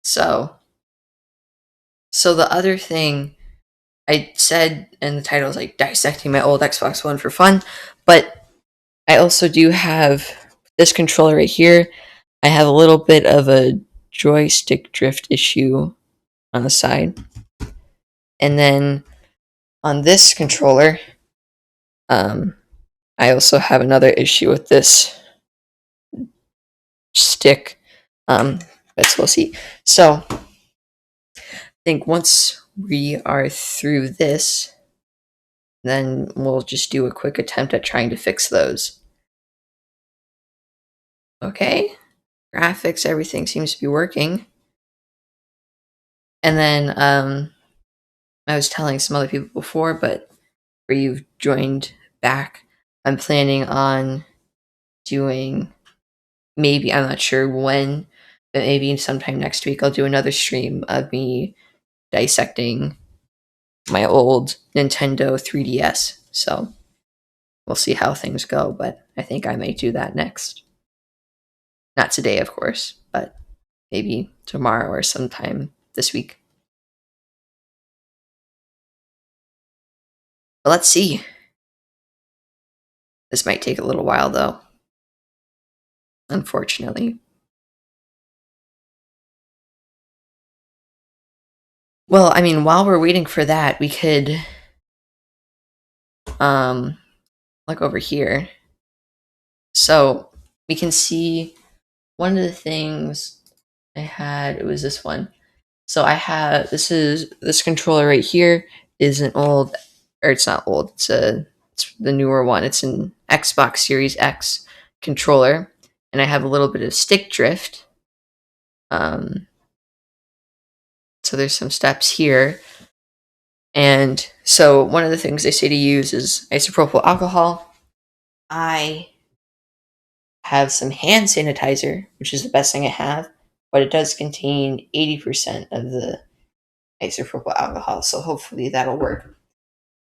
So the other thing I said in the title is like dissecting my old Xbox One for fun, but I also do have this controller right here. I have a little bit of a joystick drift issue on the side. And then on this controller, I also have another issue with this stick. But we'll see. So I think once we are through this, then we'll just do a quick attempt at trying to fix those. Okay, graphics, everything seems to be working. And then I was telling some other people before, but where you've joined back, I'm planning on doing, maybe, I'm not sure when, but maybe sometime next week I'll do another stream of me dissecting my old Nintendo 3DS. So we'll see how things go, but I think I might do that next. Not today, of course, but maybe tomorrow or sometime this week. But let's see. This might take a little while, though. Unfortunately. Well, I mean, while we're waiting for that, we could look over here. So we can see one of the things I had, it was this one. So I have, this controller right here is an old, or it's not old, it's the newer one. It's an Xbox Series X controller, and I have a little bit of stick drift. So there's some steps here. And so one of the things they say to use is isopropyl alcohol. I have some hand sanitizer, which is the best thing I have, but it does contain 80% of the isopropyl alcohol, so hopefully that'll work.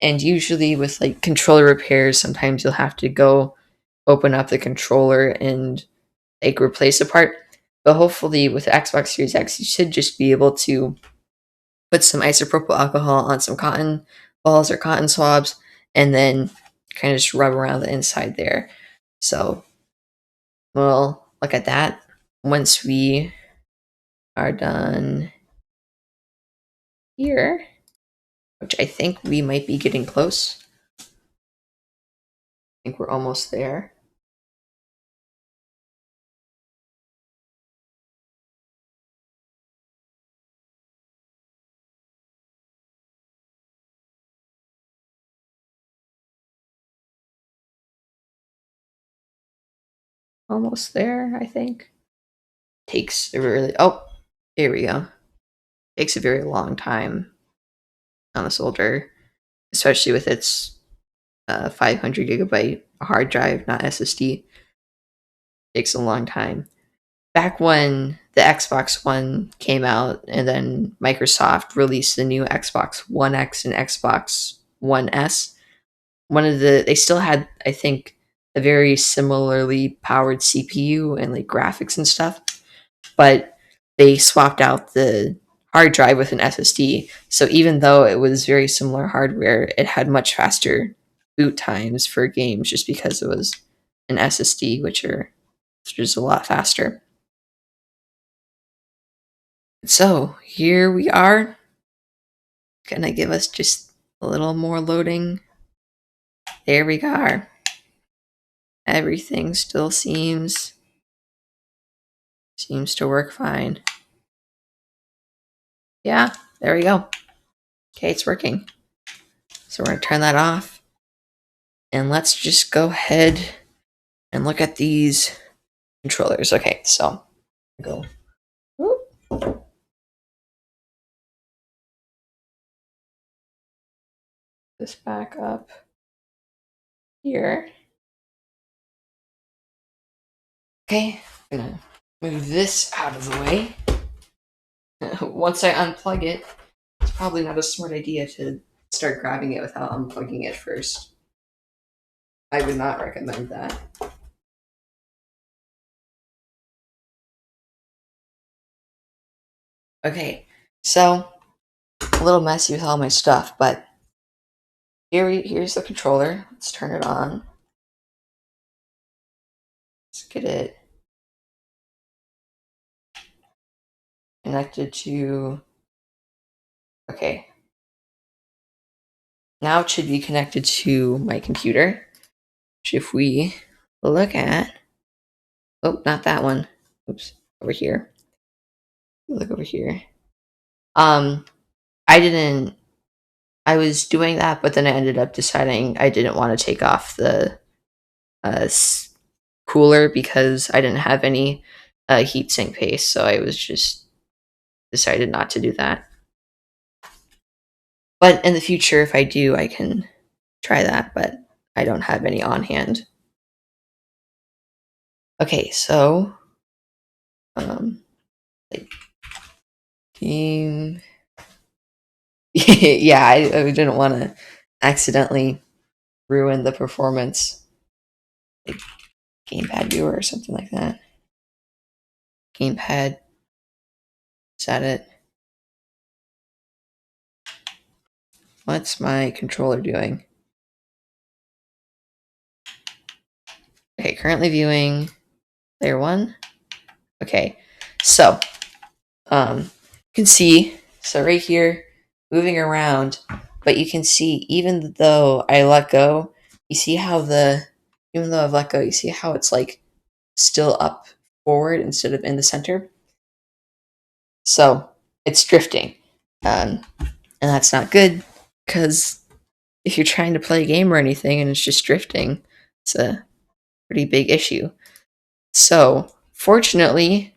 And usually with like controller repairs, sometimes you'll have to go open up the controller and like replace a part. But hopefully with the Xbox Series X, you should just be able to put some isopropyl alcohol on some cotton balls or cotton swabs, and then kind of just rub around the inside there. So we'll look at that once we are done here, which I think we might be getting close. I think we're almost there. almost there, I think. Takes a really, oh, here we go. Takes a very long time on the solder, especially with its 500 gigabyte hard drive, not SSD. Takes a long time. Back when the Xbox One came out and then Microsoft released the new Xbox One X and Xbox One S, they still had, I think, a very similarly powered CPU and like graphics and stuff, but they swapped out the hard drive with an SSD. So even though it was very similar hardware, it had much faster boot times for games just because it was an SSD, which is a lot faster. So here we are. Gonna give us just a little more loading. There we are. Everything still seems to work fine. Yeah, there we go. Okay, it's working. So we're gonna turn that off. And let's just go ahead and look at these controllers. Okay, so go. Whoop. This back up here. Okay, I'm gonna move this out of the way. Once I unplug it, it's probably not a smart idea to start grabbing it without unplugging it first. I would not recommend that. Okay, so a little messy with all my stuff, but here's the controller. Let's turn it on. Let's get it connected to, okay. Now it should be connected to my computer, which if we look at, oh, not that one. Oops, over here. Look over here. I was doing that, but then I ended up deciding I didn't want to take off the cooler because I didn't have any heatsink paste, so I was just decided not to do that. But in the future, if I do, I can try that, but I don't have any on hand. Okay, so game. Yeah, I didn't want to accidentally ruin the performance. Like gamepad viewer or something like that. Gamepad. Is that it? What's my controller doing? Okay, currently viewing layer 1. Okay, so you can see, so right here, moving around, but you can see even though I let go, you see how even though I've let go, you see how it's like still up forward instead of in the center? So it's drifting. And that's not good because if you're trying to play a game or anything and it's just drifting, it's a pretty big issue. So fortunately,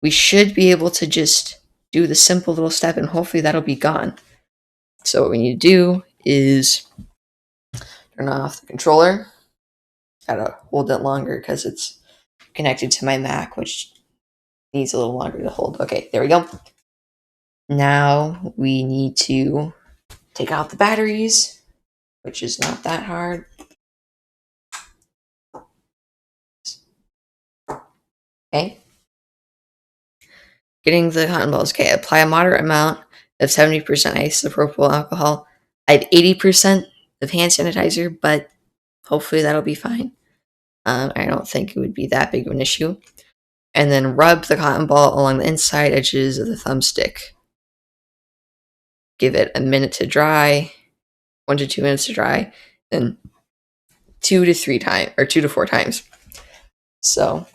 we should be able to just do the simple little step and hopefully that'll be gone. So what we need to do is turn off the controller. Gotta hold it longer because it's connected to my Mac, which needs a little longer to hold. Okay, there we go. Now we need to take out the batteries, which is not that hard. Okay. Getting the cotton balls. Okay, apply a moderate amount of 70% isopropyl alcohol. I have 80% of hand sanitizer, but hopefully that'll be fine. I don't think it would be that big of an issue. And then rub the cotton ball along the inside edges of the thumbstick. Give it a minute to dry, 1 to 2 minutes to dry, then 2 to 4 times. So,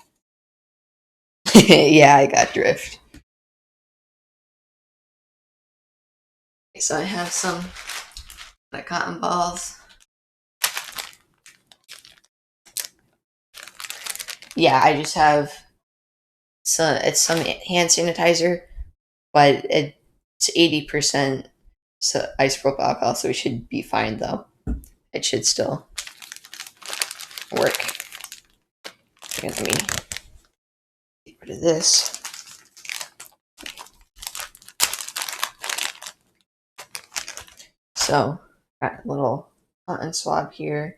yeah, I got drift. Okay, so I have some cotton balls. Yeah, I just have it's some hand sanitizer, but it's 80% isopropyl alcohol, so it should be fine though. It should still work. Okay, let me get rid of this. So, got a little cotton swab here.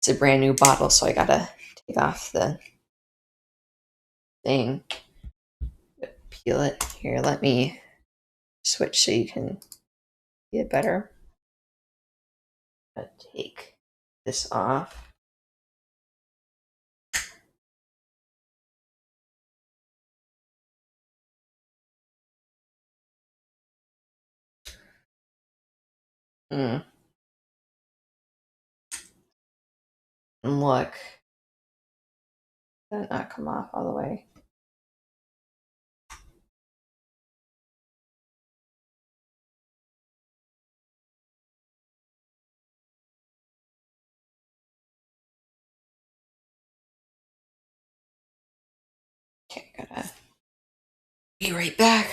It's a brand new bottle, so I gotta take off the thing. Peel it. Here, let me switch so you can see it better. Take this off. And look, that not come off all the way. Okay, gotta be right back.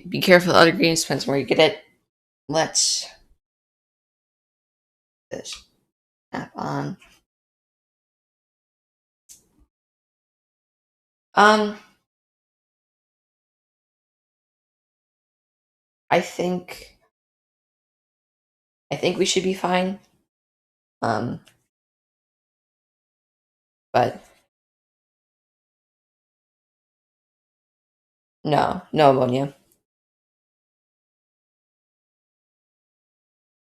Be careful, other greens depends on where you get it. Let's this snap on. Um, I think we should be fine. Um, but no ammonia.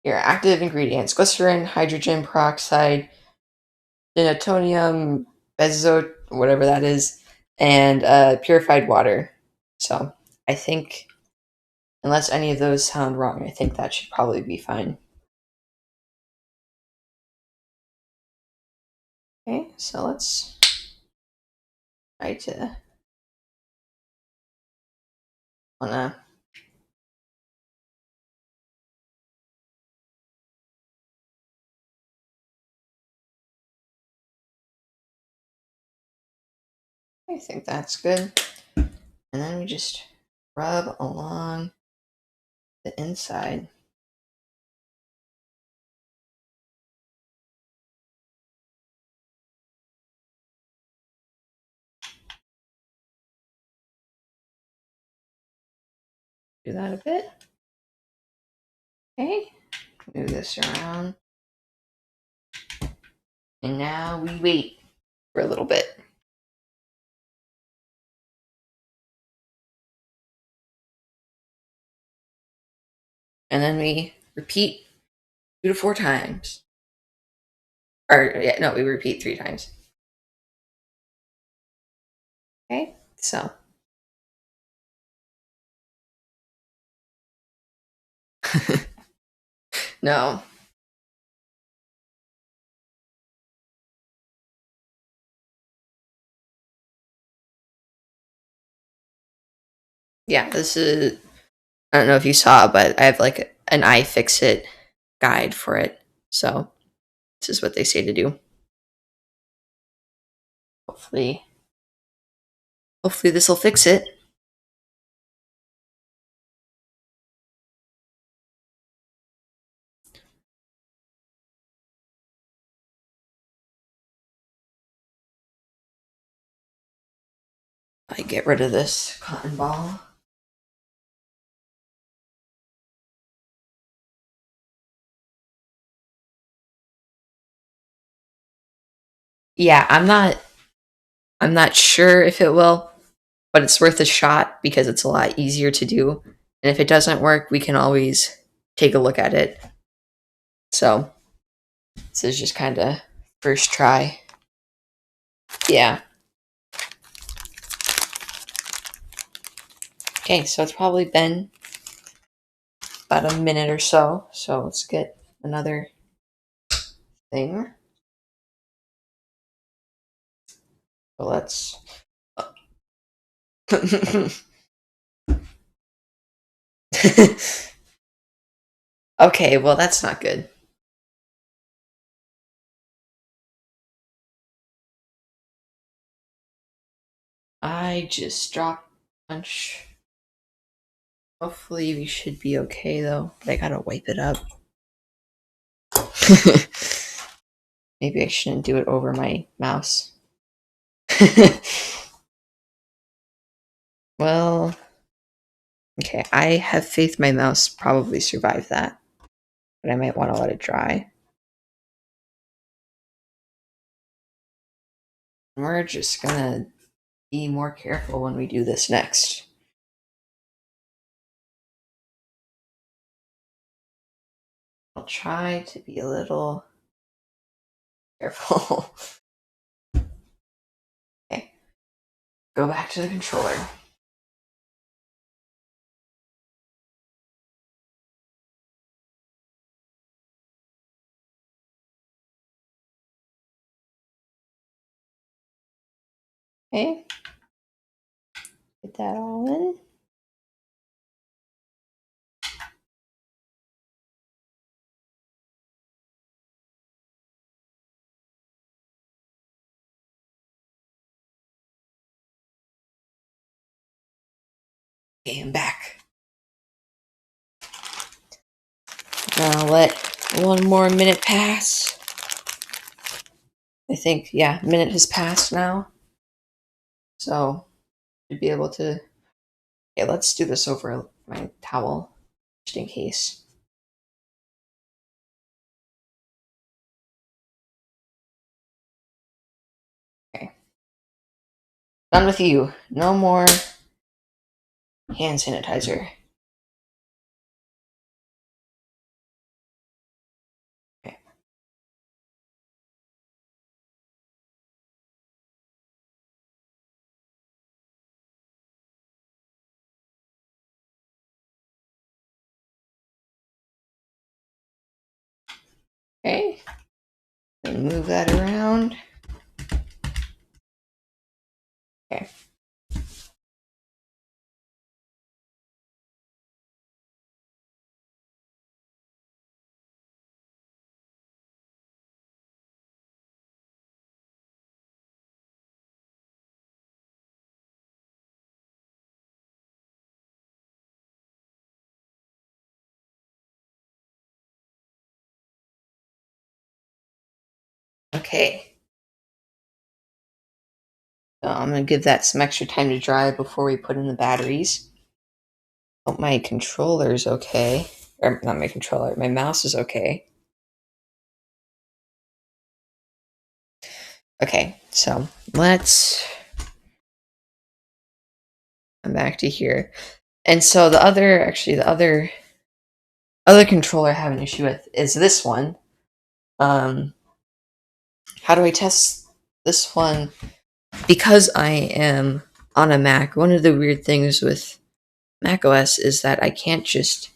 Your active ingredients: glycerin, hydrogen peroxide, denatonium, benzoate, whatever that is, and purified water. So I think, unless any of those sound wrong, I think that should probably be fine. Okay, so let's try to wanna. I think that's good. And then we just rub along the inside. Do that a bit. Okay, move this around. And now we wait for a little bit. And then we repeat 2 to 4 times. Or, yeah, no, we repeat 3 times. Okay, so. No. Yeah, this is, I don't know if you saw, but I have like an iFixit guide for it. So this is what they say to do. Hopefully this will fix it. I get rid of this cotton ball. Yeah, I'm not sure if it will, but it's worth a shot because it's a lot easier to do. And if it doesn't work, we can always take a look at it. So this is just kind of first try. Yeah. Okay, so it's probably been about a minute or so. So let's get another thing. So let's. Okay, well, that's not good. I just dropped a bunch. Hopefully, we should be okay though. But I gotta wipe it up. Maybe I shouldn't do it over my mouse. Well, okay, I have faith my mouse probably survived that, but I might want to let it dry. We're just gonna be more careful when we do this next. I'll try to be a little careful. Okay, go back to the controller. Okay, get that all in. Okay, I'm back. Now let one more minute pass. I think, yeah, minute has passed now. So, should be able to. Okay, let's do this over my towel, just in case. Okay. Done with you. No more hand sanitizer. Okay. Okay. And move that around. Okay. Okay. So I'm going to give that some extra time to dry before we put in the batteries. Hope my controller's okay. Or not my controller, my mouse is okay. Okay, so let's come back to here. And so the other controller I have an issue with is this one. How do I test this one? Because I am on a Mac, one of the weird things with Mac OS is that I can't just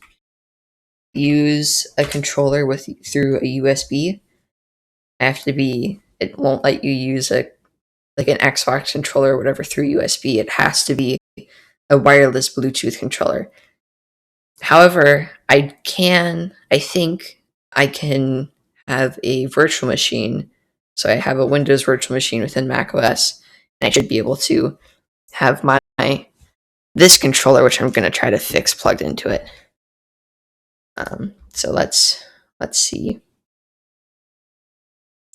use a controller through a USB. I have to be. It won't let you use an Xbox controller or whatever through USB. It has to be a wireless Bluetooth controller. However, I think I can have a virtual machine. So I have a Windows virtual machine within macOS, and I should be able to have this controller, which I'm going to try to fix, plugged into it. So let's see.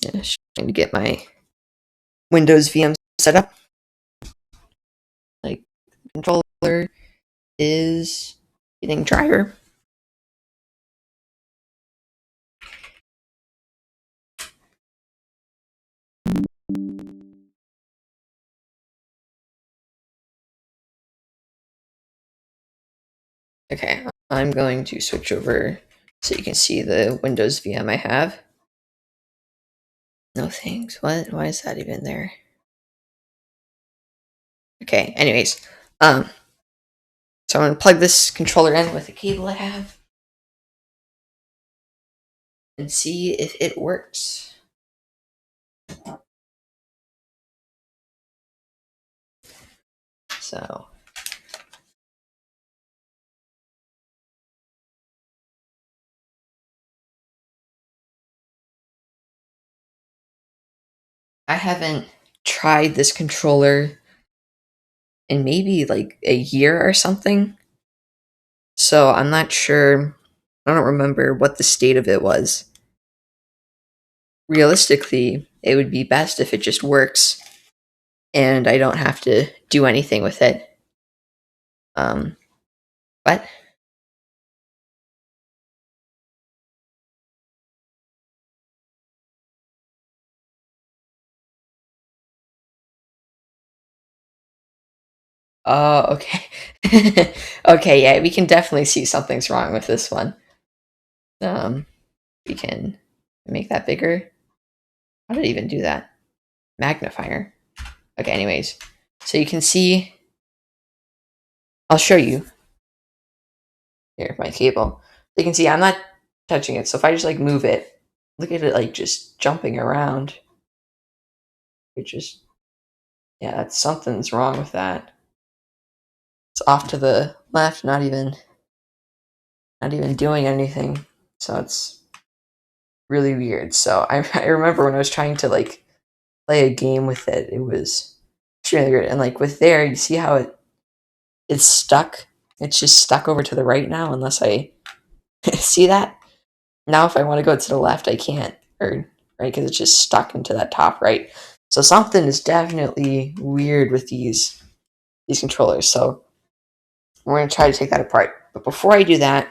Yeah, trying to get my Windows VM set up. Like, controller is getting drier. Okay, I'm going to switch over so you can see the Windows VM I have. No thanks. What? Why is that even there? Okay, anyways. So I'm gonna plug this controller in with the cable I have. and see if it works. So I haven't tried this controller in maybe like a year or something. So I'm not sure. I don't remember what the state of it was. Realistically, it would be best if it just works and I don't have to do anything with it. But oh, okay. Okay, yeah, we can definitely see something's wrong with this one. We can make that bigger. How did it even do that? Magnifier. Okay, anyways. So you can see, I'll show you. Here, my cable. You can see I'm not touching it. So if I just like move it, look at it like just jumping around. It just, yeah, that's something's wrong with that. It's off to the left, not even doing anything. So it's really weird. So I remember when I was trying to like play a game with it, it was really weird. And like with there, you see how it's stuck. It's just stuck over to the right now, unless I see that. Now, if I want to go to the left, I can't, or right, because it's just stuck into that top right. So something is definitely weird with these controllers. So we're going to try to take that apart. But before I do that,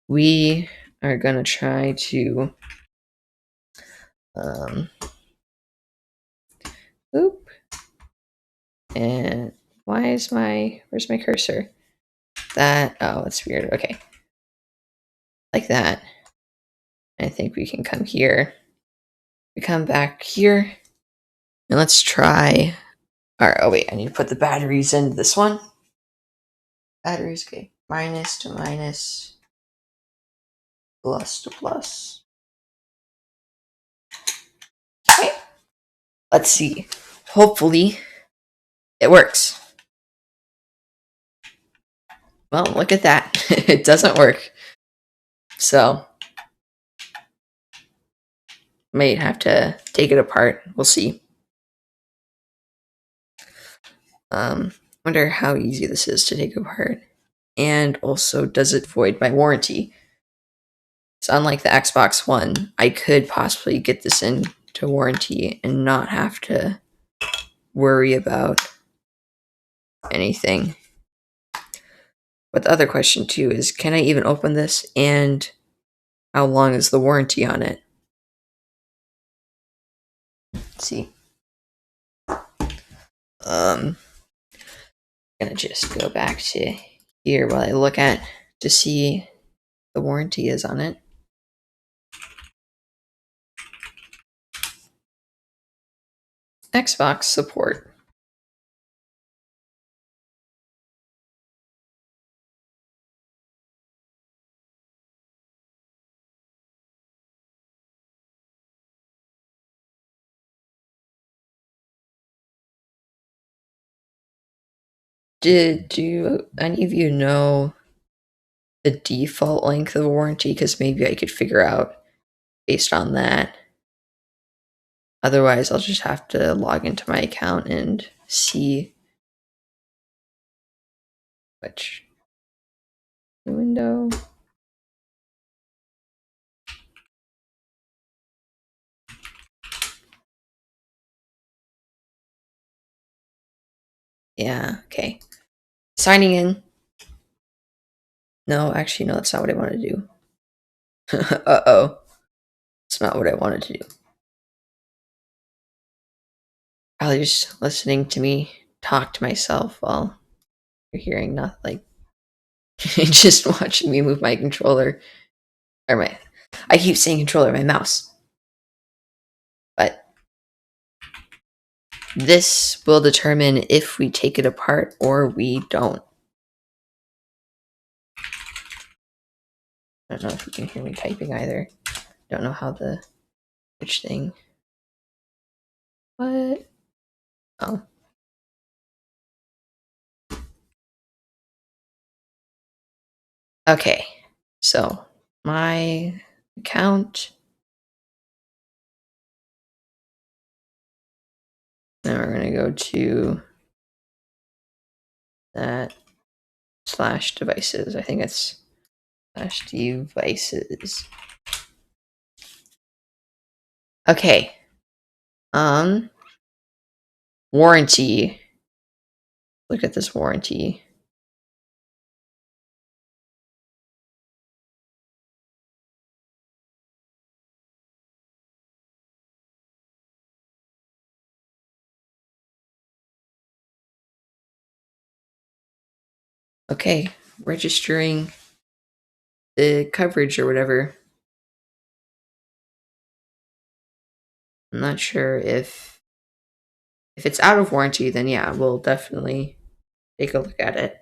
we are going to try to oop. And where's my cursor? That, oh, it's weird. Okay. Like that. I think we can come here. We come back here. And let's try. Alright, oh wait, I need to put the batteries in this one. Batteries, okay. Minus to minus. Plus to plus. Okay. Let's see. Hopefully, it works. Well, look at that. It doesn't work. So, might have to take it apart. We'll see. Wonder how easy this is to take apart. And also, does it void my warranty? So unlike the Xbox One, I could possibly get this into warranty and not have to worry about anything. But the other question too is, can I even open this, and how long is the warranty on it? Let's see. I'm gonna just go back to here while I look at to see the warranty is on it. Xbox support. Do any of you know the default length of warranty? Because maybe I could figure out based on that. Otherwise, I'll just have to log into my account and see which window. Yeah, okay. Signing in. No, actually, no, that's not what I wanted to do. Uh-oh. It's not what I wanted to do. Probably just listening to me talk to myself while you're hearing nothing. Like, just watching me move my controller. Or I keep saying controller, my mouse. But this will determine if we take it apart or we don't. I don't know if you can hear me typing either. Don't know how the which thing. What? Oh. Okay. So my account. Then we're going to go to that /devices. I think it's /devices. Okay. Warranty. Look at this warranty. Okay, registering the coverage or whatever. I'm not sure if it's out of warranty, then yeah, we'll definitely take a look at it.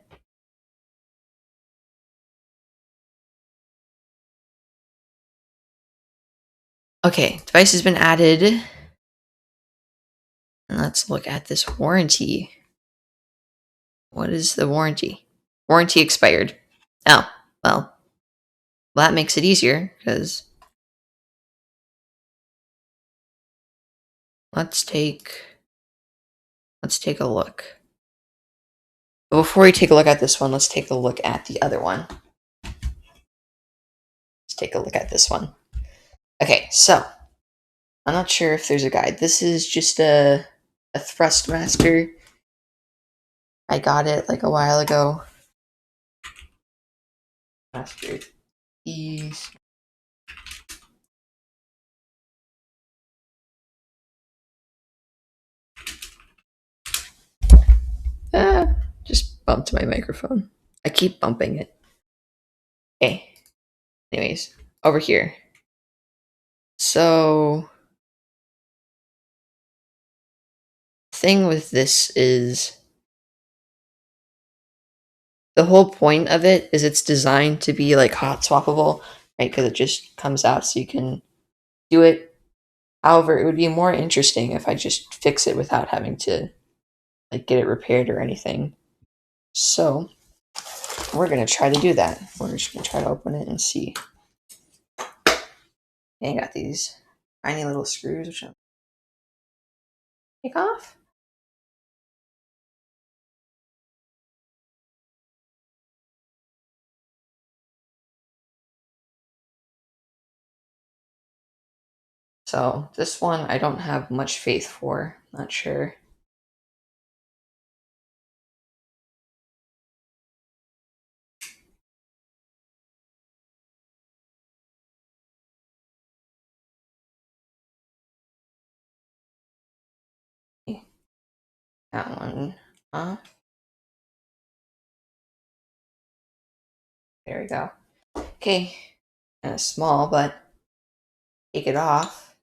Okay, device has been added. And let's look at this warranty. What is the warranty? Warranty expired. Oh, well, that makes it easier because let's take a look. But before we take a look at this one, let's take a look at the other one. Let's take a look at this one. Okay, so I'm not sure if there's a guide. This is just a Thrustmaster. I got it like a while ago. Master keys. Just bumped my microphone. I keep bumping it. Okay. Anyways, over here. So, thing with this is the whole point of it is it's designed to be like hot swappable, right? Because it just comes out so you can do it. However, it would be more interesting if I just fix it without having to like get it repaired or anything. So we're gonna try to do that. We're just gonna try to open it and see. I got these tiny little screws which I'm take off. So this one I don't have much faith for. Not sure. That one. There we go. Okay. Kind of small, but take it off.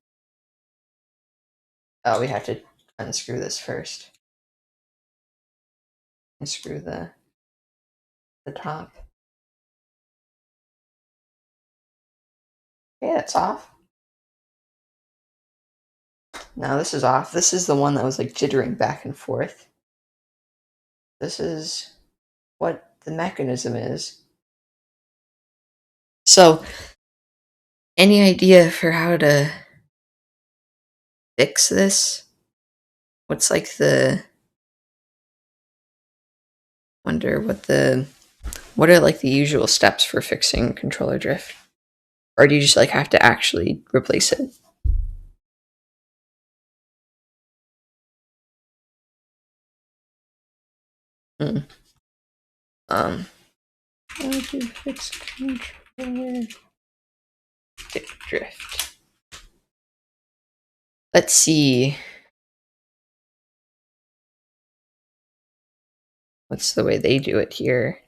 Oh, we have to unscrew this first. Unscrew the top. Okay, that's off. Now this is off. This is the one that was like jittering back and forth. This is what the mechanism is. So, any idea for how to fix this? What's like the wonder what are like the usual steps for fixing controller drift? Or do you just like have to actually replace it? Hmm. How to fix controller drift. Let's see. What's the way they do it here?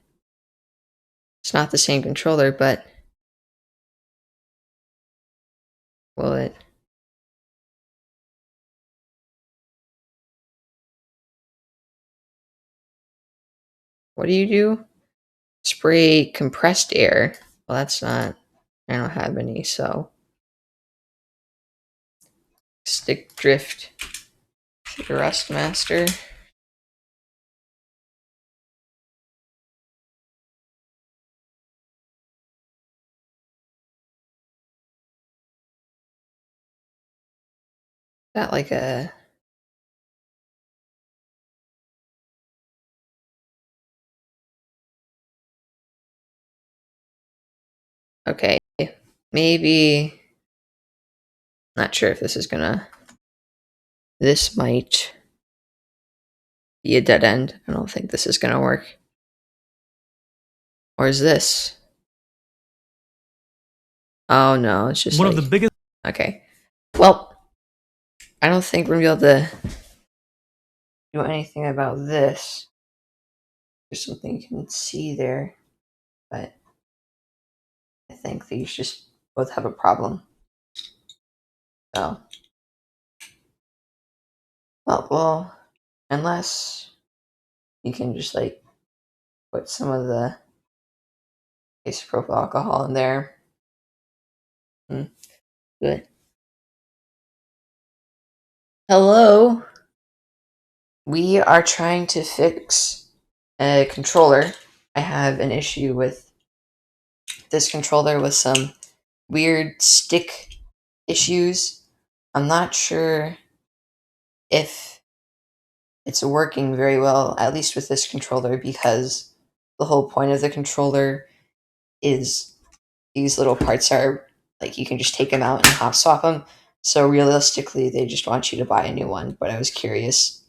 It's not the same controller, but will it? What do you do? Spray compressed air. Well, that's not. I don't have any, so Stick drift. Rust master. Got like a okay, maybe not sure if this is gonna. This might be a dead end. I don't think this is gonna work. Or is this? Oh no, it's just one like, of the biggest. Okay. Well, I don't think we're gonna be able to do anything about this. There's something you can see there, but I think these just both have a problem. So, well, unless you can just like put some of the isopropyl alcohol in there. Good. Hello. We are trying to fix a controller. I have an issue with this controller with some weird stick issues. I'm not sure if it's working very well, at least with this controller, because the whole point of the controller is these little parts are like you can just take them out and hot swap them. So realistically, they just want you to buy a new one. But I was curious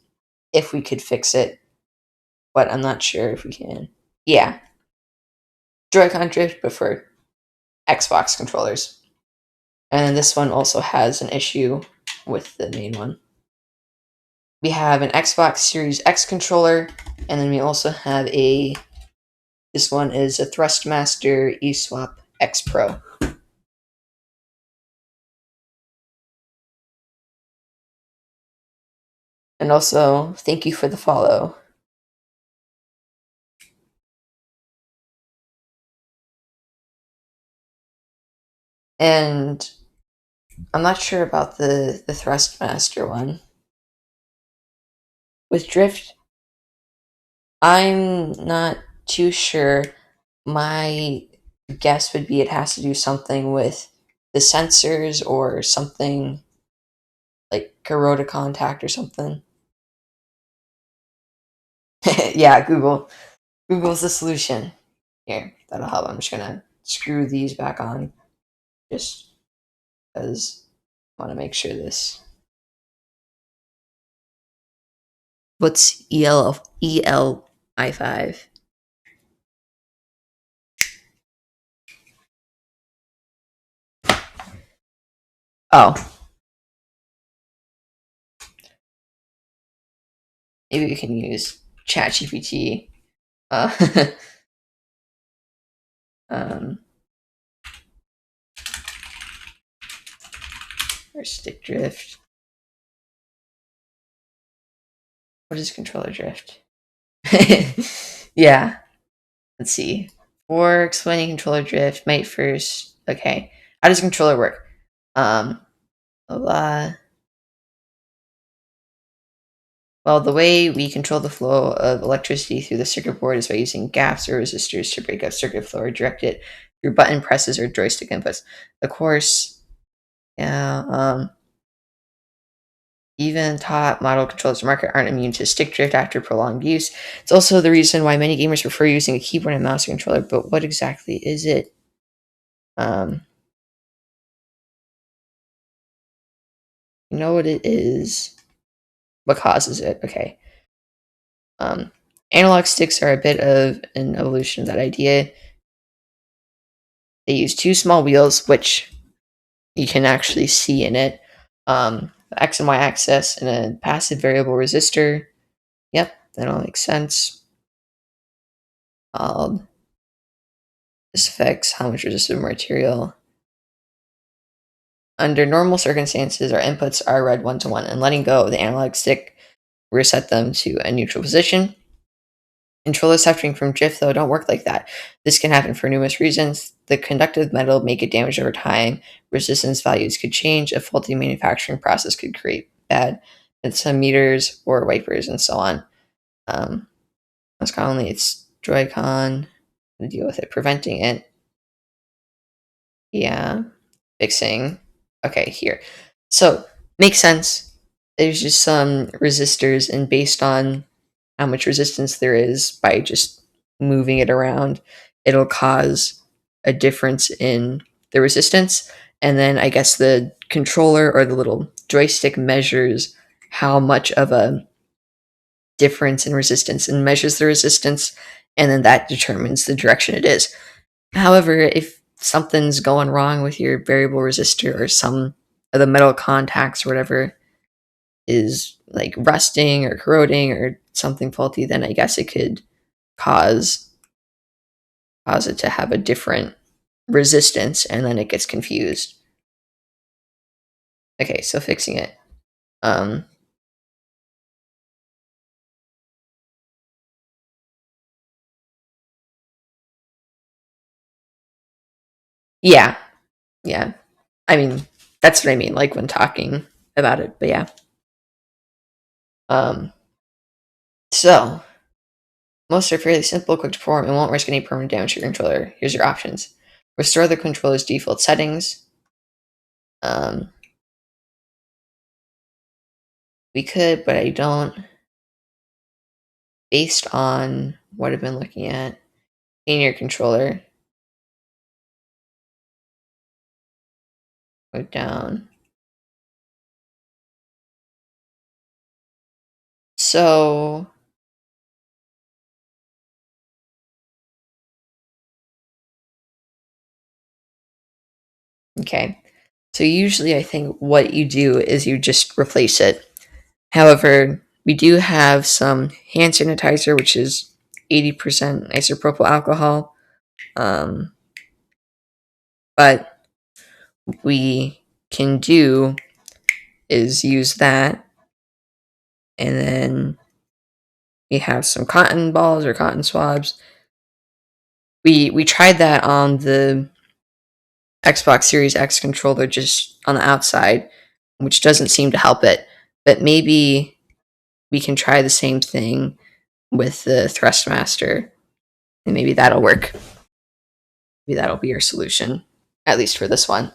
if we could fix it, but I'm not sure if we can. Yeah, Joy-Con drift, but for Xbox controllers. And then this one also has an issue with the main one. We have an Xbox Series X controller, and then we also have this one is a Thrustmaster eSwap X Pro. And also, thank you for the follow. And I'm not sure about the Thrustmaster one. With drift, I'm not too sure. My guess would be it has to do something with the sensors or something like corrode contact or something. Yeah, Google's the solution. Here, that'll help. I'm just gonna screw these back on just because I want to make sure this. What's ELI5? Oh. Maybe we can use ChatGPT. Uh, um, or stick drift. What is controller drift? Yeah. Let's see. For explaining controller drift, might first. Okay. How does controller work? Blah, blah. Well, the way we control the flow of electricity through the circuit board is by using gaps or resistors to break up circuit flow or direct it through button presses or joystick inputs. Of course, yeah, even top model controllers in the market aren't immune to stick drift after prolonged use. It's also the reason why many gamers prefer using a keyboard and mouse controller, but what exactly is it? You know what it is? What causes it? Okay. Analog sticks are a bit of an evolution of that idea. They use two small wheels, which you can actually see in it. The X and Y axis and a passive variable resistor. Yep, that all makes sense. This affects how much resistive material. Under normal circumstances, our inputs are read 1 to 1, and letting go of the analog stick reset them to a neutral position. Controllers suffering from drift, though, don't work like that. This can happen for numerous reasons. The conductive metal may get damaged over time. Resistance values could change. A faulty manufacturing process could create bad meters or wipers and so on. Most commonly, it's Joy-Con to deal with it, preventing it. Yeah, fixing. Okay, here. So, makes sense. There's just some resistors, and based on how much resistance there is by just moving it around, it'll cause a difference in the resistance. And then I guess the controller or the little joystick measures how much of a difference in resistance and measures the resistance, and then that determines the direction it is. However, if something's going wrong with your variable resistor or some of the metal contacts or whatever is like rusting or corroding or something faulty, then I guess it could cause it to have a different resistance, and then it gets confused. Okay, so fixing it. Um, yeah, yeah. I mean, that's what I mean, like when talking about it. But yeah. Um, so most are fairly simple, quick to perform, and won't risk any permanent damage to your controller. Here's your options: restore the controller's default settings. Um, we could, but I don't. Based on what I've been looking at, in your controller, go down. So okay. So usually I think what you do is you just replace it. However, we do have some hand sanitizer, which is 80% isopropyl alcohol. But we can do is use that, and then we have some cotton balls or cotton swabs. We tried that on the Xbox Series X controller just on the outside, which doesn't seem to help it. But maybe we can try the same thing with the Thrustmaster, and maybe that'll work. Maybe that'll be our solution, at least for this one.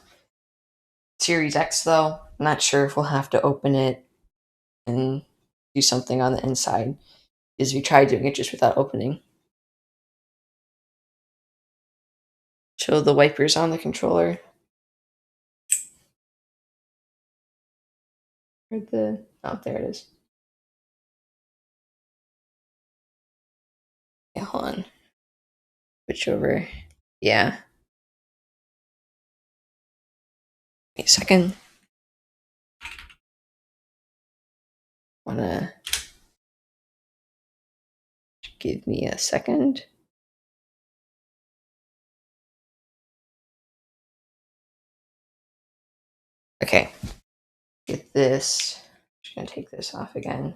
Series X, though, I'm not sure if we'll have to open it and do something on the inside, because we tried doing it just without opening. Show the wipers on the controller. Oh, there it is. Yeah, hold on. Switch over. Yeah. Wait a second. Wanna give me a second? Okay. Get this. Just gonna take this off again.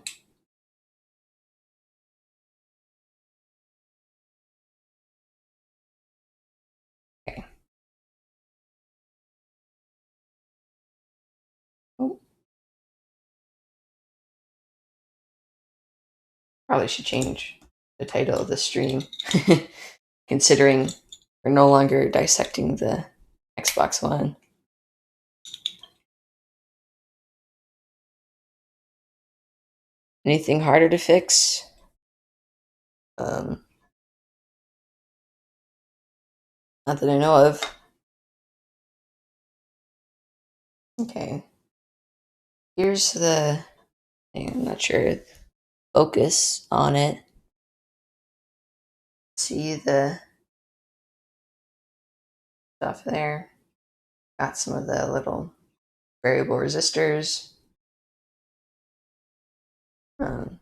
Okay. Oh. Probably should change the title of the stream, considering we're no longer dissecting the Xbox One. Anything harder to fix? Not that I know of. Okay. Here's the thing. I'm not sure. Focus on it. See the stuff there. Got some of the little variable resistors. Um,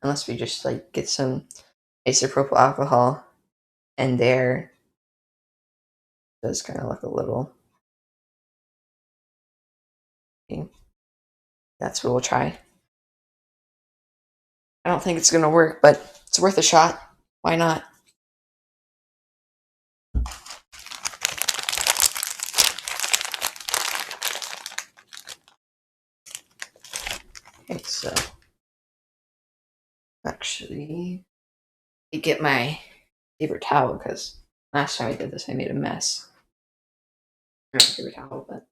unless we just like get some isopropyl alcohol and there, does kind of look a little. That's what we'll try. I don't think it's going to work, but it's worth a shot. Why not? Okay, so actually, I get my paper towel because last time I did this, I made a mess. Not a paper towel, but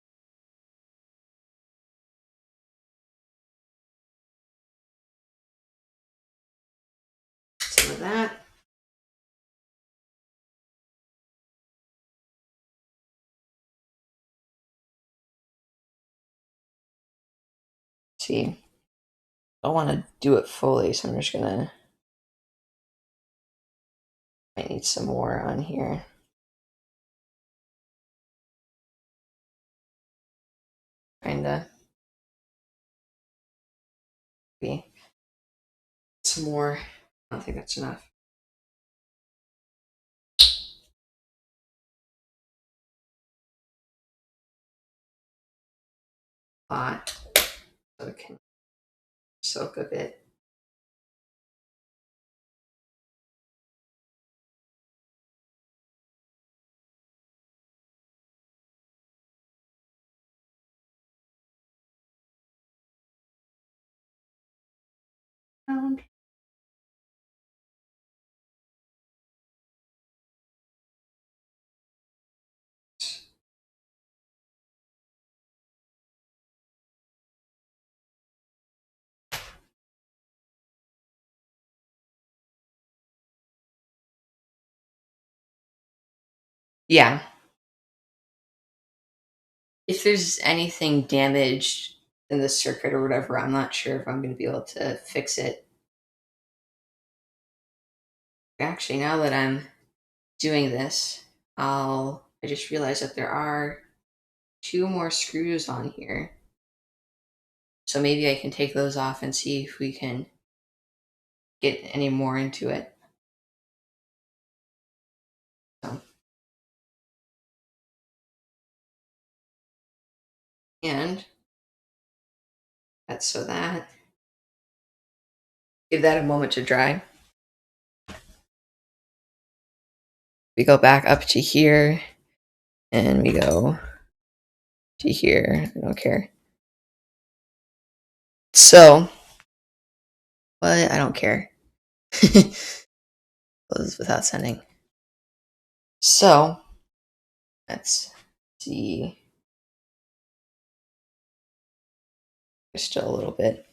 some of that. See, I don't want to do it fully, so I'm just gonna. I need some more on here. Kinda. Maybe some more. I don't think that's enough. Lot so it can soak a bit. Around. Yeah. If there's anything damaged in the circuit or whatever, I'm not sure if I'm going to be able to fix it. Actually, now that I'm doing this, I just realized that there are 2 more screws on here. So maybe I can take those off and see if we can get any more into it. So, and that's so that. Give that a moment to dry. We go back up to here and we go to here. I don't care. So, but I don't care. Close without sending. So, let's see. There's still a little bit.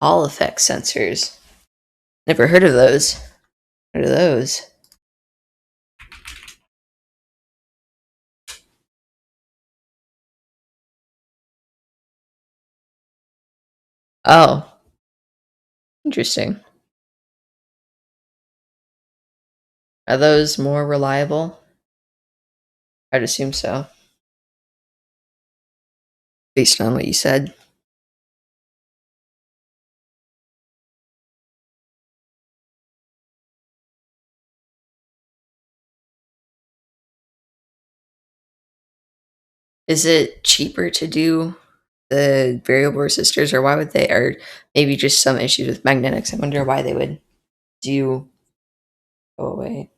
Hall effect sensors. Never heard of those. What are those? Oh, interesting. Are those more reliable? I'd assume so, based on what you said. Is it cheaper to do the variable resistors, or why would they? Or maybe just some issues with magnetics. I wonder why they would do go away.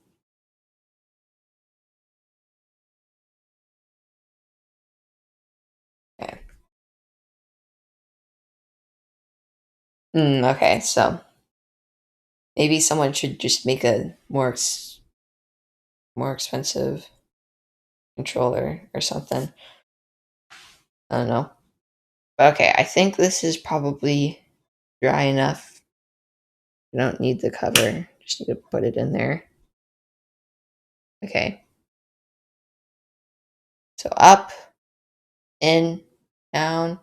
Okay. Okay, so maybe someone should just make a more expensive controller or something. I don't know. Okay, I think this is probably dry enough. I don't need the cover. Just need to put it in there. Okay. So up, in, down.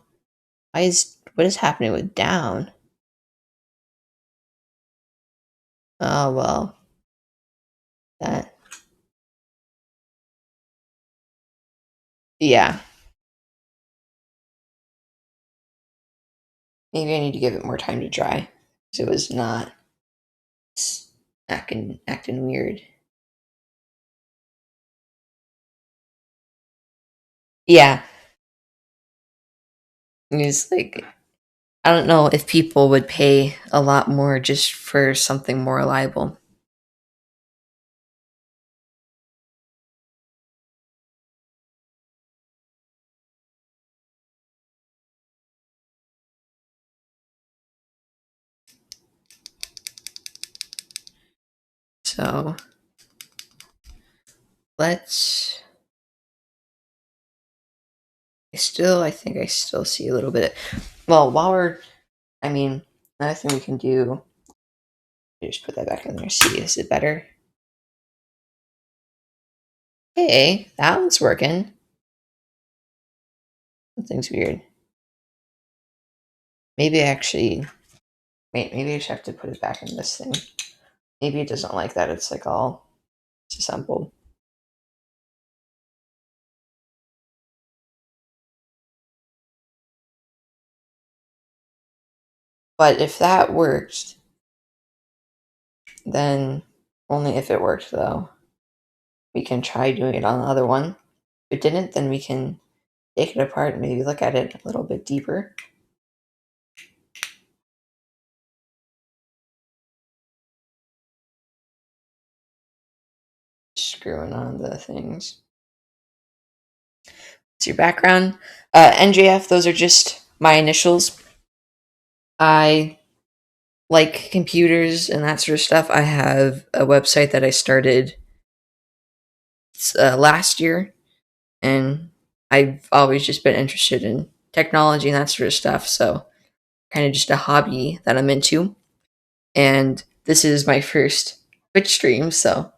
What is happening with down? Oh well. That yeah. Maybe I need to give it more time to dry. Because it was not It's acting weird. Yeah. It's like, I don't know if people would pay a lot more just for something more reliable. So let's. I think I still see a little bit. Well, another thing we can do. Just put that back in there. See, is it better? Hey, that one's working. Something's weird. Maybe maybe I just have to put it back in this thing. Maybe it doesn't like that. It's like all disassembled. But if that worked, then only if it worked though, we can try doing it on the other one. If it didn't, then we can take it apart and maybe look at it a little bit deeper. Screwing on the things. It's your background. NJF, those are just my initials. I like computers and that sort of stuff. I have a website that I started last year, and I've always just been interested in technology and that sort of stuff. So, kind of just a hobby that I'm into. And this is my first Twitch stream, so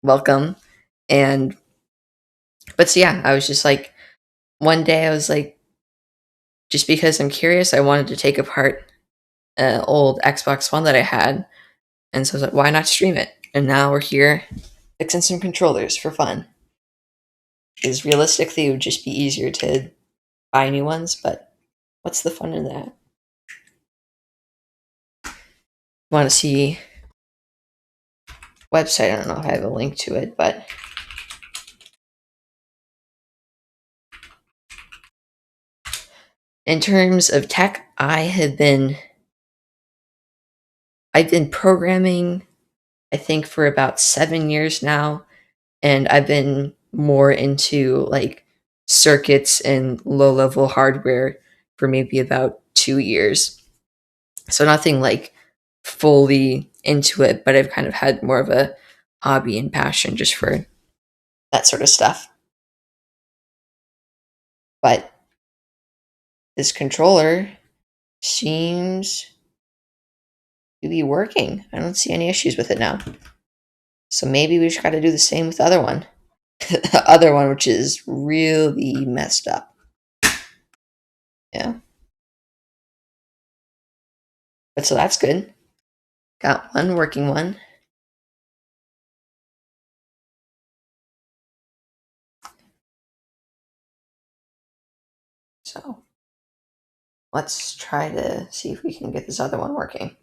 welcome. So yeah, I was just like, one day I was like, just because I'm curious, I wanted to take apart an old Xbox One that I had. And so I was like, why not stream it? And now we're here fixing some controllers for fun. Because realistically, it would just be easier to buy new ones, but what's the fun in that? Want to see website? I don't know if I have a link to it, but in terms of tech, I've been programming, I think, for about 7 years now, and I've been more into like circuits and low level hardware for maybe about 2 years. So nothing like fully into it, but I've kind of had more of a hobby and passion just for that sort of stuff. But this controller seems to be working. I don't see any issues with it now. So maybe we just got to do the same with the other one. The other one, which is really messed up. Yeah. But so that's good. Got one working one. So let's try to see if we can get this other one working.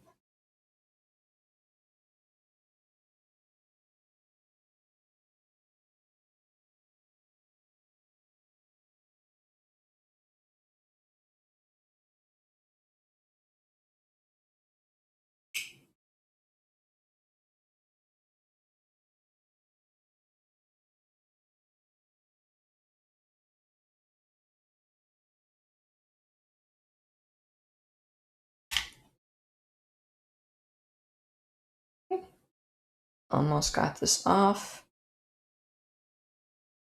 Almost got this off.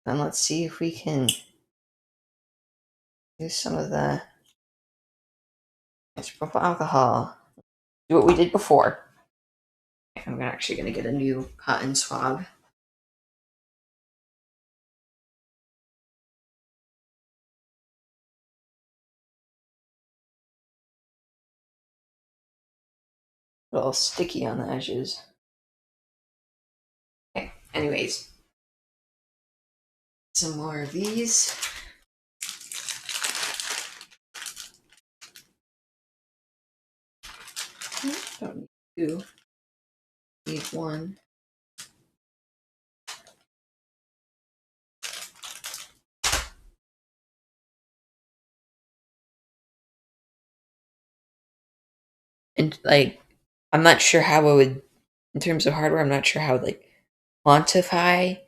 And let's see if we can do some of the isopropyl alcohol. Do what we did before. I'm actually going to get a new cotton swab. A little sticky on the edges. Okay, anyways. Some more of these. Don't need to. leave one. And like, I'm not sure how I would, in terms of hardware, I'm not sure how I would like quantify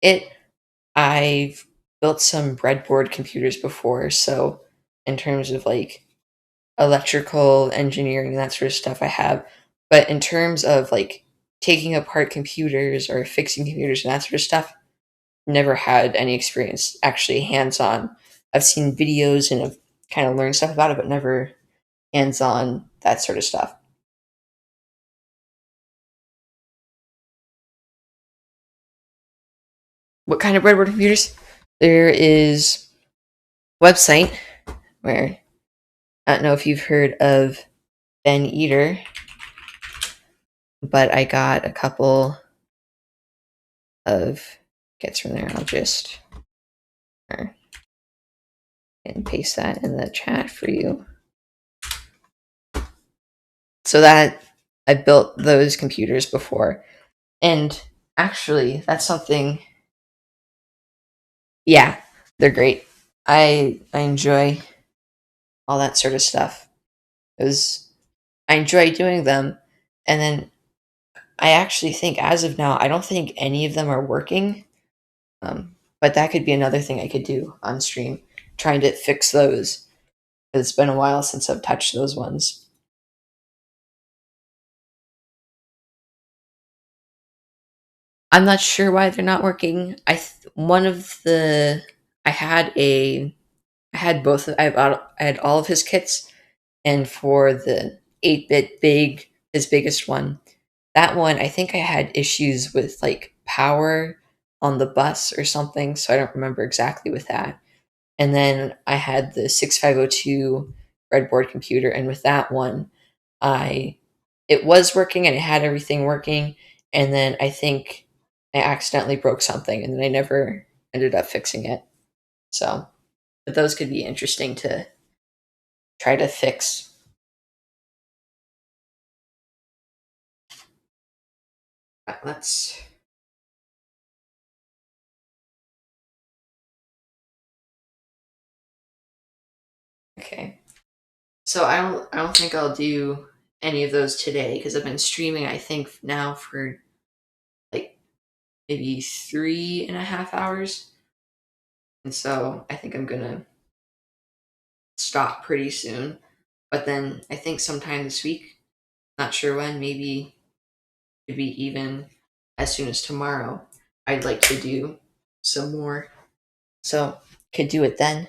it. I've built some breadboard computers before, so in terms of like electrical engineering and that sort of stuff, I have. But in terms of like taking apart computers or fixing computers and that sort of stuff, never had any experience actually hands on. I've seen videos and have kind of learned stuff about it, but never hands on that sort of stuff. What kind of breadboard computers? There is a website where I don't know if you've heard of Ben Eater, but I got a couple of gets from there. I'll just and paste that in the chat for you. So that I've built those computers before. And actually, that's something, yeah, they're great. I enjoy all that sort of stuff. It was I enjoy doing them, and then I actually think as of now, I don't think any of them are working. But that could be another thing I could do on stream, trying to fix those. It's been a while since I've touched those ones. I'm not sure why they're not working. One of the I had a I had both. I had all of his kits, and for the 8-bit big, his biggest one, that one I think I had issues with like power on the bus or something, so I don't remember exactly with that. And then I had the 6502 breadboard computer, and with that one, I it was working and it had everything working, and then I think I accidentally broke something, and then I never ended up fixing it. So, but those could be interesting to try to fix. Let's okay. So I don't think I'll do any of those today because I've been streaming. I think now for like maybe 3.5 hours, and so I think I'm gonna stop pretty soon. But then I think sometime this week, not sure when, maybe even as soon as tomorrow, I'd like to do some more. So could do it then.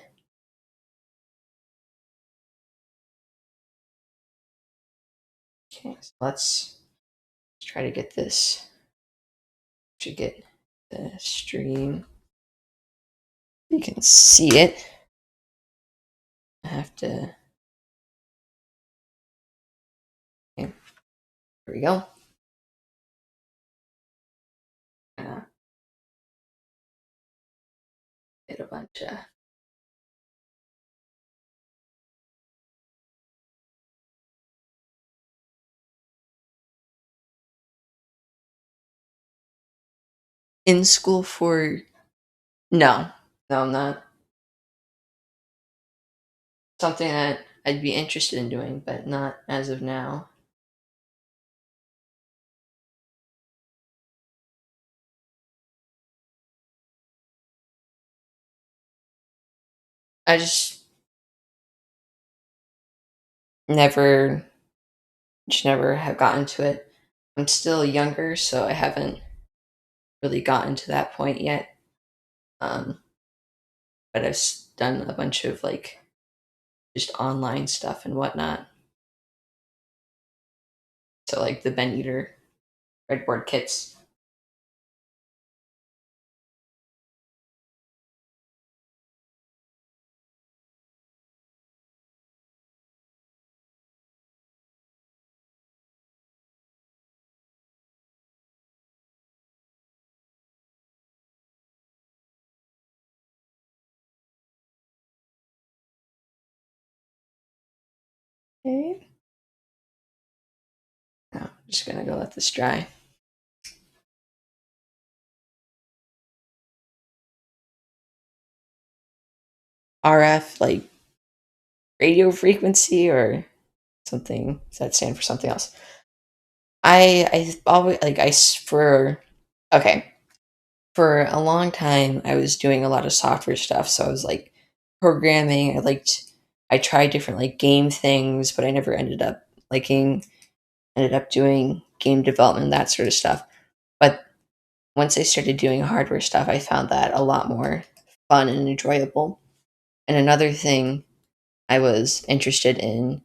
Okay, so let's try to get this to get the stream. You can see it. I have to. Okay, here we go. Uh, get a bunch of. In school for. No, no, I'm not. Something that I'd be interested in doing, but not as of now. I never, just never have gotten to it. I'm still younger, so I haven't really gotten to that point yet. Um, but I've done a bunch of like just online stuff and whatnot. So like the Ben Eater breadboard kits. Okay. Now I'm just gonna go let this dry. RF, like radio frequency, or something. Does that stand for something else? I always like for okay, for a long time I was doing a lot of software stuff, so I was like programming. I tried different like game things, but I never ended up doing game development, that sort of stuff. But once I started doing hardware stuff, I found that a lot more fun and enjoyable. And another thing I was interested in,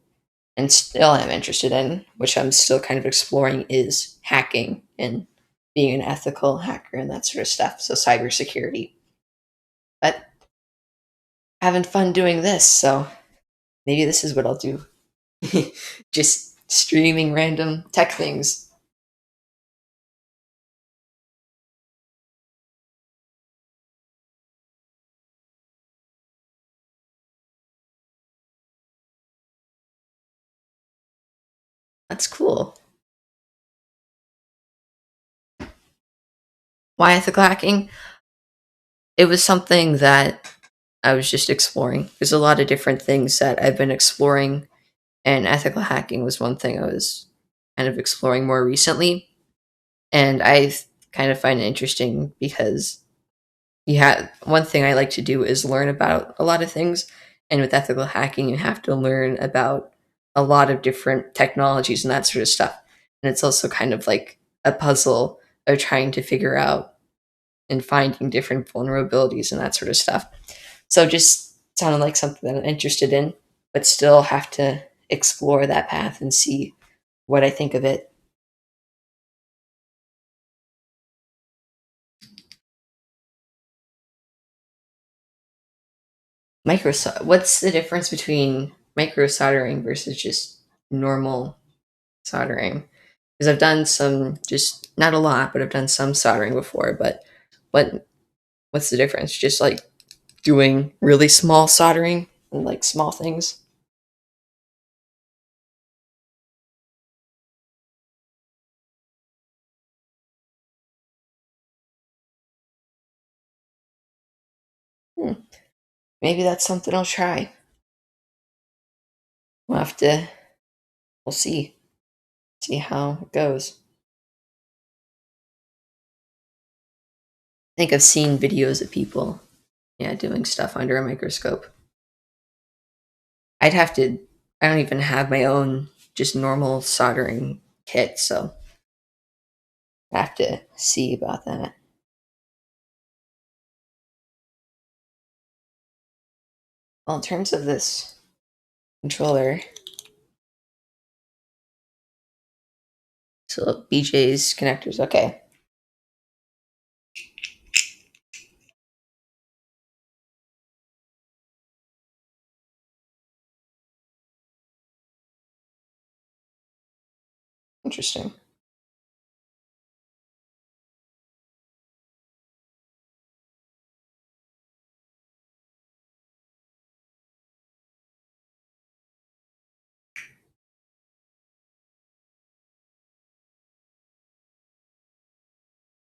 and still am interested in, which I'm still kind of exploring, is hacking and being an ethical hacker and that sort of stuff. So cybersecurity. But having fun doing this, so maybe this is what I'll do. Just streaming random tech things. That's cool. Why ethical hacking? It was something that I was just exploring. There's a lot of different things that I've been exploring, and ethical hacking was one thing I was kind of exploring more recently. And I kind of find it interesting because one thing I like to do is learn about a lot of things. And with ethical hacking, you have to learn about a lot of different technologies and that sort of stuff. And it's also kind of like a puzzle of trying to figure out and finding different vulnerabilities and that sort of stuff. So just sounded like something that I'm interested in, but still have to explore that path and see what I think of it. What's the difference between micro soldering versus just normal soldering? Because I've done some, just not a lot, but I've done some soldering before. But what what's the difference? Just like doing really small soldering and like small things. Hmm. Maybe that's something I'll try. We'll have to. We'll see how it goes. I think I've seen videos of people, yeah, doing stuff under a microscope. I'd have to. I don't even have my own just normal soldering kit, so I have to see about that. Well, in terms of this controller, so BJ's connectors, okay. Interesting.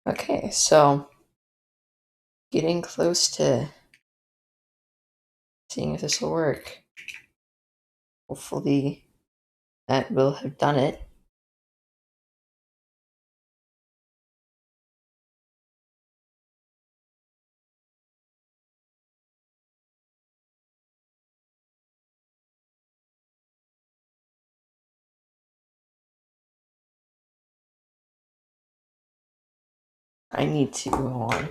Okay, so getting close to seeing if this will work. Hopefully that will have done it. I need to hold on.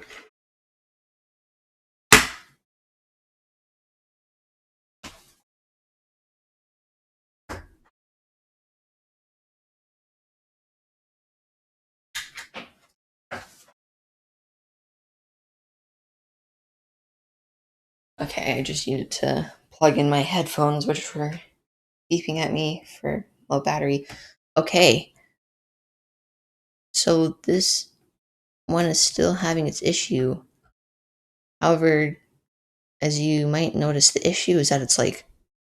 Okay, I just needed to plug in my headphones, which were beeping at me for low battery. Okay, so this one is still having its issue. However, as you might notice, the issue is that it's like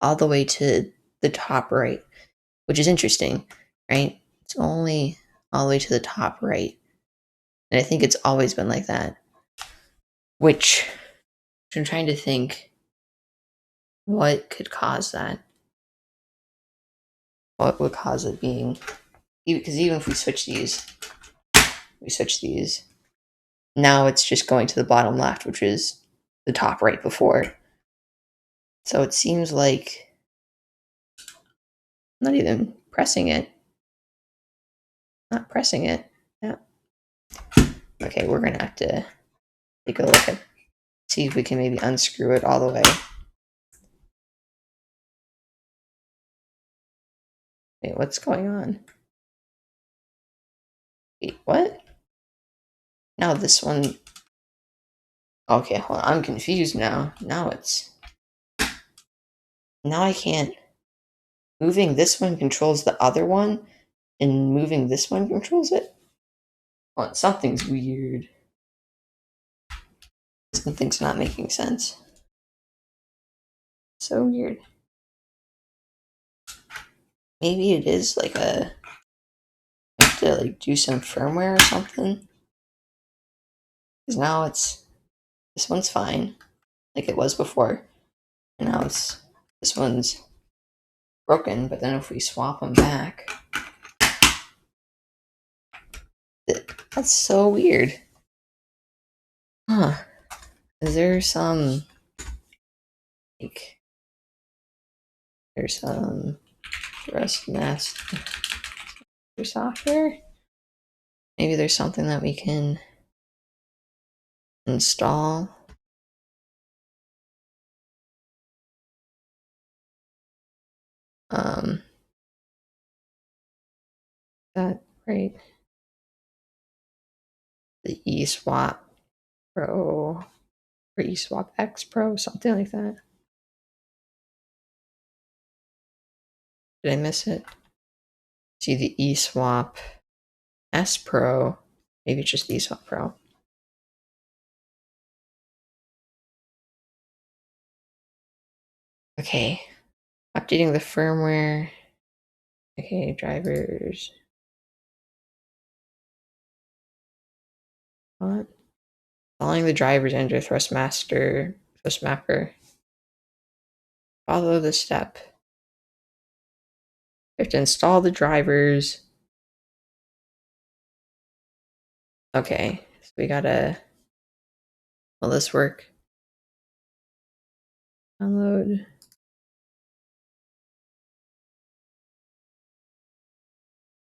all the way to the top right, which is interesting, right? It's only all the way to the top right. And I think it's always been like that. Which I'm trying to think. what could cause that? What would cause it being? Because even if we switch these, now it's just going to the bottom left, which is the top right before. So it seems like I'm not even pressing it. Not pressing it. Yeah. Okay, we're gonna have to take a look at, see if we can maybe unscrew it all the way. Wait, what's going on? Wait, what? Now this one. Okay, hold on. I'm confused now. Now I can't. Moving this one controls the other one, and moving this one controls it? Well, something's weird. Something's not making sense. So weird. Maybe it is like I have to like do some firmware or something. Because now this one's fine, like it was before. And now this one's broken, but then if we swap them back, that's so weird. Huh. Is there some, like, there's some Rust master software? Maybe there's something that we can install. That right? The eSwap Pro or eSwap X Pro, something like that. Did I miss it? See the eSwap S Pro. Maybe it's just eSwap Pro. Okay. Updating the firmware. Okay, drivers. What? Following the drivers under Thrustmaster, Thrustmapper. Follow the step. We have to install the drivers. Okay, so we gotta. Will this work? Download.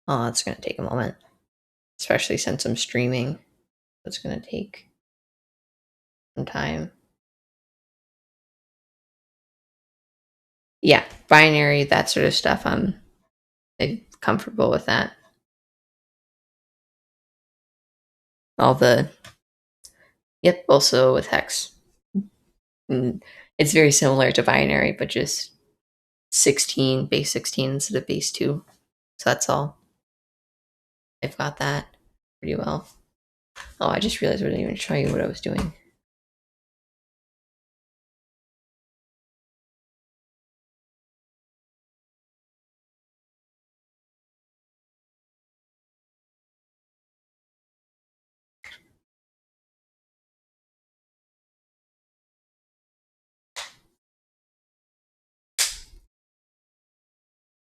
Oh, it's gonna take a moment, especially since I'm streaming. It's gonna take some time. Yeah, binary, that sort of stuff. I'm comfortable with that. Yep, also with hex. It's very similar to binary, but just 16, base 16 instead of base 2. So that's all. I've got that pretty well. Oh, I just realized I didn't even show you what I was doing.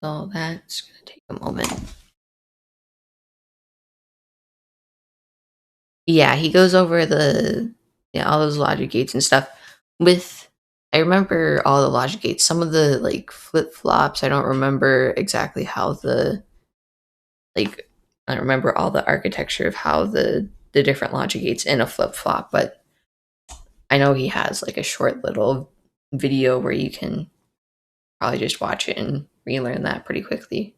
So that's going to take a moment. Yeah, he goes over all those logic gates and stuff. I remember all the logic gates. Some of the like flip flops, I don't remember exactly how I don't remember all the architecture of how the different logic gates in a flip flop, but I know he has like a short little video where you can probably just watch it and relearn that pretty quickly.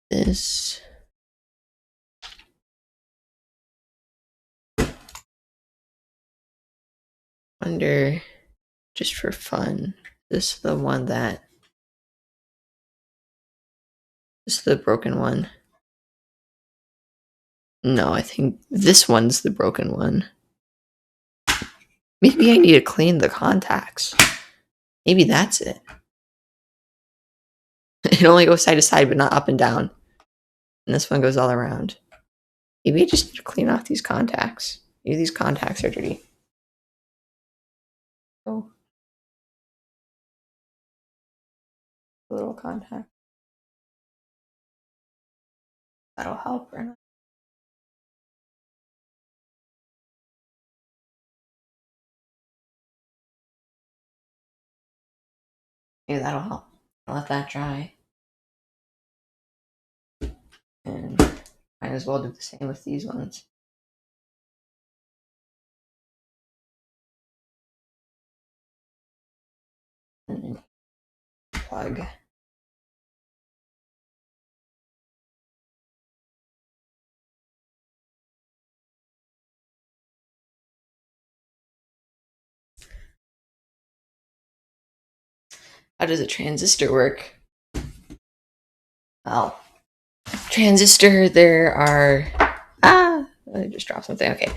This wonder, just for fun, this is the one that this is the broken one. No, I think this one's the broken one. Maybe I need to clean the contacts. Maybe that's it. It only goes side to side, but not up and down. And this one goes all around. Maybe I just need to clean off these contacts. Maybe these contacts are dirty. Oh. A little contact. That'll help or not. Maybe that'll help. I'll let that dry. And might as well do the same with these ones. And then plug. How does a transistor work? Well, transistor, there are... I just dropped something. Okay.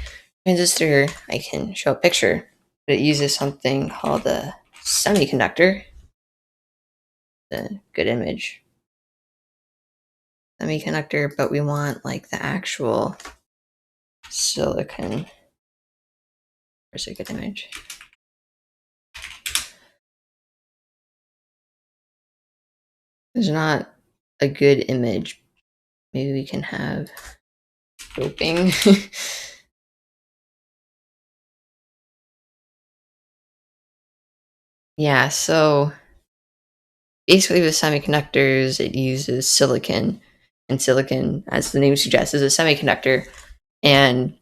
Transistor, I can show a picture. But it uses something called a semiconductor. The good image. Semiconductor, but we want like the actual silicon. Where's a good image? There's not a good image. Maybe we can have doping. Yeah, so basically with semiconductors, it uses silicon. And silicon, as the name suggests, is a semiconductor. And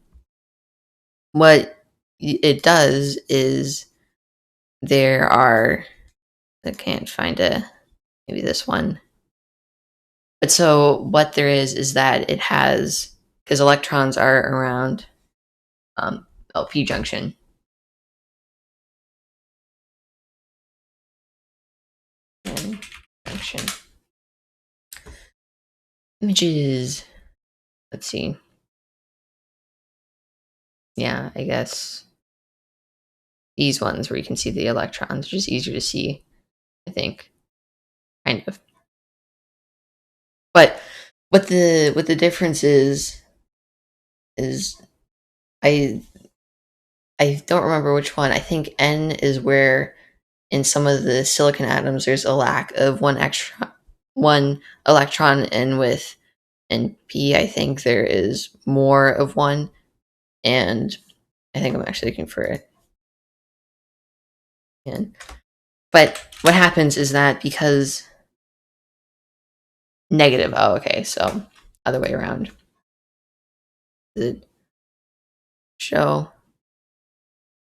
what it does is there are... I can't find maybe this one. But so what there is that it has, because electrons are around LP junction. And junction. Images. Let's see. Yeah, I guess these ones where you can see the electrons are just easier to see, I think. Kind of. But what the difference is I don't remember which one. I think N is where in some of the silicon atoms there's a lack of one electron, and with P I think there is more of one, and I think I'm actually looking for it. But what happens is that because negative, oh okay, so other way around. Does it show?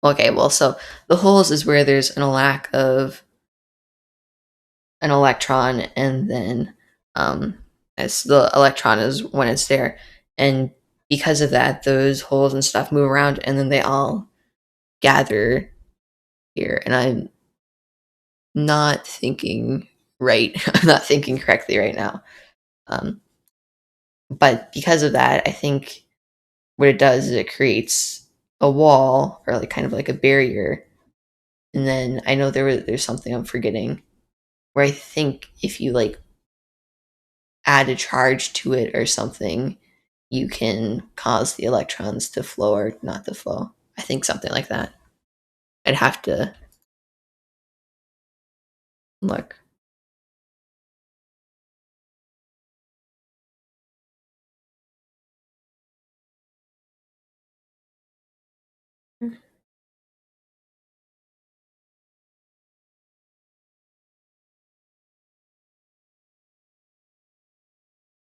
Okay, well, so the holes is where there's a lack of an electron, and then as the electron is when it's there, and because of that, those holes and stuff move around, and then they all gather here. And I'm not thinking right. I'm not thinking correctly right now. But because of that, I think what it does is it creates a wall, or like kind of like a barrier. And then I know there's something I'm forgetting, where I think if you like add a charge to it or something, you can cause the electrons to flow or not to flow. I think something like that. I'd have to look.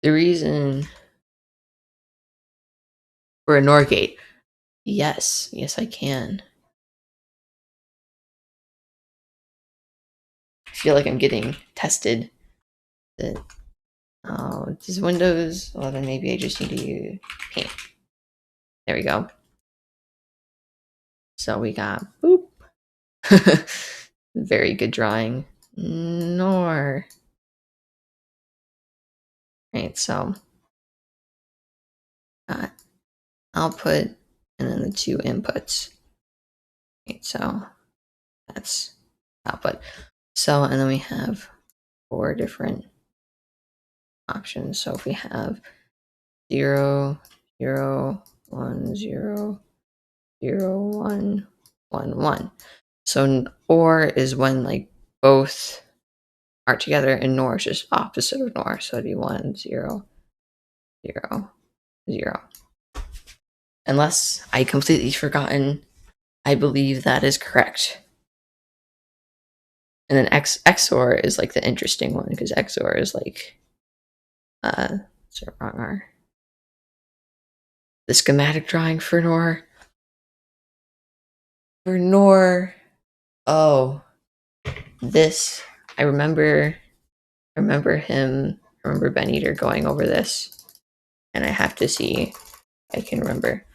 The reason for a NOR gate, yes, I can. I feel like I'm getting tested. Oh, this is Windows 11. Maybe I just need to use paint. There we go. So we got boop. Very good drawing. NOR. Right, so output and then the 2 inputs. Okay, so that's output. So, and then we have 4 different options. So if we have 0, 0, 1, 0, 0, 1, 1, 1. So OR is when like both are together, and NOR is just opposite of NOR. So it'd be 1, 0, 0, 0. Unless I completely forgotten, I believe that is correct. And then XOR is like the interesting one, because XOR is like sorry, wrong R. The schematic drawing for NOR. For NOR, oh, this I remember Ben Eater going over this, and I have to see if I can remember.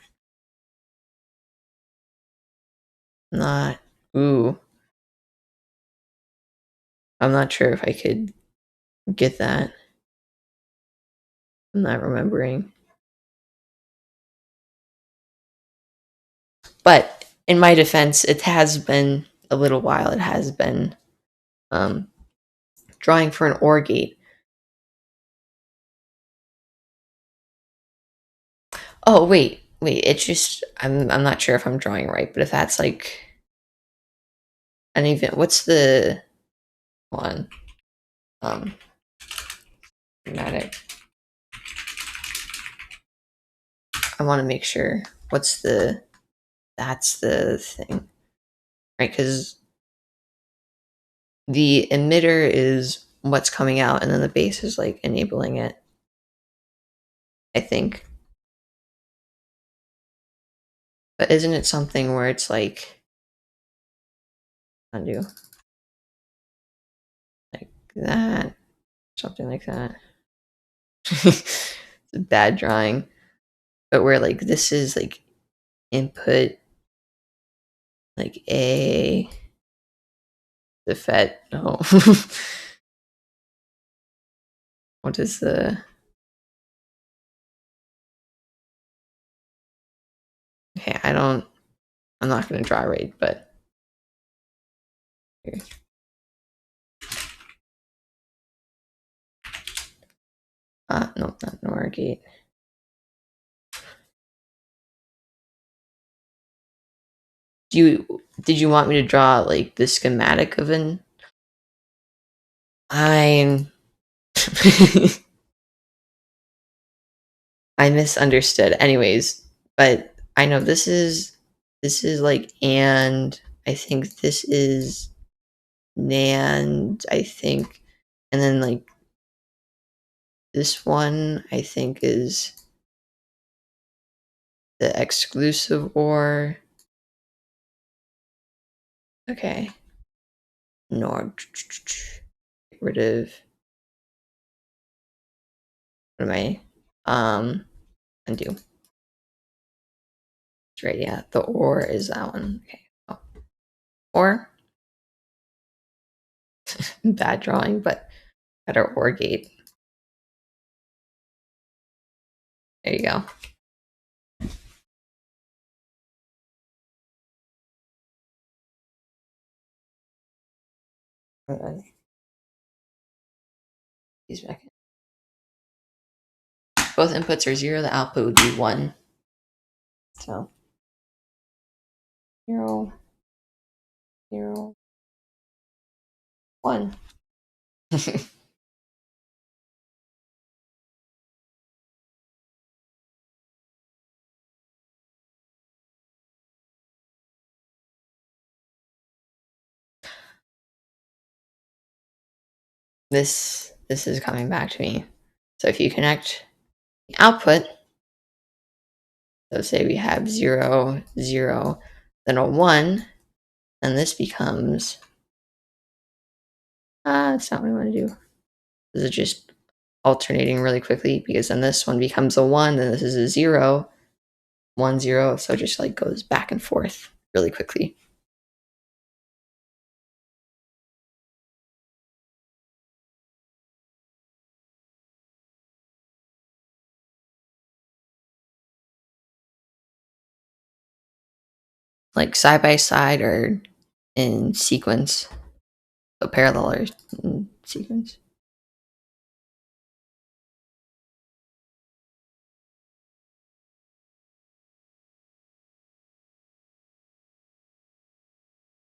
Not ooh. I'm not sure if I could get that. I'm not remembering. But in my defense, it has been a little while. It has been drawing for an OR gate. Oh wait. It's just I'm not sure if I'm drawing right, but if that's like an event, what's the one? Schematic. I want to make sure. That's the thing, right? Because the emitter is what's coming out, and then the base is like enabling it, I think. But isn't it something where it's like undo like that, something like that? It's a bad drawing, but where like this is like input, like A, the FET. No, what is the? Okay, I'm not going to draw right, but here. No, not NOR gate. Did you want me to draw like the schematic of an? I'm I misunderstood. Anyways, but I know this is like and I think this is NAND, I think, and then like this one I think is the exclusive OR. Okay. NOR. Get rid of what am I? Undo. That's right, yeah. The OR is that one. Okay. Oh. OR. Bad drawing, but better OR gate. There you go. He's back in. Both inputs are 0, the output would be 1. So 0, 0, 1. This is coming back to me. So if you connect the output, so say we have 0, 0, then a 1, and this becomes that's not what I want to do. This is just alternating really quickly, because then this one becomes a 1, then this is a 0, 1, 0, so it just like goes back and forth really quickly. like side by side or in sequence. So parallel or in sequence.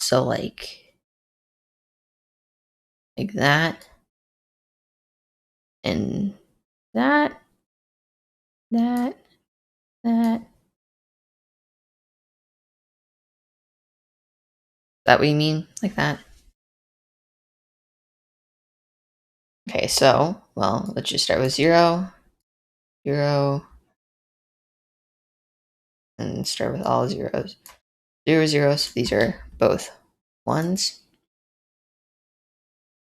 So like that and that, that, that. That what you mean? Like that? Okay, so, well, let's just start with 0, 0, and start with all zeros. 0, 0, so these are both 1s.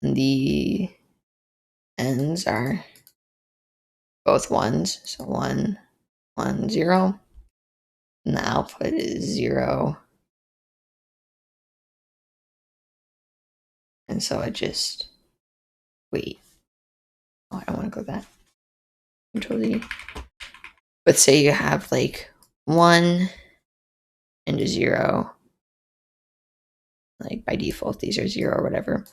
And the ends are both 1s, so 1, 1, 0. And the output is 0. And so I just, wait. Oh, I don't want to go back. Control Z. But say you have like 1 and a 0. Like by default, these are 0 or whatever.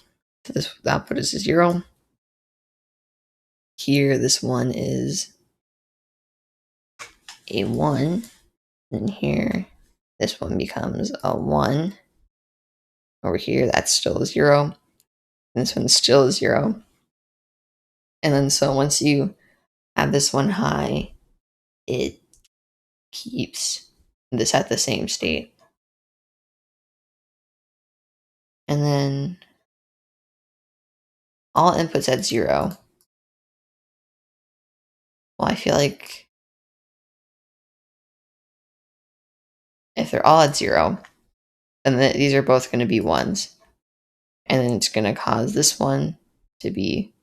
So this output is a 0. Here, this one is a 1. And here, this one becomes a 1. Over here, that's still a 0. And this one's still a 0. And then so once you have this one high, it keeps this at the same state. And then all inputs at 0. Well, I feel like if they're all at 0, then these are both going to be 1s. And then it's going to cause this one to be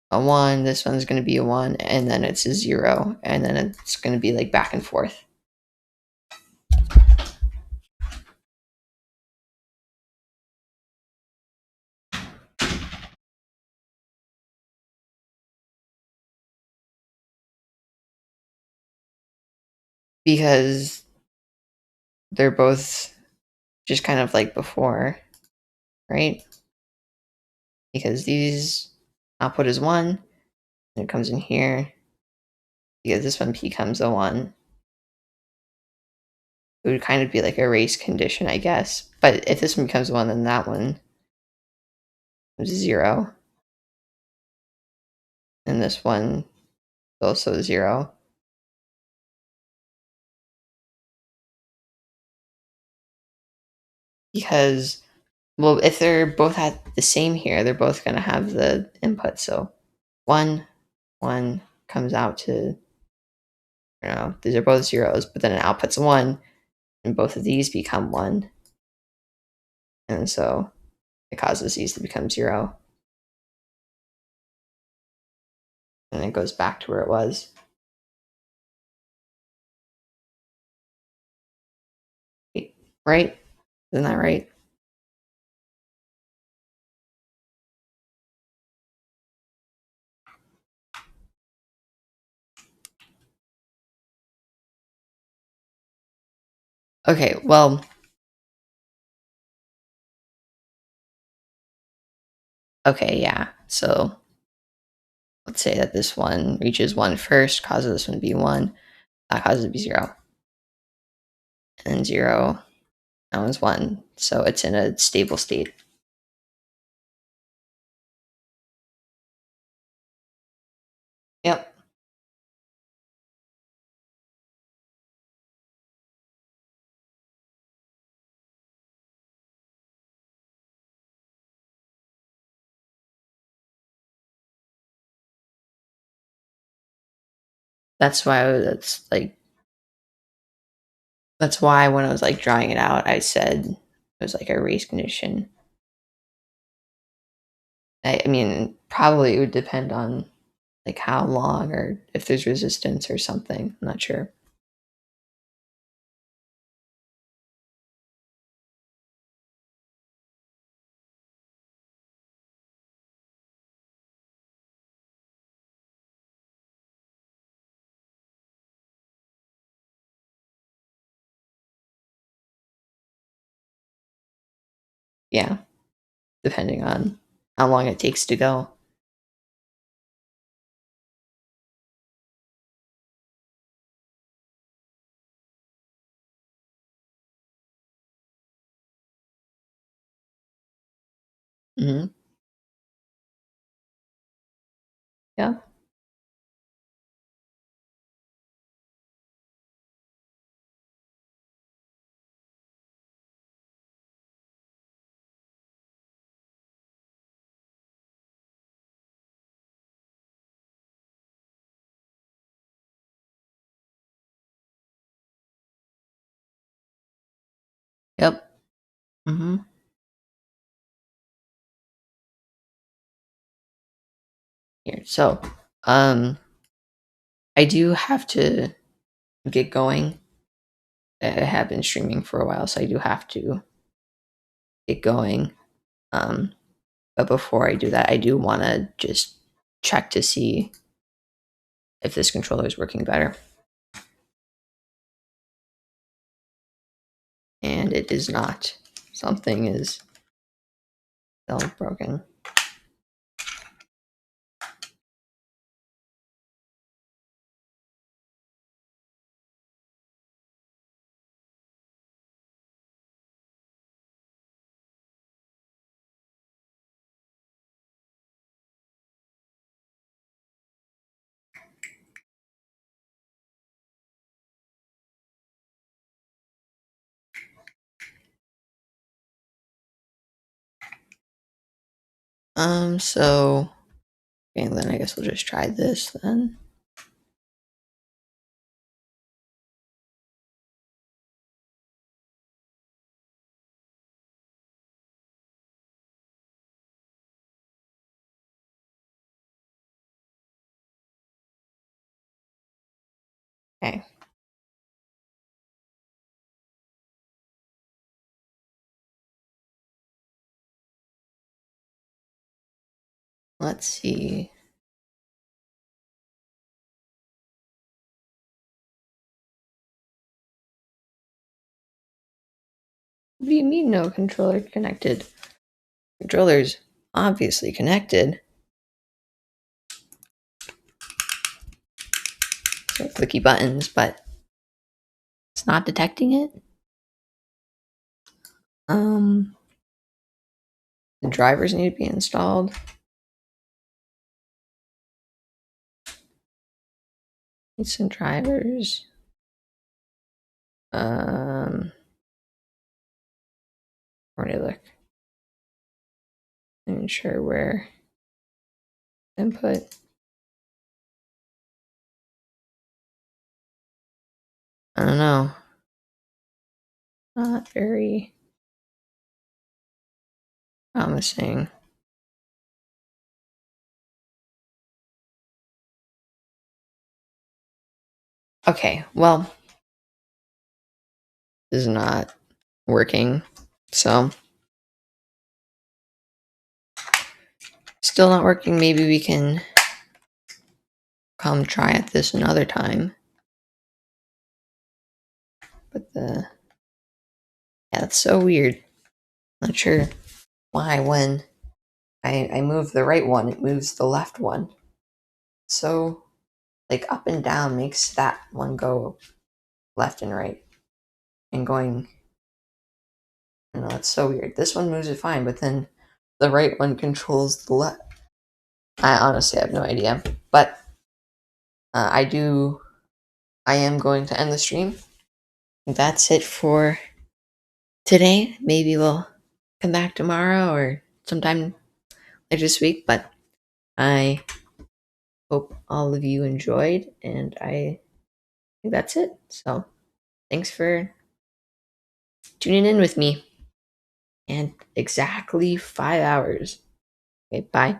a 1, this one's going to be a 1, and then it's a 0, and then it's going to be like back and forth. Because they're both just kind of like before, right? Because these output is 1, and it comes in here. Because this one becomes a 1. It would kind of be like a race condition, I guess. But if this one becomes 1, then that one is 0. And this one is also 0. Because, well, if they're both at the same here, they're both going to have the input. So 1, 1 comes out to, these are both zeros, but then it outputs 1, and both of these become 1. And so it causes these to become 0. And it goes back to where it was. Right? Isn't that right? Okay, well, okay, yeah. So let's say that this one reaches 1 first, causes this one to be 1, that causes it to be 0. And then 0, that one's 1. So it's in a stable state. Yep. That's why that's why when I was like drawing it out, I said it was like a race condition. I mean, probably it would depend on like how long or if there's resistance or something. I'm not sure. Yeah, depending on how long it takes to go. Hmm. Yeah. Yep. Hmm. Here. So, I do have to get going. I have been streaming for a while, so I do have to get going. Um, but before I do that, I do want to just check to see if this controller is working better. And it is not. Something is still broken. So, okay, then I guess we'll just try this then. Okay. Let's see. What do you mean no controller connected? Controller's obviously connected. So clicky buttons, but it's not detecting it. The drivers need to be installed. Need some drivers. Where do I look? I'm not sure where. Input. I don't know. Not very promising. Okay, well, this is not working. So, still not working. Maybe we can come try at this another time. But yeah, that's so weird. Not sure why when I move the right one, it moves the left one. So, like up and down makes that one go left and right. And going, I don't know, that's so weird. This one moves it fine, but then the right one controls the left. I honestly have no idea. But I am going to end the stream. That's it for today. Maybe we'll come back tomorrow or sometime later this week. But I hope all of you enjoyed, and I think that's it. So thanks for tuning in with me. And exactly 5 hours. Okay, bye.